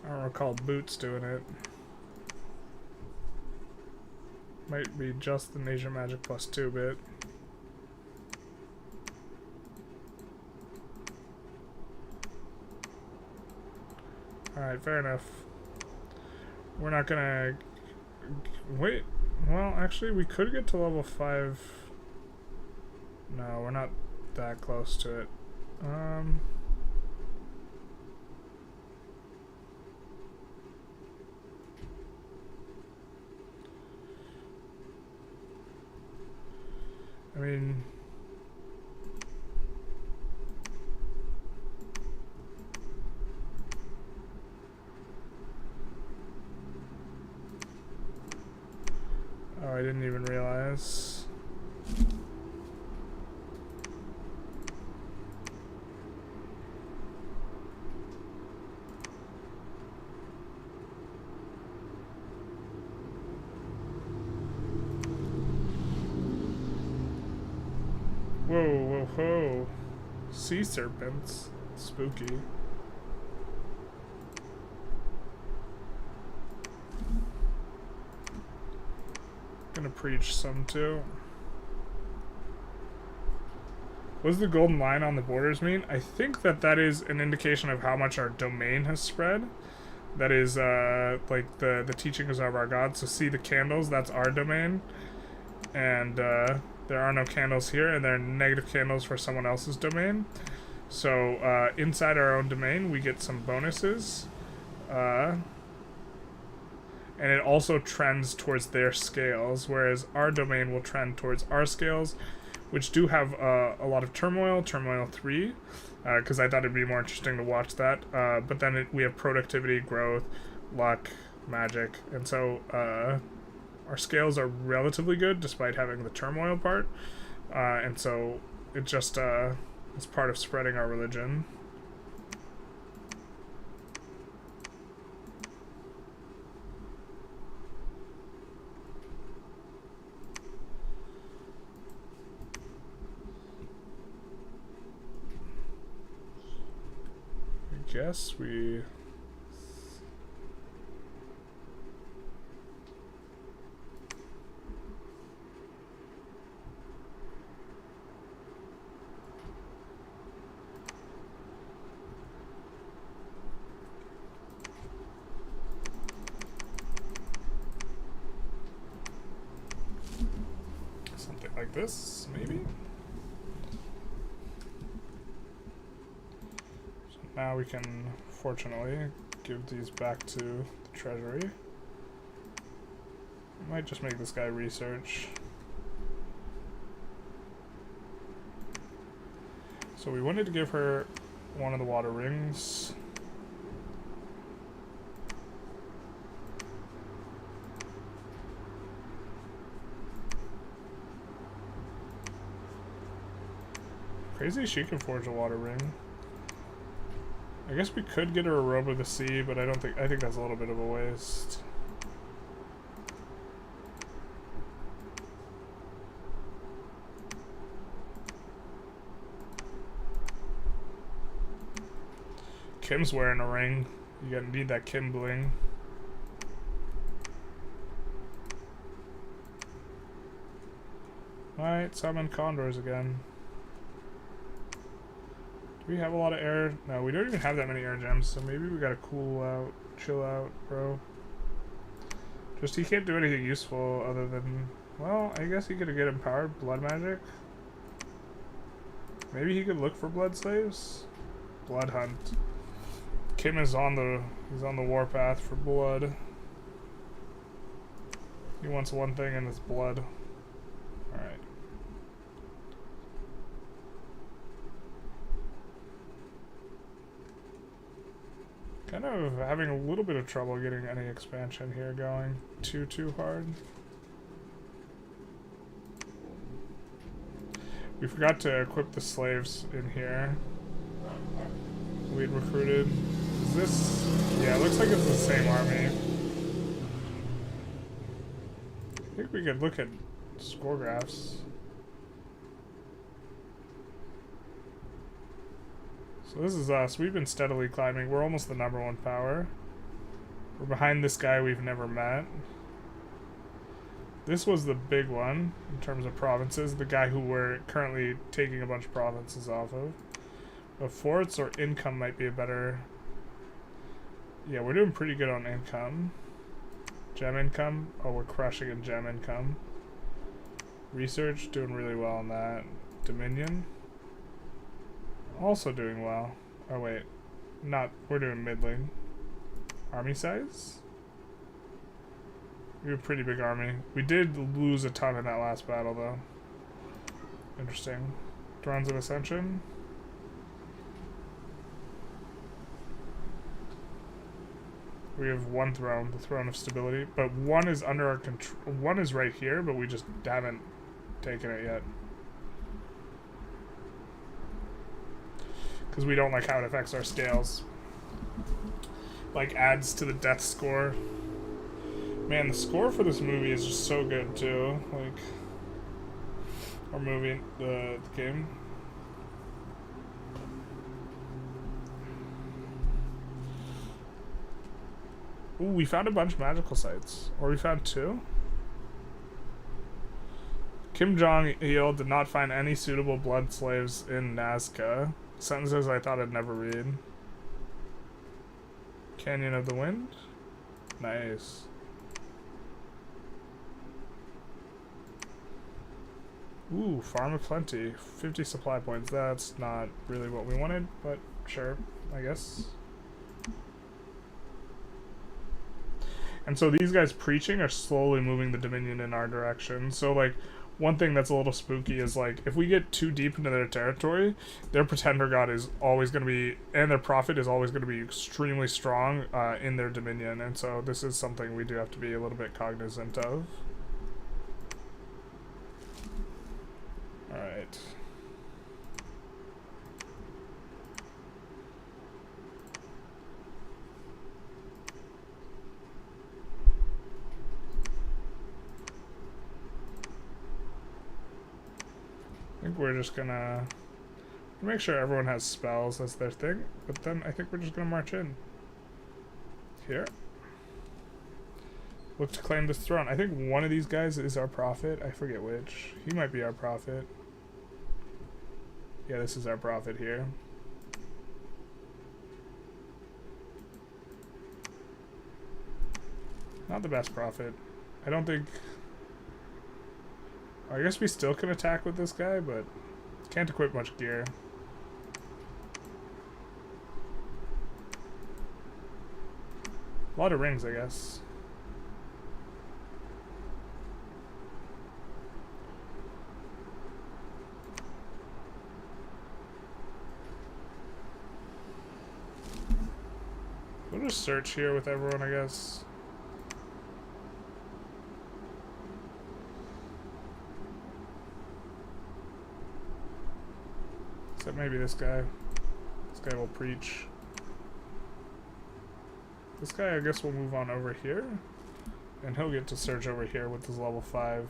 I don't recall Boots doing it. Might be just the Nature Magic +2 bit. Alright, fair enough. We're not gonna... Wait. Well, actually, we could get to level 5. No, we're not that close to it. I mean... Oh, I didn't even realize. Whoa, whoa, whoa. Sea serpents. Spooky. Gonna preach some too. What does the golden line on the borders mean? I think that is an indication of how much our domain has spread. That is like the teachings of our God. So see the candles, that's our domain. And there are no candles here, and there are negative candles for someone else's domain. So inside our own domain, we get some bonuses. And it also trends towards their scales, whereas our domain will trend towards our scales, which do have a lot of turmoil 3, because I thought it'd be more interesting to watch that. But then we have productivity, growth, luck, magic, and so our scales are relatively good despite having the turmoil part, and so it just is part of spreading our religion. I guess we... Something like this, maybe? So now we can, fortunately, give these back to the treasury. Might just make this guy research. So we wanted to give her one of the water rings. Crazy she can forge a water ring. I guess we could get her a robe of the sea, but I think that's a little bit of a waste. Kim's wearing a ring. You gotta need that Kim bling. Alright, summon condors again. Do we have a lot of air? No, we don't even have that many air gems, so maybe we gotta cool out, chill out, bro. Just he can't do anything useful other than, well, I guess he could get empowered blood magic. Maybe he could look for blood slaves? Blood hunt. Kim is on the warpath for blood. He wants one thing and it's blood. Alright. Kind of having a little bit of trouble getting any expansion here going too hard. We forgot to equip the slaves in here. We'd recruited. Is this? Yeah, it looks like it's the same army. I think we could look at score graphs. So this is us. We've been steadily climbing. We're almost the #1 power. We're behind this guy we've never met. This was the big one in terms of provinces. The guy who we're currently taking a bunch of provinces off of. But forts or income might be a better... Yeah, we're doing pretty good on income. Gem income. Oh, we're crushing in gem income. Research, doing really well on that. Dominion. Also doing well. Oh wait, we're doing middling. Army size? We have a pretty big army. We did lose a ton in that last battle though. Interesting. Thrones of Ascension. We have one throne, the Throne of Stability, but one is under our control. One is right here, but we just haven't taken it yet. Because we don't like how it affects our scales. Like, adds to the death score. Man, the score for this movie is just so good, too. Like, or movie, the game. Ooh, we found a bunch of magical sites. Or we found 2. Kim Jong Il did not find any suitable blood slaves in Nazca. Sentences I thought I'd never read. Canyon of the Wind? Nice. Ooh, Farm of Plenty. 50 supply points. That's not really what we wanted, but sure, I guess. And so these guys preaching are slowly moving the Dominion in our direction. So, like, one thing that's a little spooky is, like, if we get too deep into their territory, their pretender god is always going to be, and their prophet is always going to be extremely strong in their dominion. And so this is something we do have to be a little bit cognizant of. Alright. I think we're just gonna make sure everyone has spells as their thing, but then I think we're just gonna march in. Here. Look to claim this throne. I think one of these guys is our prophet. I forget which. He might be our prophet. Yeah, this is our prophet here. Not the best prophet. I don't think... I guess we still can attack with this guy, but can't equip much gear. A lot of rings, I guess. We'll just search here with everyone, I guess. Except maybe this guy. This guy will preach. This guy, I guess, will move on over here. And he'll get to search over here with his level 5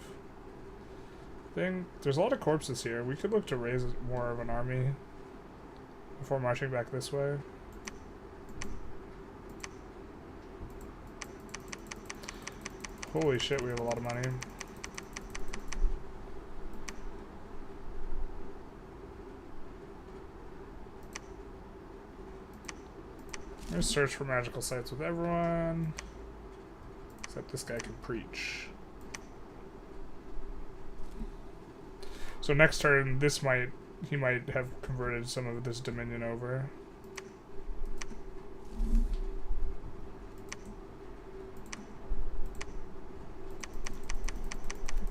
thing. There's a lot of corpses here. We could look to raise more of an army before marching back this way. Holy shit, we have a lot of money. I'm gonna search for magical sites with everyone. Except this guy can preach. So next turn, he might have converted some of this dominion over.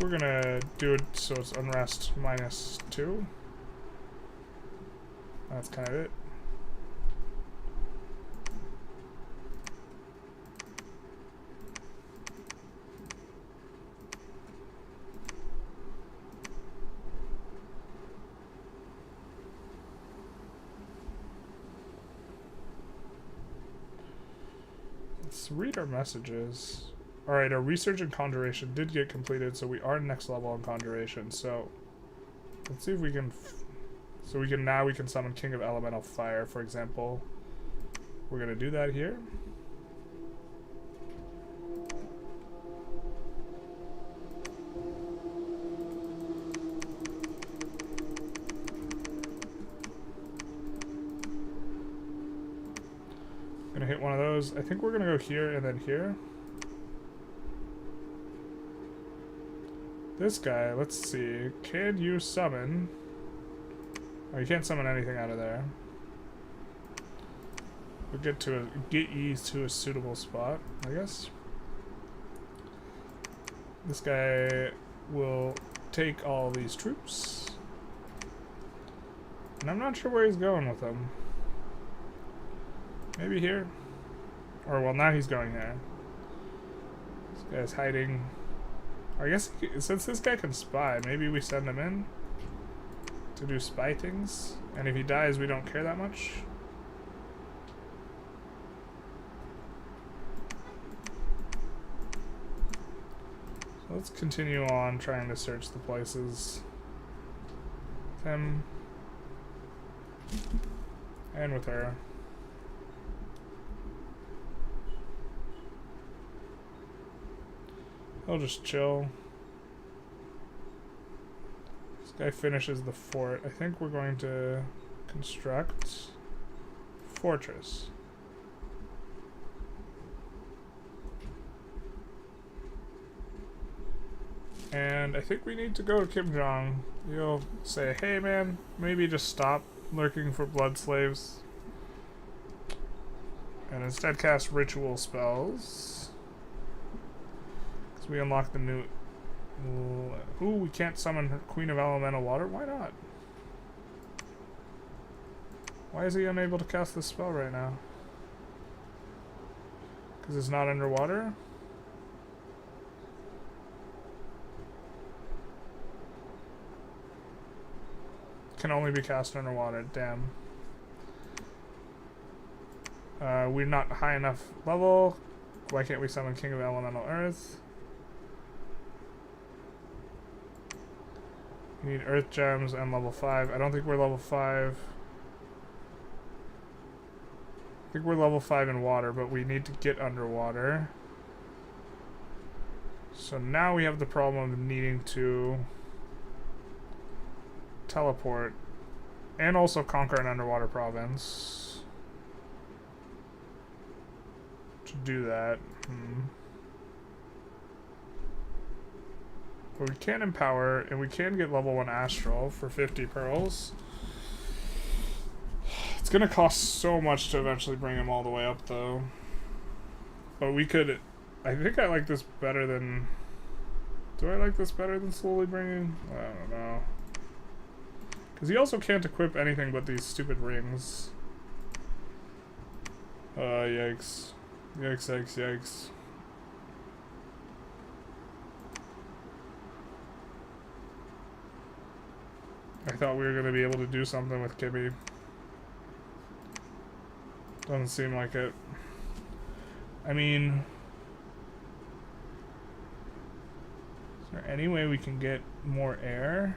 We're gonna do it so it's unrest -2. That's kind of it. Let's read our messages. Alright, our research in conjuration did get completed, so we are next level in conjuration. So let's see if we can now we can summon King of Elemental Fire, for example. We're gonna do that here. Gonna hit one of those. I think we're gonna go here and then here. This guy, let's see. Can you summon? Oh, you can't summon anything out of there. We'll get ye to a suitable spot, I guess. This guy will take all these troops. And I'm not sure where he's going with them. Maybe here? Or, well, now he's going here. This guy's hiding. I guess since this guy can spy, maybe we send him in to do spy things. And if he dies, we don't care that much. So let's continue on trying to search the places. With him. And with her. He'll just chill. This guy finishes the fort. I think we're going to construct fortress. And I think we need to go to Kim Jong. You'll say, hey man, maybe just stop lurking for blood slaves. And instead cast ritual spells. We unlock the new... Ooh, we can't summon her Queen of Elemental Water? Why not? Why is he unable to cast this spell right now? Because it's not underwater? Can only be cast underwater, damn. We're not high enough level. Why can't we summon King of Elemental Earth? We need Earth Gems and level 5. I don't think we're level 5. I think we're level 5 in water, but we need to get underwater. So now we have the problem of needing to teleport and also conquer an underwater province. To do that, But we can empower, and we can get level 1 astral for 50 pearls. It's gonna cost so much to eventually bring him all the way up, though. But we could... I think I like this better than... Do I like this better than slowly bringing? I don't know. Because he also can't equip anything but these stupid rings. Yikes. Yikes, yikes, yikes. I thought we were going to be able to do something with Kibby. Doesn't seem like it. I mean... Is there any way we can get more air?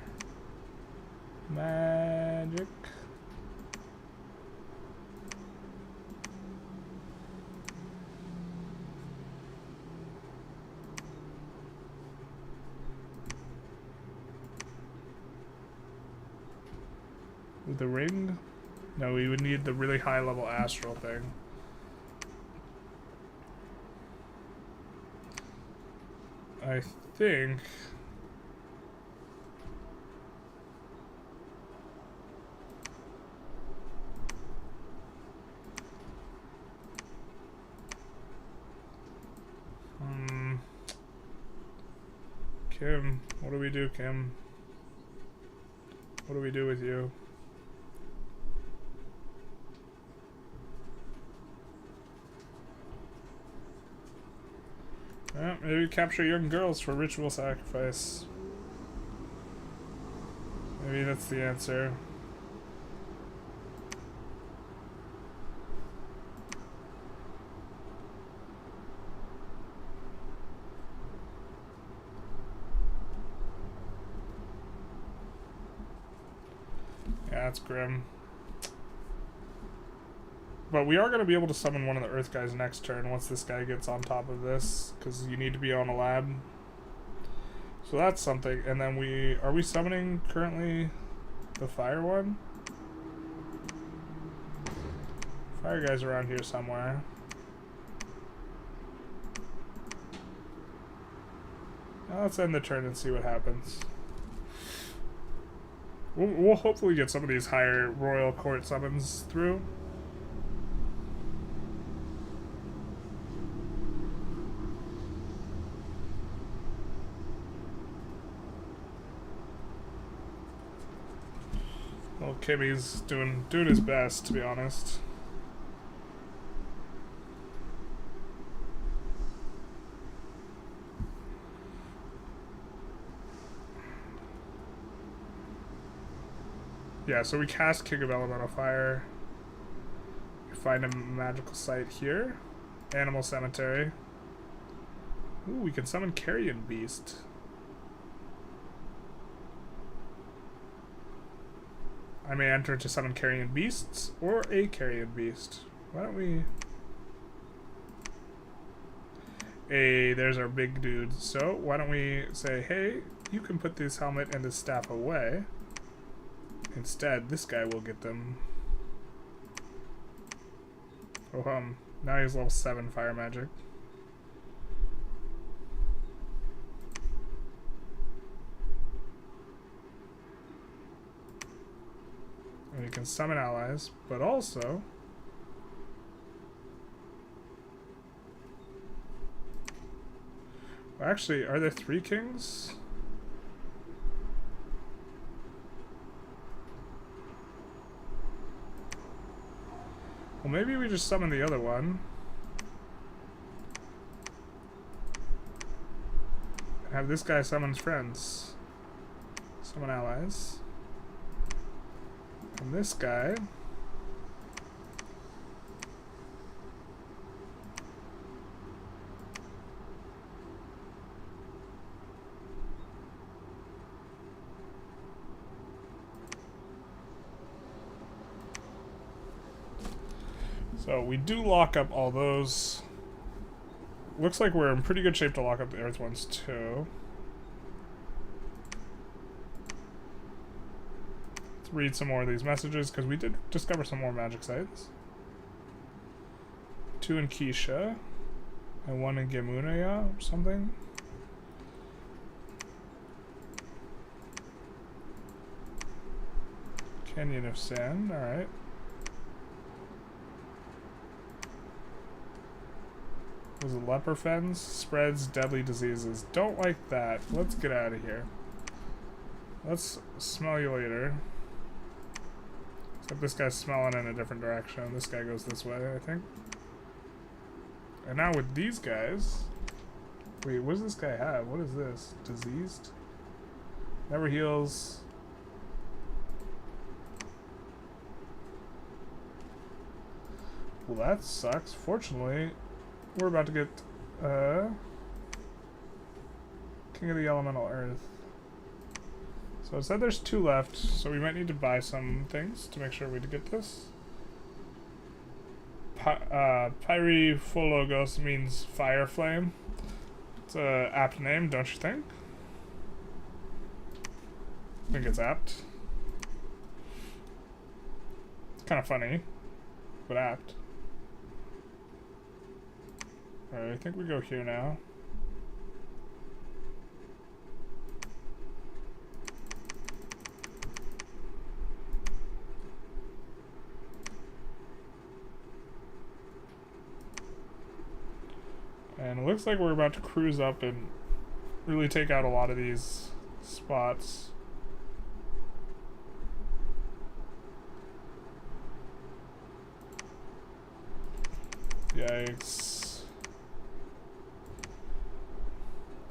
Magic. With the ring? No, we would need the really high level astral thing. I think... Kim, what do we do, Kim? What do we do with you? Maybe capture young girls for ritual sacrifice. Maybe that's the answer. Yeah, that's grim. But we are going to be able to summon one of the Earth guys next turn once this guy gets on top of this, because you need to be on a lab. So that's something. And then are we summoning currently the fire one? Fire guy's around here somewhere. Now let's end the turn and see what happens. We'll hopefully get some of these higher royal court summons through. Well, Kimmy's doing his best, to be honest. Yeah, so we cast King of Elemental Fire. We find a magical site here. Animal Cemetery. Ooh, we can summon Carrion Beast. I may enter to summon Carrion Beasts or a Carrion Beast. Why don't we... Hey, there's our big dude. So, why don't we say, hey, you can put this helmet and this staff away. Instead, this guy will get them. Oh, now he's level 7 fire magic. And you can summon allies, but also... Well, actually, are there 3 kings? Well, maybe we just summon the other one. And have this guy summon friends. Summon allies. And this guy... So we do lock up all those. Looks like we're in pretty good shape to lock up the Earth ones too. Let's read some more of these messages because we did discover some more magic sites. 2 in Keisha and 1 in Gemunaya or something. Canyon of Sand, alright. Was it leper fens? Spreads deadly diseases. Don't like that. Let's get out of here. Let's smell you later. Except this guy's smelling in a different direction. This guy goes this way, I think. And now with these guys... Wait, what does this guy have? What is this? Diseased? Never heals. Well, that sucks. Fortunately, we're about to get King of the Elemental Earth. So it said there's 2 left, so we might need to buy some things to make sure we get this. Pyrifologos means fire flame. It's a apt name, don't you think? I think it's apt. It's kind of funny, but apt. Alright, I think we go here now. And it looks like we're about to cruise up and really take out a lot of these spots. Yikes.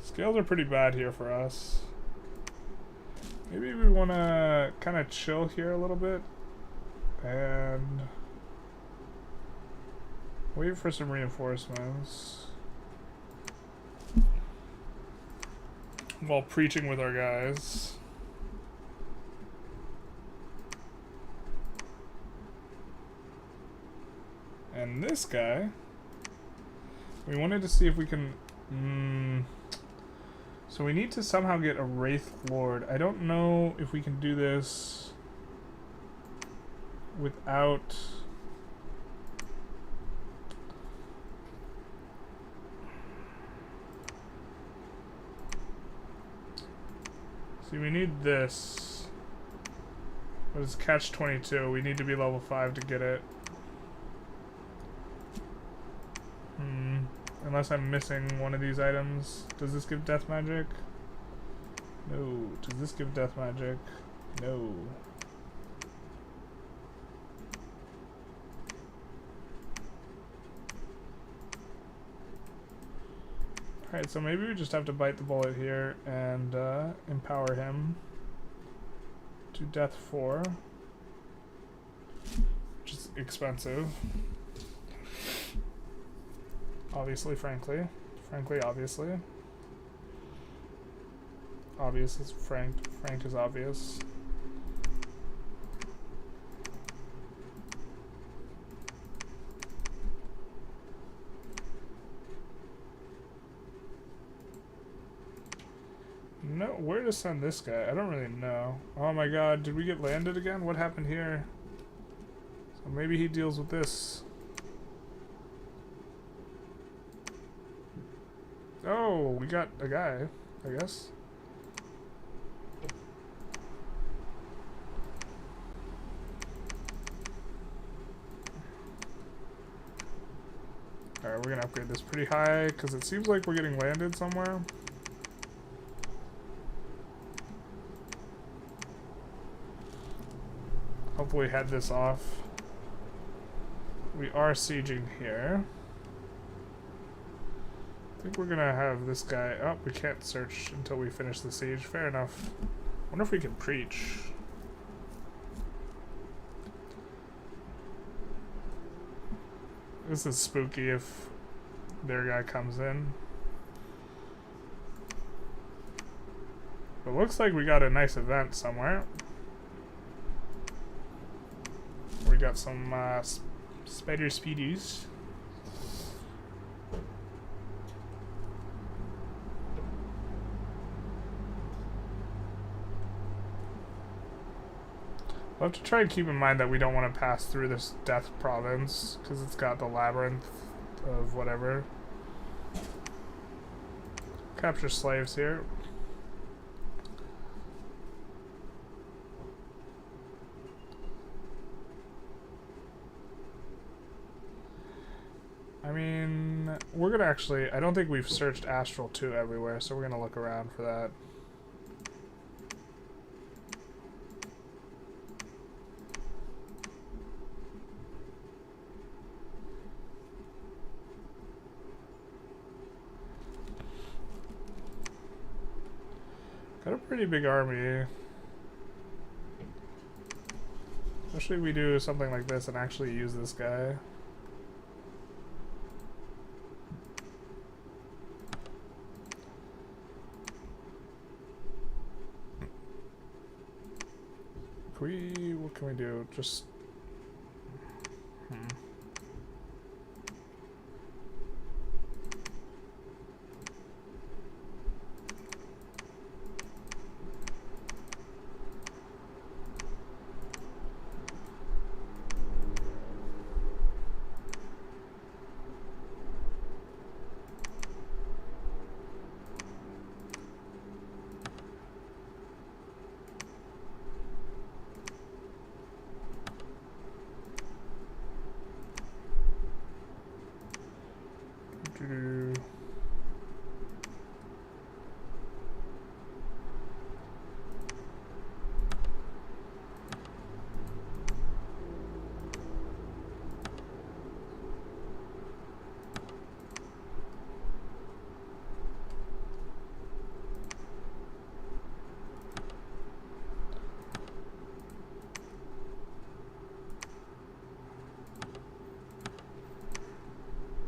Scales are pretty bad here for us. Maybe we want to kind of chill here a little bit and wait for some reinforcements while preaching with our guys. And this guy, we wanted to see if we can... So we need to somehow get a Wraith Lord. I don't know if we can do this without... See, we need this. What is catch 22? We need to be level 5 to get it. Unless I'm missing one of these items. Does this give death magic? No. Does this give death magic? No. Alright, so maybe we just have to bite the bullet here and empower him to death 4. Which is expensive. Obviously, frankly. Frankly, obviously. Obvious is frank. Frank is obvious. No, where to send this guy? I don't really know. Oh my god, did we get landed again? What happened here? So maybe he deals with this. Oh, we got a guy, I guess. Alright, we're gonna upgrade this pretty high, because it seems like we're getting landed somewhere. Hopefully head this off. We are sieging here. I think we're gonna have this guy... Oh, we can't search until we finish the siege. Fair enough. Wonder if we can preach. This is spooky if their guy comes in. But looks like we got a nice event somewhere. We got some spider speedies. We'll have to try and keep in mind that we don't want to pass through this death province, because it's got the labyrinth of whatever. Capture slaves here. we're gonna actually, I don't think we've searched Astral 2 everywhere, so we're gonna look around for that. Got a pretty big army. Especially if we do something like this and actually use this guy. What can we do? Just...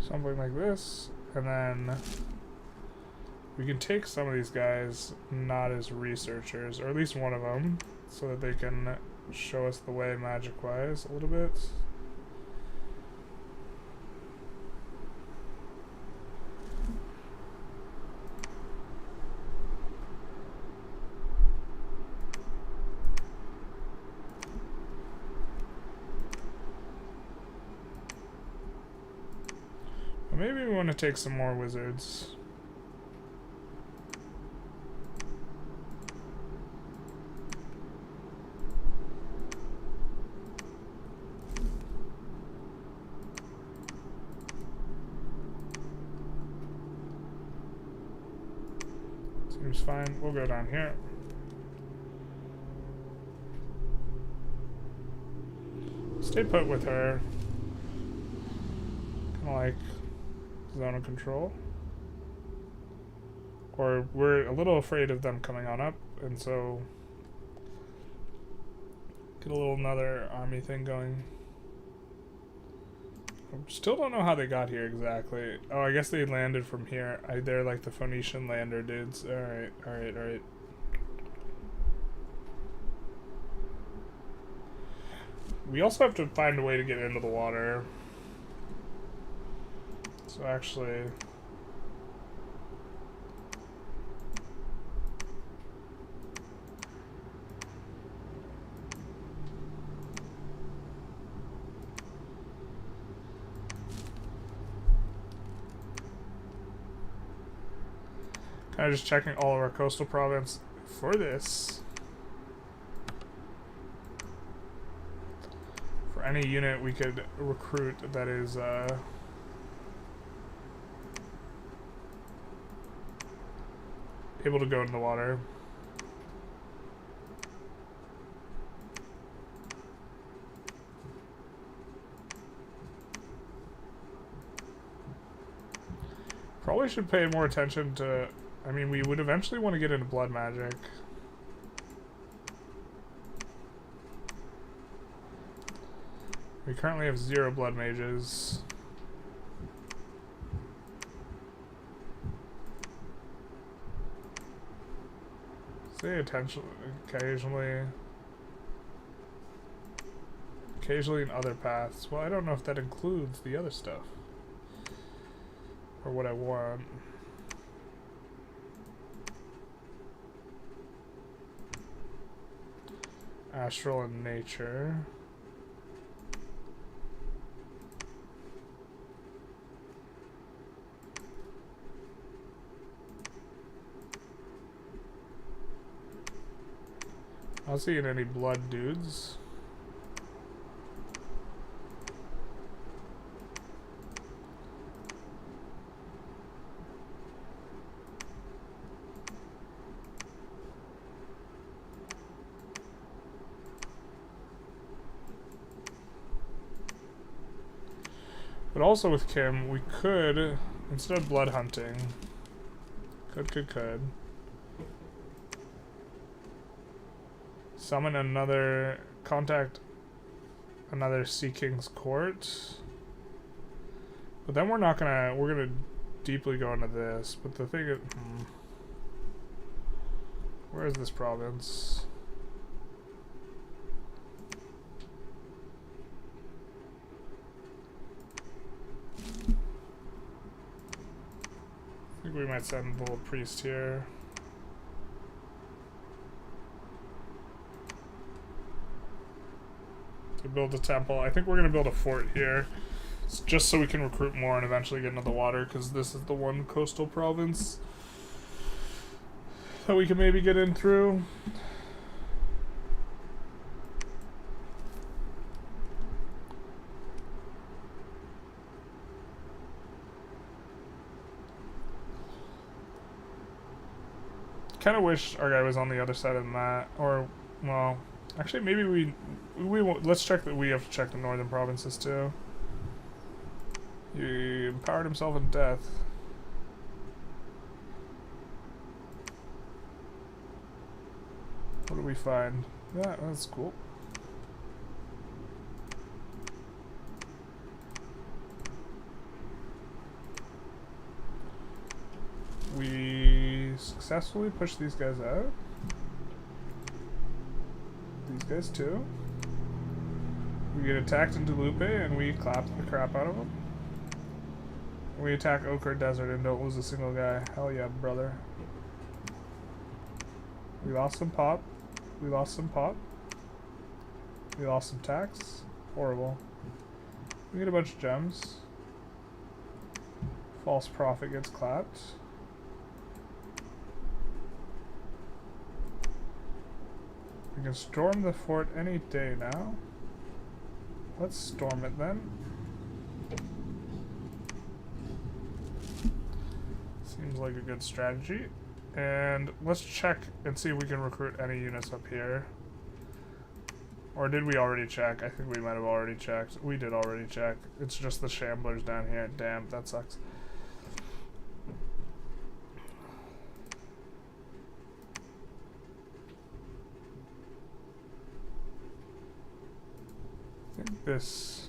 something like this, and then we can take some of these guys not as researchers, or at least one of them, so that they can show us the way magic-wise a little bit. Maybe we want to take some more wizards. Seems fine. We'll go down here. Stay put with her. Kind of like zone of control. Or we're a little afraid of them coming on up, and so get a little another army thing going. I still don't know how they got here exactly. Oh, I guess they landed from here. They're like the Phoenician lander dudes. Alright, alright, alright. We also have to find a way to get into the water. So actually... kind of just checking all of our coastal province for this. For any unit we could recruit that is able to go in the water. Probably should pay more attention to... I mean, we would eventually want to get into blood magic. We currently have 0 blood mages. Say attention occasionally. Occasionally in other paths. Well, I don't know if that includes the other stuff. Or what I want. Astral and nature. I don't see any blood dudes. But also with Kim, we could, instead of blood hunting, could summon another, contact another Sea King's court. But then we're gonna deeply go into this. But the thing is, where is this province? I think we might send the little priest here. To build a temple. I think we're going to build a fort here. Just so we can recruit more and eventually get into the water, because this is the one coastal province that we can maybe get in through. Kind of wish our guy was on the other side of the map, or, well, actually maybe we won't. Let's check that. We have to check the northern provinces too. He empowered himself in death. What do we find? Yeah, that's cool. We successfully push these guys out. These guys too. We get attacked into Lupe and we clap the crap out of them. We attack Ochre Desert and don't lose a single guy. Hell yeah, brother. We lost some pop. We lost some pop. We lost some tax. Horrible. We get a bunch of gems. False prophet gets clapped. We can storm the fort any day now. Let's storm it then. Seems like a good strategy. And let's check and see if we can recruit any units up here. Or did we already check? I think we might have already checked. We did already check. It's just the shamblers down here. Damn, that sucks. I think this...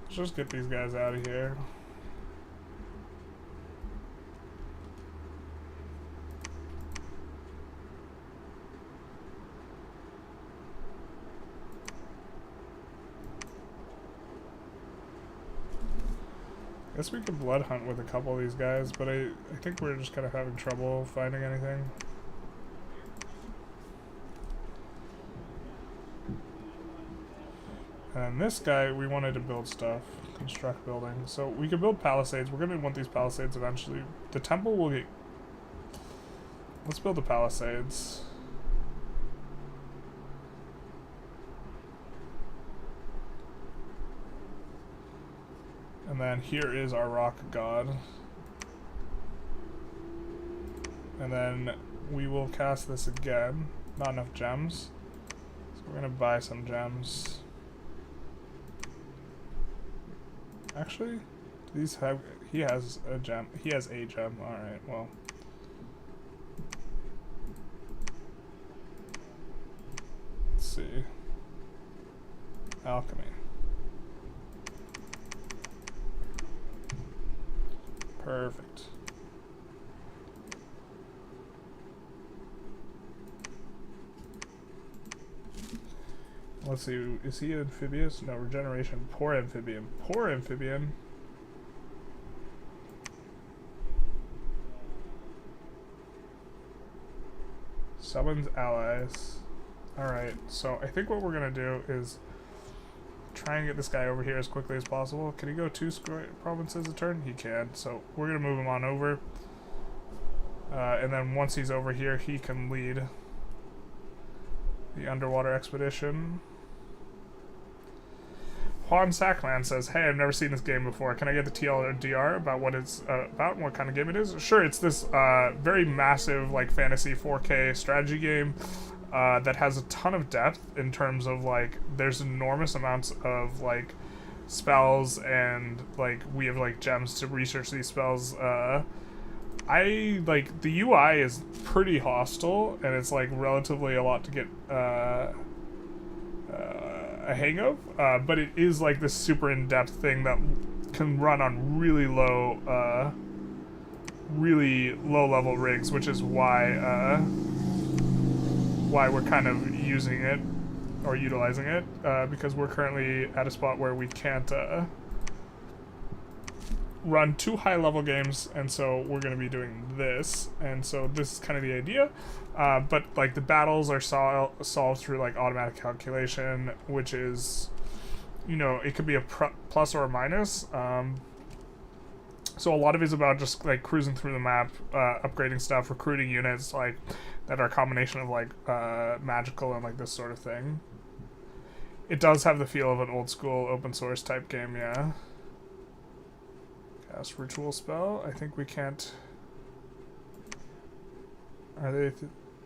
Let's just get these guys out of here. I guess we could blood hunt with a couple of these guys, but I think we're just kind of having trouble finding anything. And this guy, we wanted to build stuff, construct buildings. So we could build palisades. We're going to want these palisades eventually. The temple will get... Let's build the palisades. And then here is our rock god. And then we will cast this again. Not enough gems. So we're going to buy some gems. Actually, do these have... He has a gem. He has a gem. Alright, well. Let's see. Alchemy. Perfect. Let's see, is he amphibious? No, regeneration. Poor amphibian. Poor amphibian. Summons allies. Alright, so I think what we're gonna do is try and get this guy over here as quickly as possible. Can he go 2 provinces a turn? He can. So we're going to move him on over. And then once he's over here, he can lead the underwater expedition. Juan Sackman says, hey, I've never seen this game before. Can I get the TLDR about what it's about and what kind of game it is? Sure, it's this very massive, like, fantasy 4K strategy game that has a ton of depth in terms of, like, there's enormous amounts of, like, spells and, like, we have, like, gems to research these spells. Like, the UI is pretty hostile, and it's, like, relatively a lot to get a hang of, but it is like this super in-depth thing that can run on really low level rigs, which is why we're kind of using it or utilizing it, because we're currently at a spot where we can't run 2 high-level games, and so we're going to be doing this, and so this is kind of the idea. But like the battles are solved through like automatic calculation, which is, you know, it could be a plus or a minus. So a lot of it is about just like cruising through the map, upgrading stuff, recruiting units like that are a combination of like magical and like this sort of thing. It does have the feel of an old school open source type game, yeah. Cast ritual spell. I think we can't. Are they?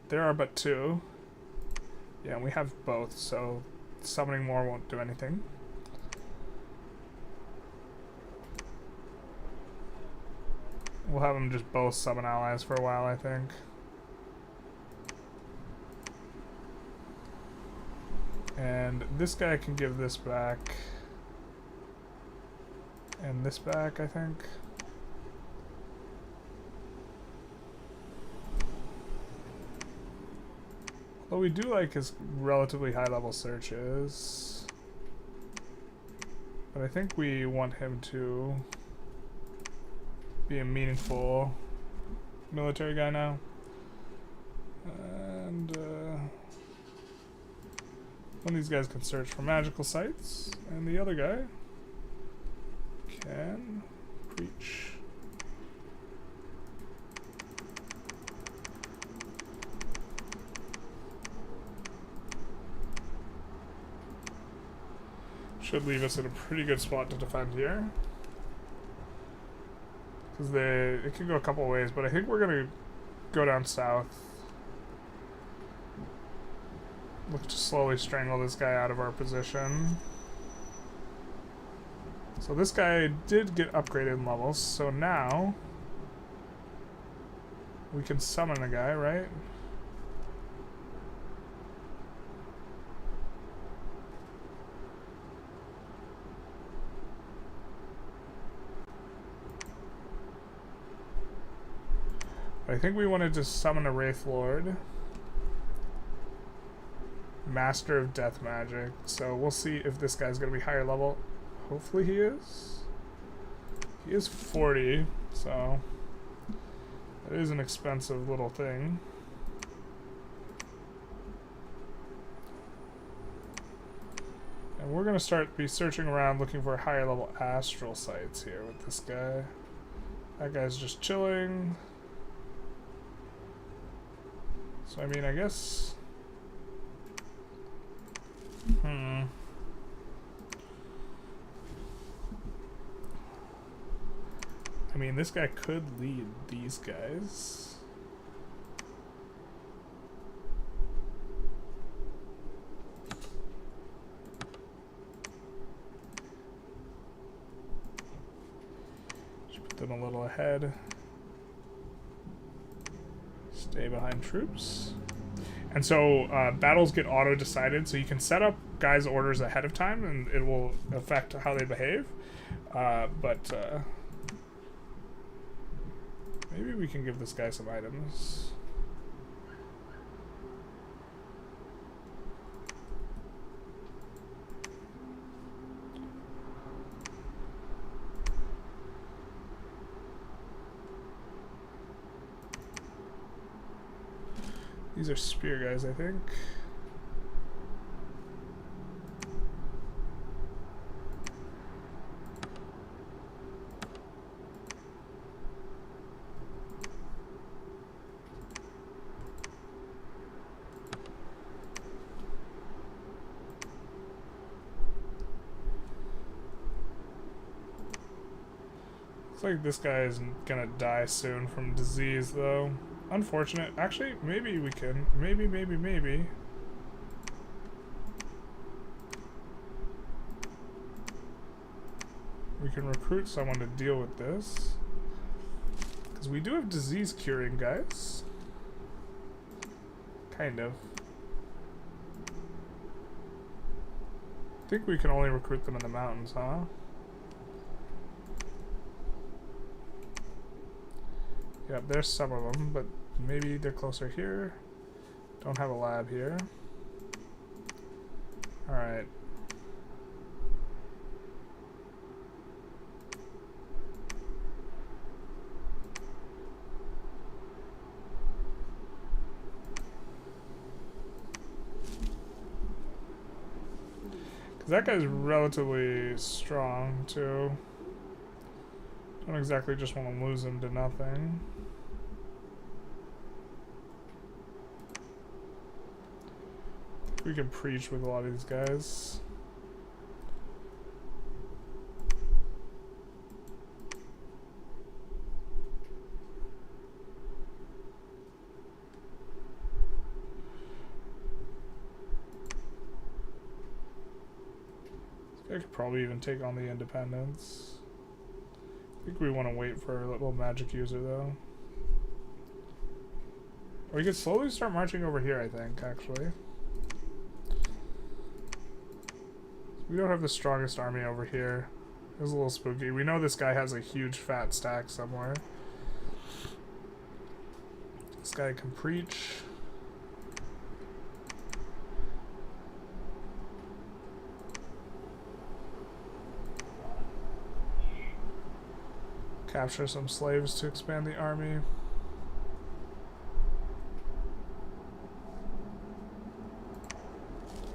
There are but 2. Yeah, and we have both, so summoning more won't do anything. We'll have them just both summon allies for a while, I think. And this guy can give this back. And this back, I think. What we do like is relatively high level searches. But I think we want him to be a meaningful military guy now. And one of these guys can search for magical sites, and the other guy can preach. Should leave us in a pretty good spot to defend here. Because it could go a couple ways, but I think we're going to go down south. Look to slowly strangle this guy out of our position. So this guy did get upgraded in levels, so now we can summon a guy, right? I think we wanted to summon a Wraith Lord. Master of Death Magic. So we'll see if this guy's going to be higher level. Hopefully he is. He is 40, so that is an expensive little thing. And we're going to be searching around looking for higher level astral sites here with this guy. That guy's just chilling. So, I mean, I guess... I mean, this guy could lead these guys. Just put them a little ahead. Stay behind troops. And so battles get auto-decided, so you can set up guys' orders ahead of time, and it will affect how they behave. Maybe we can give this guy some items. These are spear guys, I think. like this guy is gonna die soon from disease, though. Unfortunate. Actually, maybe we can. Maybe. We can recruit someone to deal with this. Because we do have disease curing, guys. Kind of. I think we can only recruit them in the mountains, huh? Yep, there's some of them, but maybe they're closer here. Don't have a lab here. Alright. That guy's relatively strong, too. Don't exactly just want to lose him to nothing. We can preach with a lot of these guys. I could probably even take on the independents. I think we want to wait for a little magic user, though. Or we could slowly start marching over here, I think, actually. We don't have the strongest army over here. It was a little spooky. We know this guy has a huge fat stack somewhere. This guy can preach. Capture some slaves to expand the army.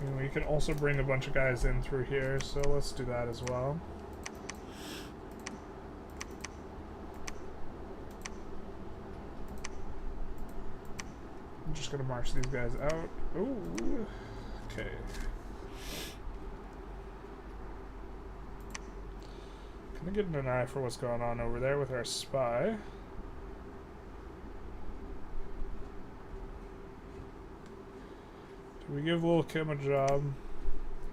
And we can also bring a bunch of guys in through here, so let's do that as well. I'm just gonna march these guys out. Ooh, okay. Gonna get an eye for what's going on over there with our spy. Do we give little Kim a job?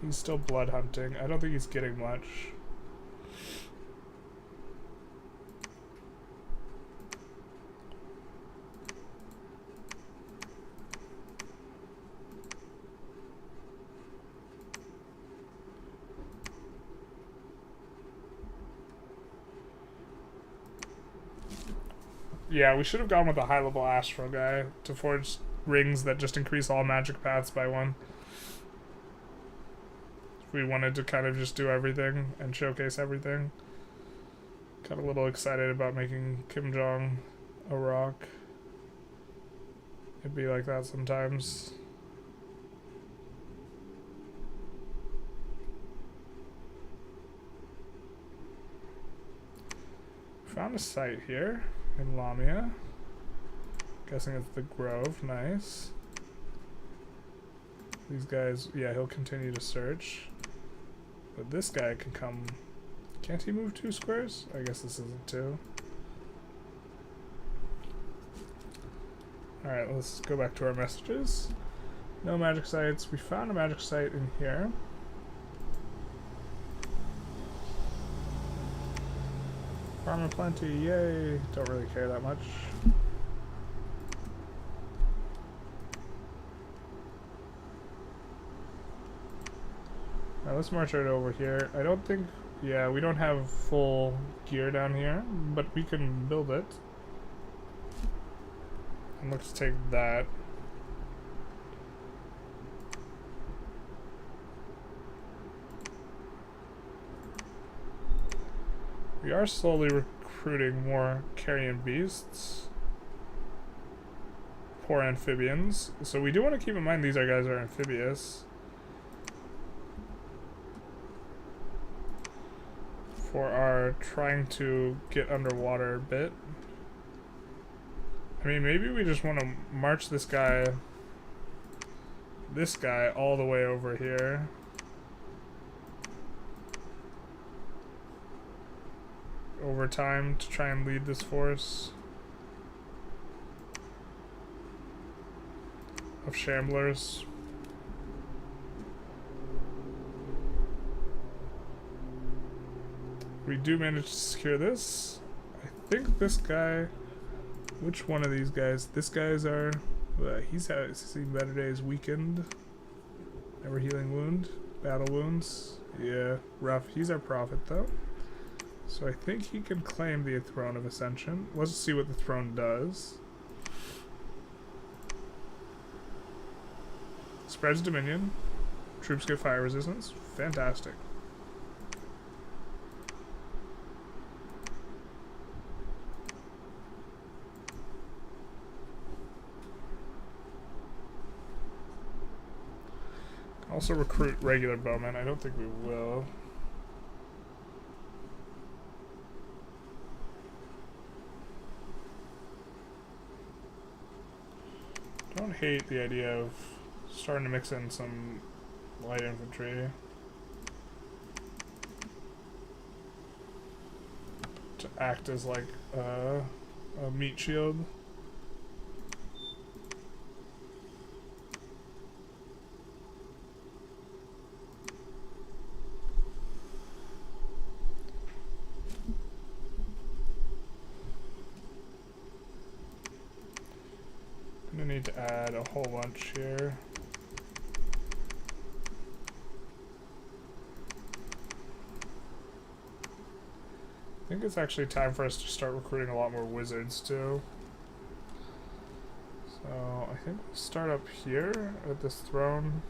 He's still blood hunting. I don't think he's getting much. Yeah, we should have gone with a high-level Astro guy to forge rings that just increase all magic paths by 1. If we wanted to kind of just do everything and showcase everything. Got a little excited about making Kim Jong a rock. It'd be like that sometimes. Found a site here in Lamia. Guessing it's the Grove. Nice. These guys, yeah, he'll continue to search. But this guy can come. Can't he move 2 squares? I guess this isn't 2. Alright, let's go back to our messages. No magic sites. We found a magic site in here. Farmer plenty, yay! Don't really care that much. Now let's march right over here. I don't think, yeah, we don't have full gear down here, but we can build it. And let's take that. We are slowly recruiting more carrion beasts. Poor amphibians. So we do want to keep in mind these guys are amphibious. For our trying to get underwater bit. I mean, maybe we just want to march this guy all the way over here. over time to try and lead this force of shamblers. We do manage to secure this. I think this guy, which one of these guys? This guy's our, he's seen better days, weakened, never healing wound, battle wounds. Yeah, rough. He's our prophet though. So I think he can claim the Throne of Ascension. Let's see what the throne does. Spreads dominion. Troops get fire resistance. Fantastic. Also recruit regular bowmen. I don't think we will. Don't hate the idea of starting to mix in some light infantry to act as like a meat shield. I'm gonna need to add a whole bunch here. I think it's actually time for us to start recruiting a lot more wizards too. So I think we'll start up here at this throne.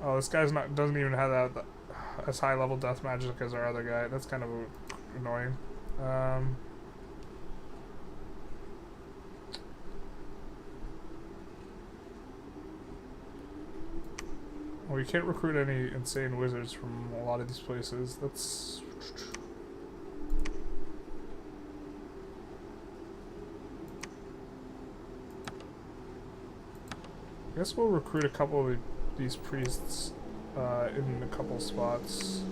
Oh, this guy's doesn't even have that as high level death magic as our other guy. That's kind of annoying. Well, you can't recruit any insane wizards from a lot of these places. That's... I guess we'll recruit a couple of these priests in a couple spots.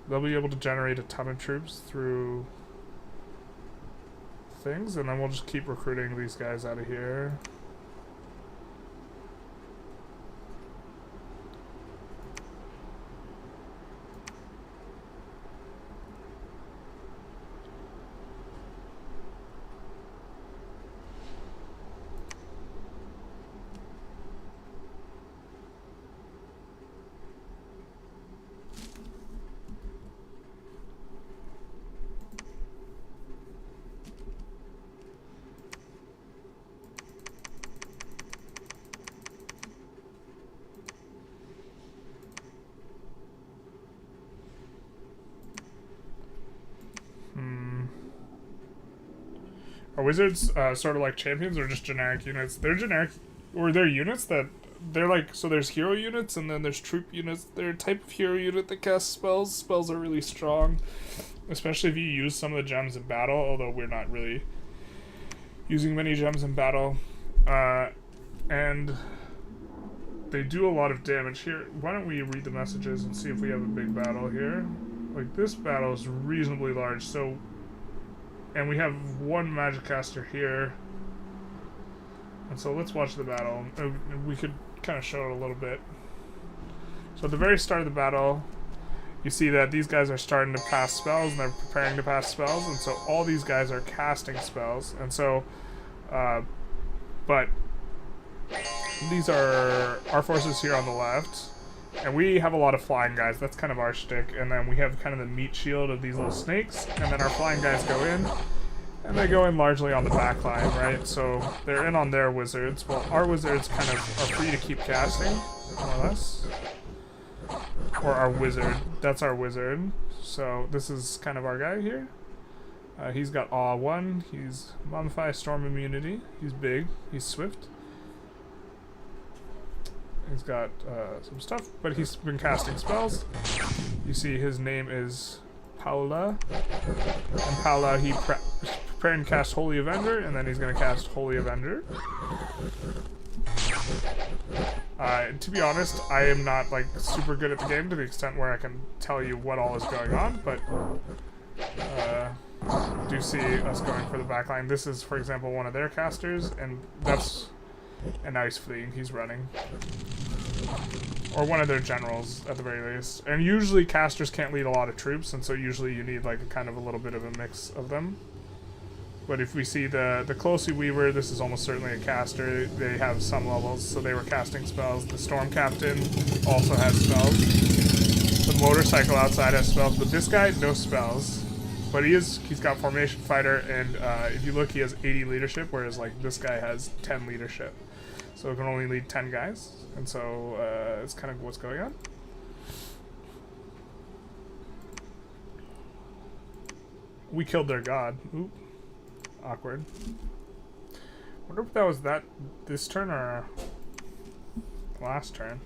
They'll be able to generate a ton of troops through things, and then we'll just keep recruiting these guys out of here. Are wizards sort of like champions or just generic units? They're generic, or they're units that they're like, so there's hero units and then there's troop units. They're a type of hero unit that casts spells. Spells are really strong, especially if you use some of the gems in battle, although we're not really using many gems in battle. And they do a lot of damage here. Why don't we read the messages and see if we have a big battle here? Like, this battle is reasonably large, so... And we have one magic caster here. And so let's watch the battle. We could kind of show it a little bit. So at the very start of the battle, you see that these guys are starting to pass spells, and they're preparing to pass spells, and so all these guys are casting spells. And so, but these are our forces here on the left. And we have a lot of flying guys. That's kind of our shtick. And then we have kind of the meat shield of these little snakes. And then our flying guys go in. And they go in largely on the back line, right? So they're in on their wizards. Well, our wizards kind of are free to keep casting, more or less. Or our wizard. That's our wizard. So this is kind of our guy here. He's got Awe 1. He's Mummify Storm Immunity. He's big. He's swift. He's got some stuff, but he's been casting spells. You see his name is Paula. And Paula, he preparing to cast Holy Avenger, and then he's going to cast Holy Avenger. To be honest, I am not like super good at the game to the extent where I can tell you what all is going on, but do see us going for the backline. This is, for example, one of their casters, and that's a nice fleeing. He's running. Or one of their generals, at the very least. And usually casters can't lead a lot of troops, and so usually you need like a kind of a little bit of a mix of them. But if we see the Closely Weaver, this is almost certainly a caster. They have some levels, so they were casting spells. The Storm Captain also has spells. The Motorcycle outside has spells, but this guy, no spells. But he's got Formation Fighter, and if you look, he has 80 leadership, whereas like this guy has 10 leadership. So it can only lead 10 guys, and so it's kind of what's going on. We killed their god. Oop. Awkward. Wonder if that was this turn or last turn.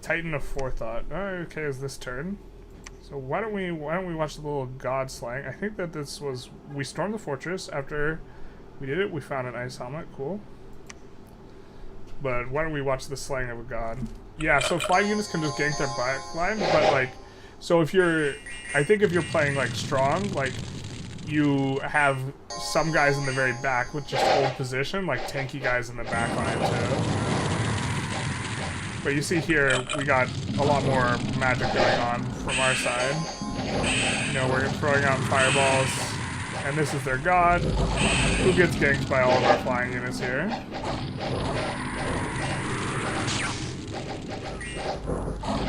Titan of Forethought. Oh, okay, is this turn? So why don't we watch the little god slang? I think that this was, we stormed the fortress. After we did it, we found an ice helmet. Cool. But why don't we watch the slang of a god? Yeah, so flying units can just gank their backline, but like, so if you're, I think if you're playing like strong, like you have some guys in the very back with just hold position, like tanky guys in the back line too. But you see here, we got a lot more magic going on from our side. You know, we're throwing out fireballs, and this is their god, who gets ganked by all of our flying units here.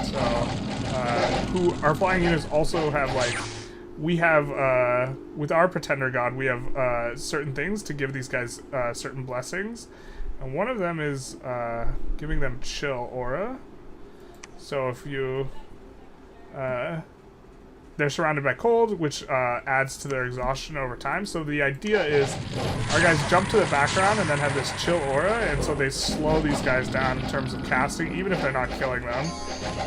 So, our flying units also have like, we have, with our Pretender God, we have certain things to give these guys certain blessings. And one of them is giving them Chill Aura. So if you, they're surrounded by cold, which adds to their exhaustion over time. So the idea is our guys jump to the background and then have this Chill Aura, and so they slow these guys down in terms of casting, even if they're not killing them,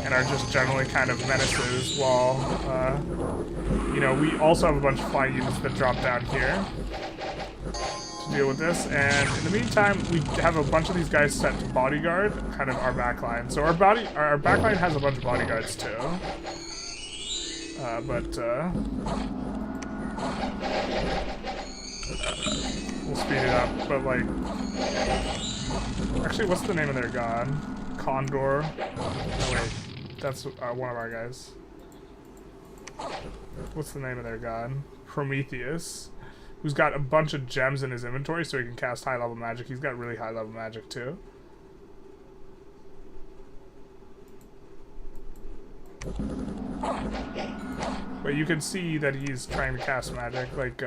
and are just generally kind of menaces while, you know, we also have a bunch of flying units that drop down here to deal with this, and in the meantime, we have a bunch of these guys set to bodyguard, kind of our backline. So our backline has a bunch of bodyguards too. We'll speed it up, but like, actually, what's the name of their god? Condor. Oh wait, that's one of our guys. What's the name of their god? Prometheus, who's got a bunch of gems in his inventory so he can cast high level magic. He's got really high level magic too. But you can see that he's trying to cast magic, like,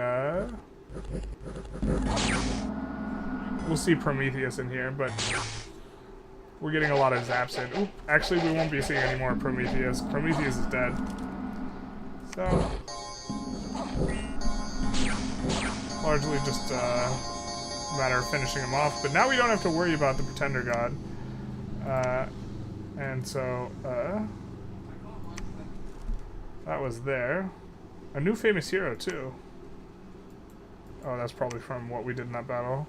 we'll see Prometheus in here, but we're getting a lot of zaps in. Oop, actually we won't be seeing any more Prometheus. Prometheus is dead. So, largely just a matter of finishing him off, but now we don't have to worry about the Pretender God. And so, that was there. A new famous hero, too. Oh, that's probably from what we did in that battle.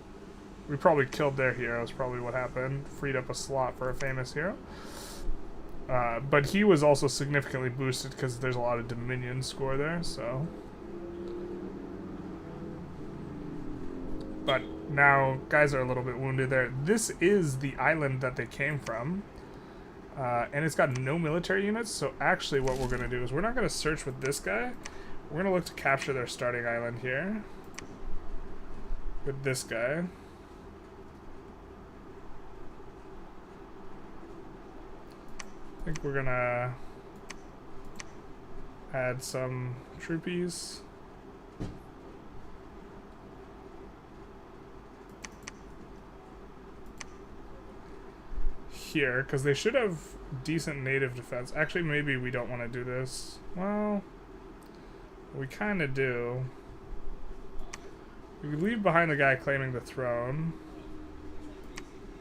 We probably killed their hero, is probably what happened. Freed up a slot for a famous hero. But he was also significantly boosted because there's a lot of Dominion score there, so. But now, guys are a little bit wounded there. This is the island that they came from. And it's got no military units, so actually what we're going to do is we're not going to search with this guy. We're going to look to capture their starting island here. With this guy. I think we're going to add some troopies. Here, because they should have decent native defense. Actually, maybe we don't want to do this. Well, we kind of do. We could leave behind the guy claiming the throne.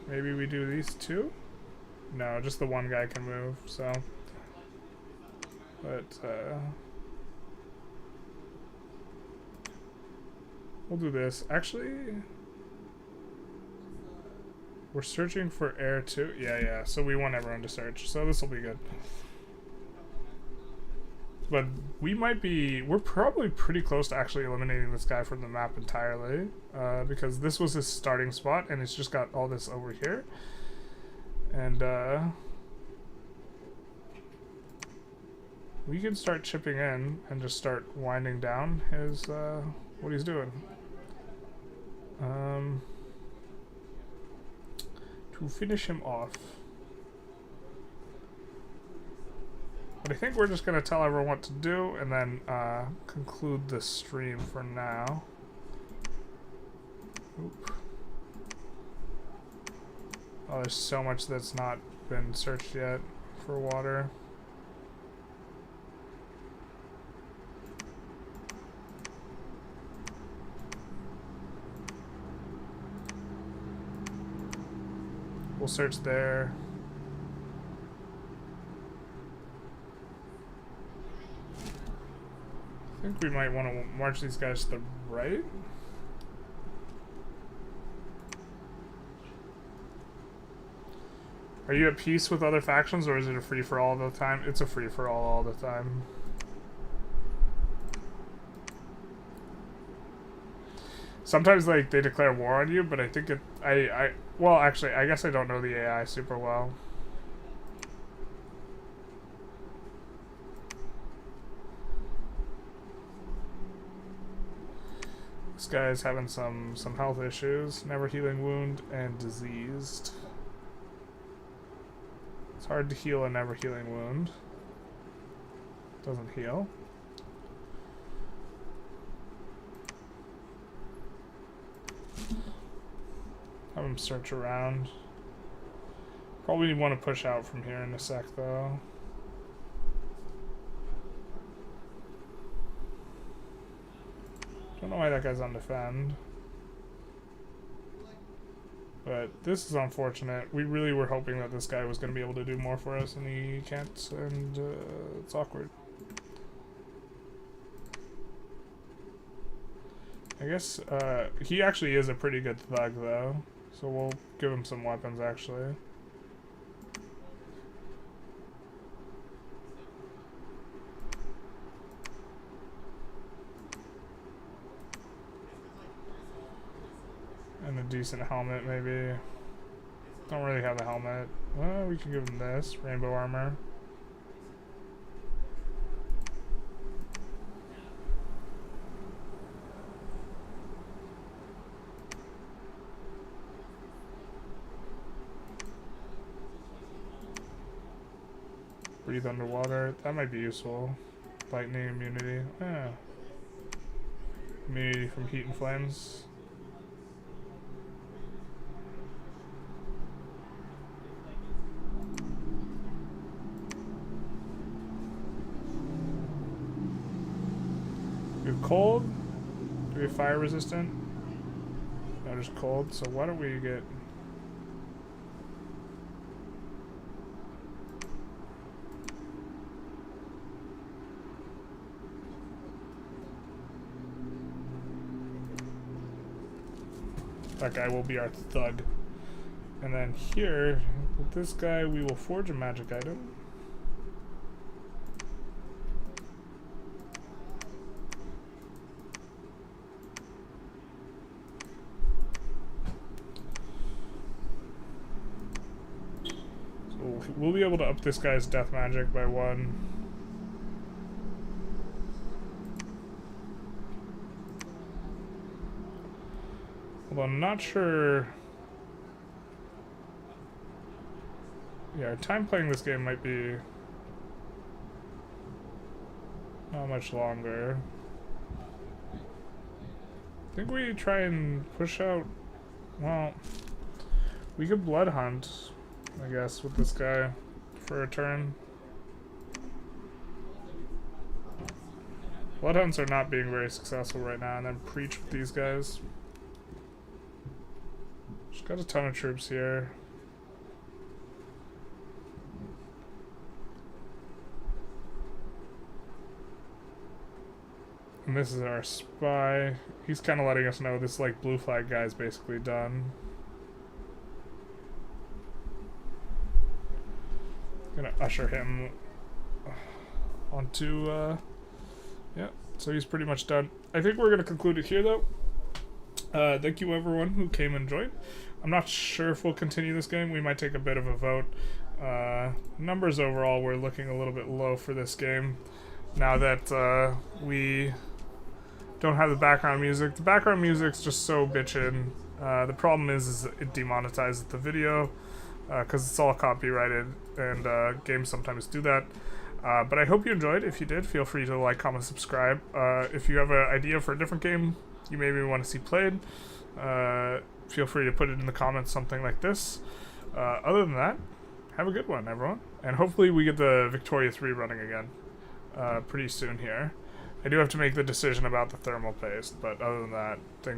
Maybe we do these two? No, just the one guy can move, so. But, we'll do this. Actually, we're searching for air too. Yeah. So we want everyone to search. So this will be good. But we're probably pretty close to actually eliminating this guy from the map entirely, because this was his starting spot, and it's just got all this over here. And we can start chipping in and just start winding down his what he's doing. To finish him off. But I think we're just going to tell everyone what to do and then conclude the stream for now. Oop. Oh, there's so much that's not been searched yet for water. We'll search there. I think we might want to march these guys to the right. Are you at peace with other factions, or is it a free-for-all the time? It's a free-for-all all the time. Sometimes, like, they declare war on you, but I think well, actually, I guess I don't know the AI super well. This guy's having some health issues. Never healing wound and diseased. It's hard to heal a never healing wound. Doesn't heal. Have him search around. Probably want to push out from here in a sec though. Don't know why that guy's on defend. But this is unfortunate. We really were hoping that this guy was going to be able to do more for us, and he can't, and it's awkward. I guess he actually is a pretty good thug though, so we'll give him some weapons actually. And a decent helmet, maybe. Don't really have a helmet. Well, we can give him this. Rainbow armor. Breathe underwater. That might be useful. Lightning immunity. Yeah. Immunity from heat and flames. We have cold. Do we have fire resistant? No, just cold. So why don't we get... That guy will be our thug. And then here, with this guy, we will forge a magic item. So we'll be able to up this guy's death magic by 1. Although I'm not sure... Yeah, our time playing this game might be... not much longer. I think we try and push out... Well... We could blood hunt, I guess, with this guy for a turn. Blood hunts are not being very successful right now, and then preach with these guys. Just got a ton of troops here. And this is our spy. He's kind of letting us know this like blue flag guy is basically done. Gonna usher him onto, yeah, so he's pretty much done. I think we're gonna conclude it here though. Thank you everyone who came and joined. I'm not sure if we'll continue this game. We might take a bit of a vote. Numbers overall, we're looking a little bit low for this game. Now that we don't have the background music. The background music's just so bitchin'. The problem is it demonetizes the video because it's all copyrighted, and games sometimes do that. But I hope you enjoyed. If you did, feel free to like, comment, subscribe. If you have an idea for a different game you maybe want to see played, feel free to put it in the comments, something like this. Other than that, have a good one, everyone. And hopefully we get the Victoria 3 running again pretty soon here. I do have to make the decision about the thermal paste, but other than that, things